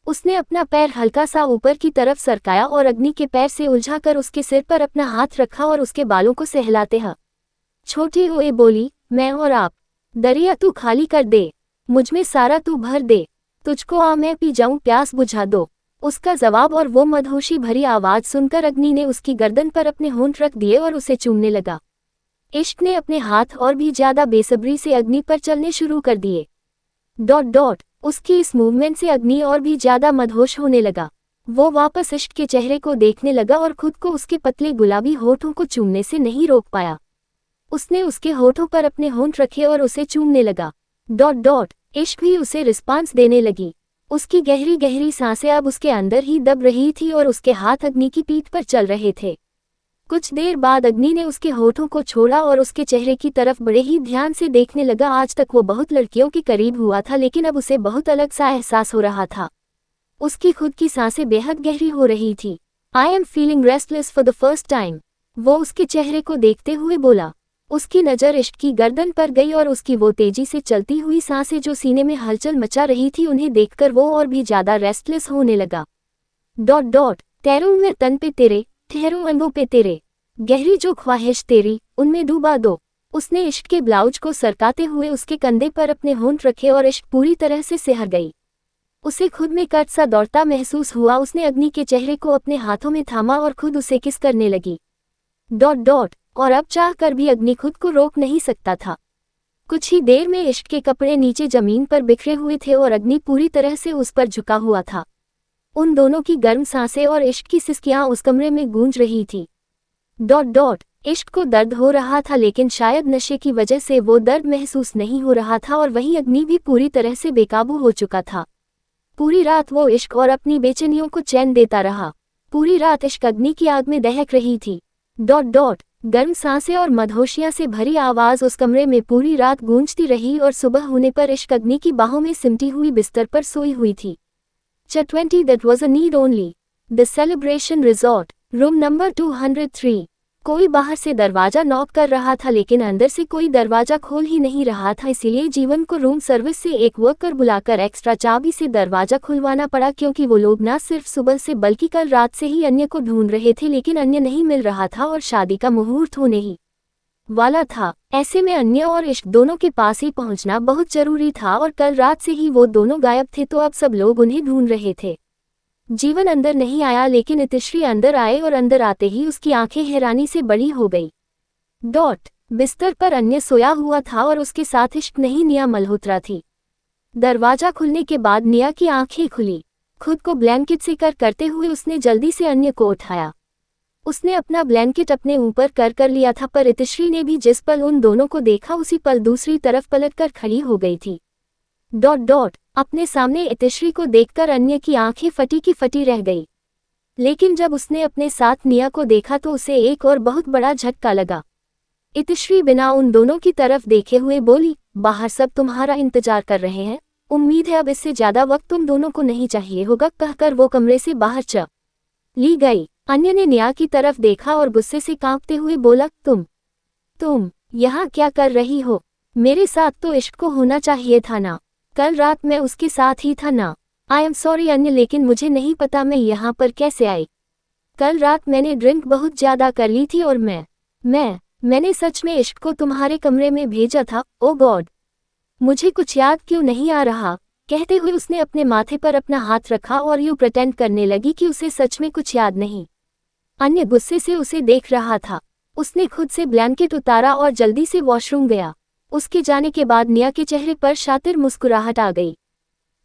उसने अपना पैर हल्का सा ऊपर की तरफ सरकाया और अग्नि के पैर से उलझाकर उसके सिर पर अपना हाथ रखा और उसके बालों को सहलाते हुए छोटे हुए बोली, मैं और आप, दरिया तू खाली कर दे, मुझमें सारा तू भर दे, तुझको आ मैं पी जाऊं प्यास बुझा दो। उसका जवाब और वो मदहोशी भरी आवाज सुनकर अग्नि ने उसकी गर्दन पर अपने होंठ रख दिए और उसे चूमने लगा। इश्क ने अपने हाथ और भी ज्यादा बेसब्री से अग्नि पर चलने शुरू कर दिए। उसकी इस मूवमेंट से अग्नि और भी ज्यादा मदहोश होने लगा। वो वापस इश्क के चेहरे को देखने लगा और खुद को उसके पतले गुलाबी होठों को चूमने से नहीं रोक पाया। उसने उसके होठों पर अपने होंठ रखे और उसे चूमने लगा। इश्क भी उसे रिस्पांस देने लगी। उसकी गहरी गहरी सांसें अब उसके अंदर ही दब रही थी और उसके हाथ अग्नि की पीठ पर चल रहे थे। कुछ देर बाद अग्नि ने उसके होठों को छोड़ा और उसके चेहरे की तरफ बड़े ही ध्यान से देखने लगा। आज तक वो बहुत लड़कियों के करीब हुआ था, लेकिन अब उसे बहुत अलग सा एहसास हो रहा था। उसकी खुद की सांसें बेहद गहरी हो रही थी। I am feeling restless for the first time, वो उसके चेहरे को देखते हुए बोला। उसकी नज़र इश्क की गर्दन पर गई और उसकी वो तेजी से चलती हुई सांसें जो सीने में हलचल मचा रही थी, उन्हें देखकर वो और भी ज्यादा रेस्टलेस होने लगा। ठहरूं मैं तन पे तेरे, ठहरूं अंगों पे तेरे, गहरी जो ख्वाहिश तेरी उनमें डूबा दो। उसने इश्क के ब्लाउज को सरकाते हुए उसके कंधे पर अपने होंठ रखे और इश्क पूरी तरह से सिहर गई। उसे खुद में कट सा दौड़ता महसूस हुआ। उसने अग्नि के चेहरे को अपने हाथों में थामा और खुद उसे किस करने लगी। और अब चाह कर भी अग्नि खुद को रोक नहीं सकता था। कुछ ही देर में इश्क के कपड़े नीचे जमीन पर बिखरे हुए थे और अग्नि पूरी तरह से उस पर झुका हुआ था। उन दोनों की गर्म सांसें और इश्क की सिसकियां उस कमरे में गूंज रही थी। इश्क को दर्द हो रहा था, लेकिन शायद नशे की वजह से वो दर्द महसूस नहीं हो रहा था, और वहीं अग्नि भी पूरी तरह से बेकाबू हो चुका था। पूरी रात वो इश्क और अपनी बेचैनियों को चैन देता रहा। पूरी रात इश्क अग्नि की आग में दहक रही थी। गर्म सांसें और मदहोशियां से भरी आवाज उस कमरे में पूरी रात गूंजती रही, और सुबह होने पर इश्क अग्नि की बाहों में सिमटी हुई बिस्तर पर सोई हुई थी। Chapter 20 That was a need only. The Celebration Resort, room number 203। कोई बाहर से दरवाजा नॉक कर रहा था, लेकिन अंदर से कोई दरवाजा खोल ही नहीं रहा था। इसीलिए जीवन को रूम सर्विस से एक वर्कर बुलाकर एक्स्ट्रा चाबी से दरवाजा खुलवाना पड़ा, क्योंकि वो लोग न सिर्फ सुबह से बल्कि कल रात से ही अन्य को ढूंढ रहे थे, लेकिन अन्य नहीं मिल रहा था और शादी का मुहूर्त होने ही वाला था। ऐसे में अन्य और इश्क दोनों के पास ही पहुंचना बहुत जरूरी था, और कल रात से ही वो दोनों गायब थे, तो अब सब लोग उन्हें ढूंढ रहे थे। जीवन अंदर नहीं आया, लेकिन इतिश्री अंदर आए, और अंदर आते ही उसकी आंखें हैरानी से बड़ी हो गई। बिस्तर पर अन्य सोया हुआ था और उसके साथ इश्क नहीं, निया मल्होत्रा थी। दरवाजा खुलने के बाद निया की आंखें खुली। खुद को ब्लैंकेट से करते हुए उसने जल्दी से अन्य को उठाया। उसने अपना ब्लैंकेट अपने ऊपर कर लिया था, पर इतिश्री ने भी जिस पल उन दोनों को देखा उसी पल दूसरी तरफ पलटकर खड़ी हो गई थी। अपने सामने इतिश्री को देखकर अन्य की आंखें फटी की फटी रह गई। लेकिन जब उसने अपने साथ निया को देखा तो उसे एक और बहुत बड़ा झटका लगा। इतिश्री बिना उन दोनों की तरफ देखे हुए बोली, बाहर सब तुम्हारा इंतजार कर रहे हैं, उम्मीद है अब इससे ज्यादा वक्त तुम दोनों को नहीं चाहिए होगा, कहकर वो कमरे से बाहर चली गई। अन्य ने निया की तरफ देखा और गुस्से से कांपते हुए बोला, तुम यहाँ क्या कर रही हो? मेरे साथ तो इश्क को होना चाहिए था ना, कल रात मैं उसके साथ ही था ना। आई एम सॉरी अन्य, लेकिन मुझे नहीं पता मैं यहाँ पर कैसे आई। कल रात मैंने ड्रिंक बहुत ज्यादा कर ली थी और मैंने सच में इश्क को तुम्हारे कमरे में भेजा था। ओ गॉड, मुझे कुछ याद क्यों नहीं आ रहा? कहते हुए उसने अपने माथे पर अपना हाथ रखा और यूं प्रिटेंड करने लगी कि उसे सच में कुछ याद नहीं। अन्य गुस्से से उसे देख रहा था। उसने खुद से ब्लैंकेट उतारा और जल्दी से वॉशरूम गया। उसके जाने के बाद निया के चेहरे पर शातिर मुस्कुराहट आ गई।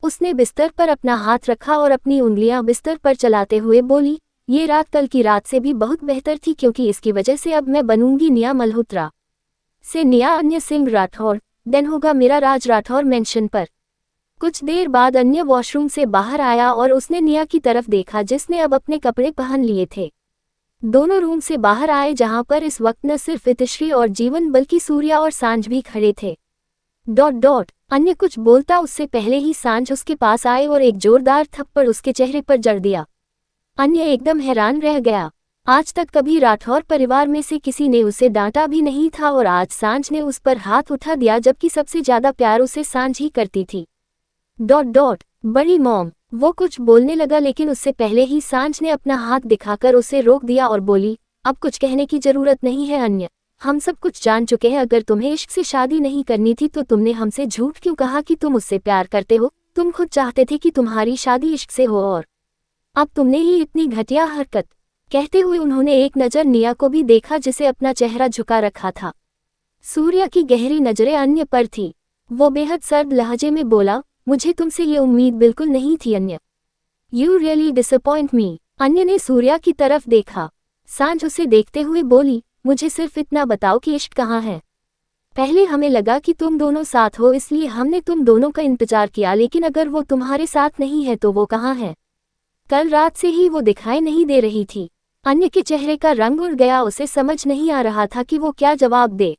उसने बिस्तर पर अपना हाथ रखा और अपनी उंगलियां बिस्तर पर चलाते हुए बोली, ये रात कल की रात से भी बहुत बेहतर थी, क्योंकि इसकी वजह से अब मैं बनूंगी निया मल्होत्रा से निया अन्य सिंह राठौर, देन होगा मेरा राज राठौर मेंशन पर। कुछ देर बाद अन्य वॉशरूम से बाहर आया और उसने निया की तरफ देखा, जिसने अब अपने कपड़े पहन लिए थे। दोनों रूम से बाहर आए, जहां पर इस वक्त न सिर्फ इतिश्री और जीवन बल्कि सूर्या और सांझ भी खड़े थे। अन्य कुछ बोलता उससे पहले ही सांझ उसके पास आए और एक जोरदार थप्पड़ उसके चेहरे पर जड़ दिया। अन्य एकदम हैरान रह गया। आज तक कभी राठौर परिवार में से किसी ने उसे डांटा भी नहीं था, और आज सांझ ने उस पर हाथ उठा दिया, जबकि सबसे ज्यादा प्यार उसे सांझ ही करती थी। बड़ी मॉम, वो कुछ बोलने लगा, लेकिन उससे पहले ही सांझ ने अपना हाथ दिखाकर उसे रोक दिया और बोली, अब कुछ कहने की जरूरत नहीं है अन्य, हम सब कुछ जान चुके हैं। अगर तुम्हें इश्क से शादी नहीं करनी थी तो तुमने हमसे झूठ क्यों कहा कि तुम उससे प्यार करते हो? तुम खुद चाहते थे कि तुम्हारी शादी इश्क से हो, और अब तुमने ही इतनी घटिया हरकत। कहते हुए उन्होंने एक नज़र निया को भी देखा, जिसे अपना चेहरा झुका रखा था। सूर्या की गहरी नजरें अन्य पर थी। वो बेहद सर्द लहजे में बोला, मुझे तुमसे ये उम्मीद बिल्कुल नहीं थी अन्य। यू रियली डिसअपॉइंट मी। अन्य ने सूर्या की तरफ देखा। सांझ उसे देखते हुए बोली, मुझे सिर्फ इतना बताओ कि इश्क कहाँ है? पहले हमें लगा कि तुम दोनों साथ हो, इसलिए हमने तुम दोनों का इंतजार किया, लेकिन अगर वो तुम्हारे साथ नहीं है तो वो कहाँ है? कल रात से ही वो दिखाई नहीं दे रही थी। अन्य के चेहरे का रंग उड़ गया। उसे समझ नहीं आ रहा था कि वो क्या जवाब दे।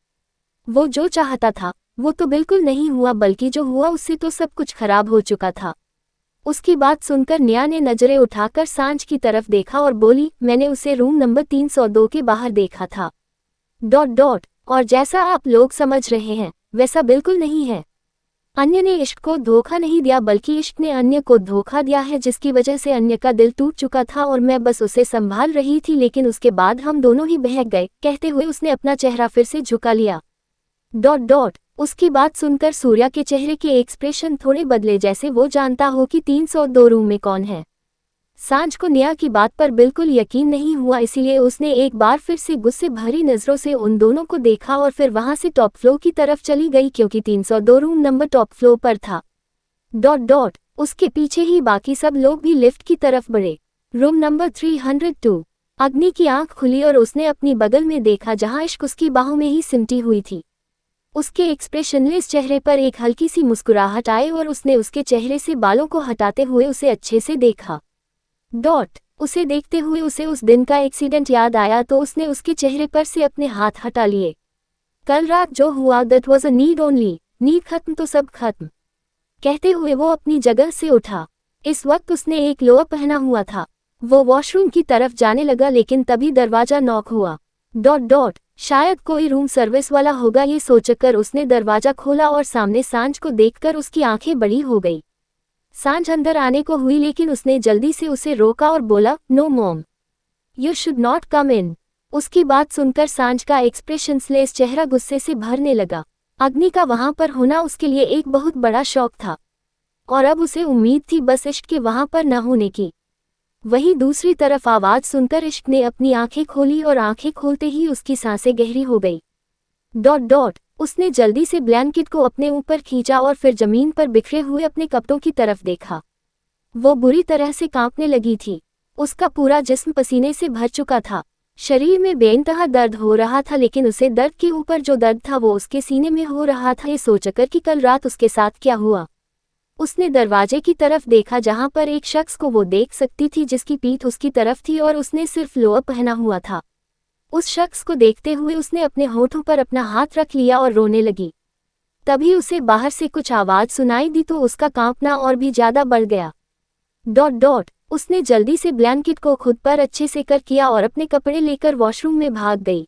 वो जो चाहता था वो तो बिल्कुल नहीं हुआ, बल्कि जो हुआ उससे तो सब कुछ खराब हो चुका था। उसकी बात सुनकर निया ने नजरें उठाकर सांझ की तरफ देखा और बोली, मैंने उसे रूम नंबर 302 के बाहर देखा था। और जैसा आप लोग समझ रहे हैं वैसा बिल्कुल नहीं है। अन्य ने इश्क को धोखा नहीं दिया, बल्कि इश्क ने अन्य को धोखा दिया है, जिसकी वजह से अन्य का दिल टूट चुका था और मैं बस उसे संभाल रही थी, लेकिन उसके बाद हम दोनों ही बहक गए। कहते हुए उसने अपना चेहरा फिर से झुका लिया। उसकी बात सुनकर सूर्या के चेहरे के एक्सप्रेशन थोड़े बदले, जैसे वो जानता हो कि 302 रूम में कौन है। सांझ को नेहा की बात पर बिल्कुल यकीन नहीं हुआ, इसीलिए उसने एक बार फिर से गुस्से भरी नजरों से उन दोनों को देखा और फिर वहां से टॉप फ्लोर की तरफ चली गई क्योंकि 302 रूम नंबर टॉप फ्लोर पर था। उसके पीछे ही बाकी सब लोग भी लिफ्ट की तरफ बढ़े। Room number 302। अग्नि की आंख खुली और उसने अपनी बगल में देखा जहां इश्क उसकी बाहों में ही सिमटी हुई थी। उसके एक्सप्रेशनलेस चेहरे पर एक हल्की सी मुस्कुराहट आई और उसने उसके चेहरे से बालों को हटाते हुए उसे अच्छे से देखा। उसे देखते हुए उसे उस दिन का एक्सीडेंट याद आया तो उसने उसके चेहरे पर से अपने हाथ हटा लिए। कल रात जो हुआ that was a need only, need खत्म तो सब खत्म, कहते हुए वो अपनी जगह से उठा। इस वक्त उसने एक लोअर पहना हुआ था। वो वॉशरूम की तरफ जाने लगा लेकिन तभी दरवाजा नॉक हुआ। शायद कोई रूम सर्विस वाला होगा, ये सोचकर उसने दरवाजा खोला और सामने सांझ को देखकर उसकी आंखें बड़ी हो गई। सांझ अंदर आने को हुई लेकिन उसने जल्दी से उसे रोका और बोला, no mom, you should not come in. उसकी बात सुनकर सांझ का एक्सप्रेशनलेस चेहरा गुस्से से भरने लगा। अग्नि का वहां पर होना उसके लिए एक बहुत बड़ा शौक था और अब उसे उम्मीद थी बस इश्क के वहां पर न होने की। वहीं दूसरी तरफ आवाज सुनकर इश्क ने अपनी आंखें खोली और आंखें खोलते ही उसकी सांसें गहरी हो गई। उसने जल्दी से ब्लैंकेट को अपने ऊपर खींचा और फिर जमीन पर बिखरे हुए अपने कपड़ों की तरफ देखा। वो बुरी तरह से कांपने लगी थी। उसका पूरा जिस्म पसीने से भर चुका था। शरीर में बेइंतहा दर्द हो रहा था लेकिन उसे दर्द के ऊपर जो दर्द था वो उसके सीने में हो रहा था, ये सोचकर कि कल रात उसके साथ क्या हुआ। उसने दरवाजे की तरफ देखा जहां पर एक शख्स को वो देख सकती थी जिसकी पीठ उसकी तरफ थी और उसने सिर्फ लोअर पहना हुआ था। उस शख्स को देखते हुए उसने अपने होठों पर अपना हाथ रख लिया और रोने लगी। तभी उसे बाहर से कुछ आवाज सुनाई दी तो उसका कांपना और भी ज्यादा बढ़ गया। उसने जल्दी से ब्लैंकेट को खुद पर अच्छे से कर किया और अपने कपड़े लेकर वॉशरूम में भाग गई।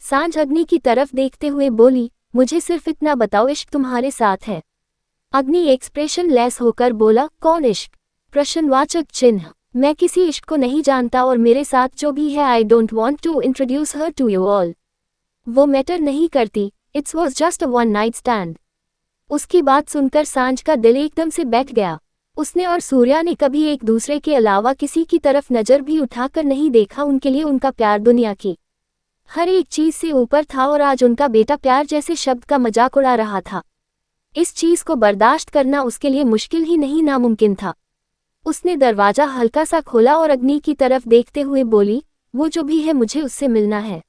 सांझ अग्नि की तरफ देखते हुए बोली, मुझे सिर्फ इतना बताओ, इश्क तुम्हारे साथ है? अग्नि एक्सप्रेशन लेस होकर बोला, कौन इश्क? प्रश्नवाचक चिन्ह। मैं किसी इश्क को नहीं जानता और मेरे साथ जो भी है I don't want to introduce her to you all. वो मैटर नहीं करती, it's was just a one night stand. उसकी बात सुनकर सांझ का दिल एकदम से बैठ गया। उसने और सूर्या ने कभी एक दूसरे के अलावा किसी की तरफ नजर भी उठाकर नहीं देखा। उनके लिए उनका प्यार दुनिया की हर एक चीज से ऊपर था और आज उनका बेटा प्यार जैसे शब्द का मजाक उड़ा रहा था। इस चीज को बर्दाश्त करना उसके लिए मुश्किल ही नहीं नामुमकिन था। उसने दरवाजा हल्का सा खोला और अग्नि की तरफ देखते हुए बोली, वो जो भी है मुझे उससे मिलना है।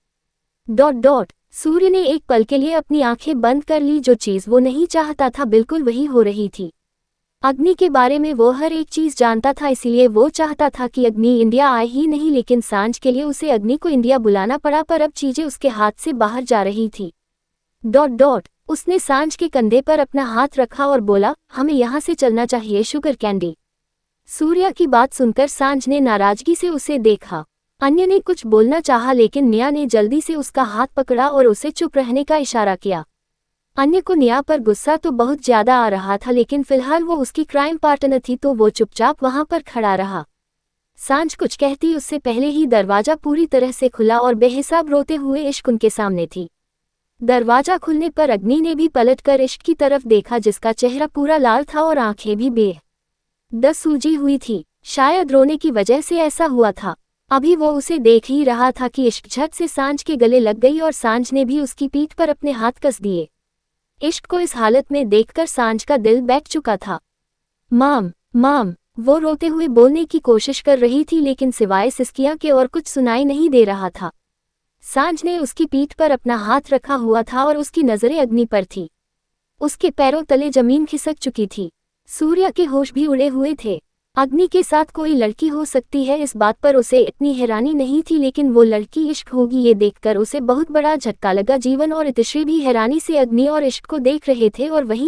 सूर्य ने एक पल के लिए अपनी आंखें बंद कर ली। जो चीज वो नहीं चाहता था बिल्कुल वही हो रही थी। अग्नि के बारे में वो हर एक चीज जानता था, इसीलिए वो चाहता था कि अग्नि इंडिया आए ही नहीं, लेकिन सांझ के लिए उसे अग्नि को इंडिया बुलाना पड़ा। पर अब चीजें उसके हाथ से बाहर जा रही थी। उसने सांझ के कंधे पर अपना हाथ रखा और बोला, हमें यहाँ से चलना चाहिए शुगर कैंडी। सूर्या की बात सुनकर सांझ ने नाराजगी से उसे देखा। अन्य ने कुछ बोलना चाहा लेकिन नेहा ने जल्दी से उसका हाथ पकड़ा और उसे चुप रहने का इशारा किया। अन्य को नेहा पर गुस्सा तो बहुत ज्यादा आ रहा था लेकिन फिलहाल वो उसकी क्राइम पार्टनर थी तो वो चुपचाप वहां पर खड़ा रहा। सांझ कुछ कहती उससे पहले ही दरवाजा पूरी तरह से खुला और बेहिसाब रोते हुए इश्क उनके सामने थी। दरवाजा खुलने पर अग्नि ने भी पलटकर इश्क की तरफ देखा जिसका चेहरा पूरा लाल था और आंखें भी बेहद सूजी हुई थी। शायद रोने की वजह से ऐसा हुआ था। अभी वो उसे देख ही रहा था कि इश्क झट से सांझ के गले लग गई और सांझ ने भी उसकी पीठ पर अपने हाथ कस दिए। इश्क को इस हालत में देखकर सांझ का दिल बैठ चुका था। माम, वो रोते हुए बोलने की कोशिश कर रही थी लेकिन सिवाय सिसकियां के और कुछ सुनाई नहीं दे रहा था। सांझ ने उसकी पीठ पर अपना हाथ रखा हुआ था और उसकी नजरें अग्नि पर थी। उसके पैरों तले जमीन खिसक चुकी थी। सूर्या के होश भी उड़े हुए थे। अग्नि के साथ कोई लड़की हो सकती है इस बात पर उसे इतनी हैरानी नहीं थी, लेकिन वो लड़की इश्क होगी ये देखकर उसे बहुत बड़ा झटका लगा। जीवन और इतिश्री भी हैरानी से अग्नि और इश्क को देख रहे थे और वहीं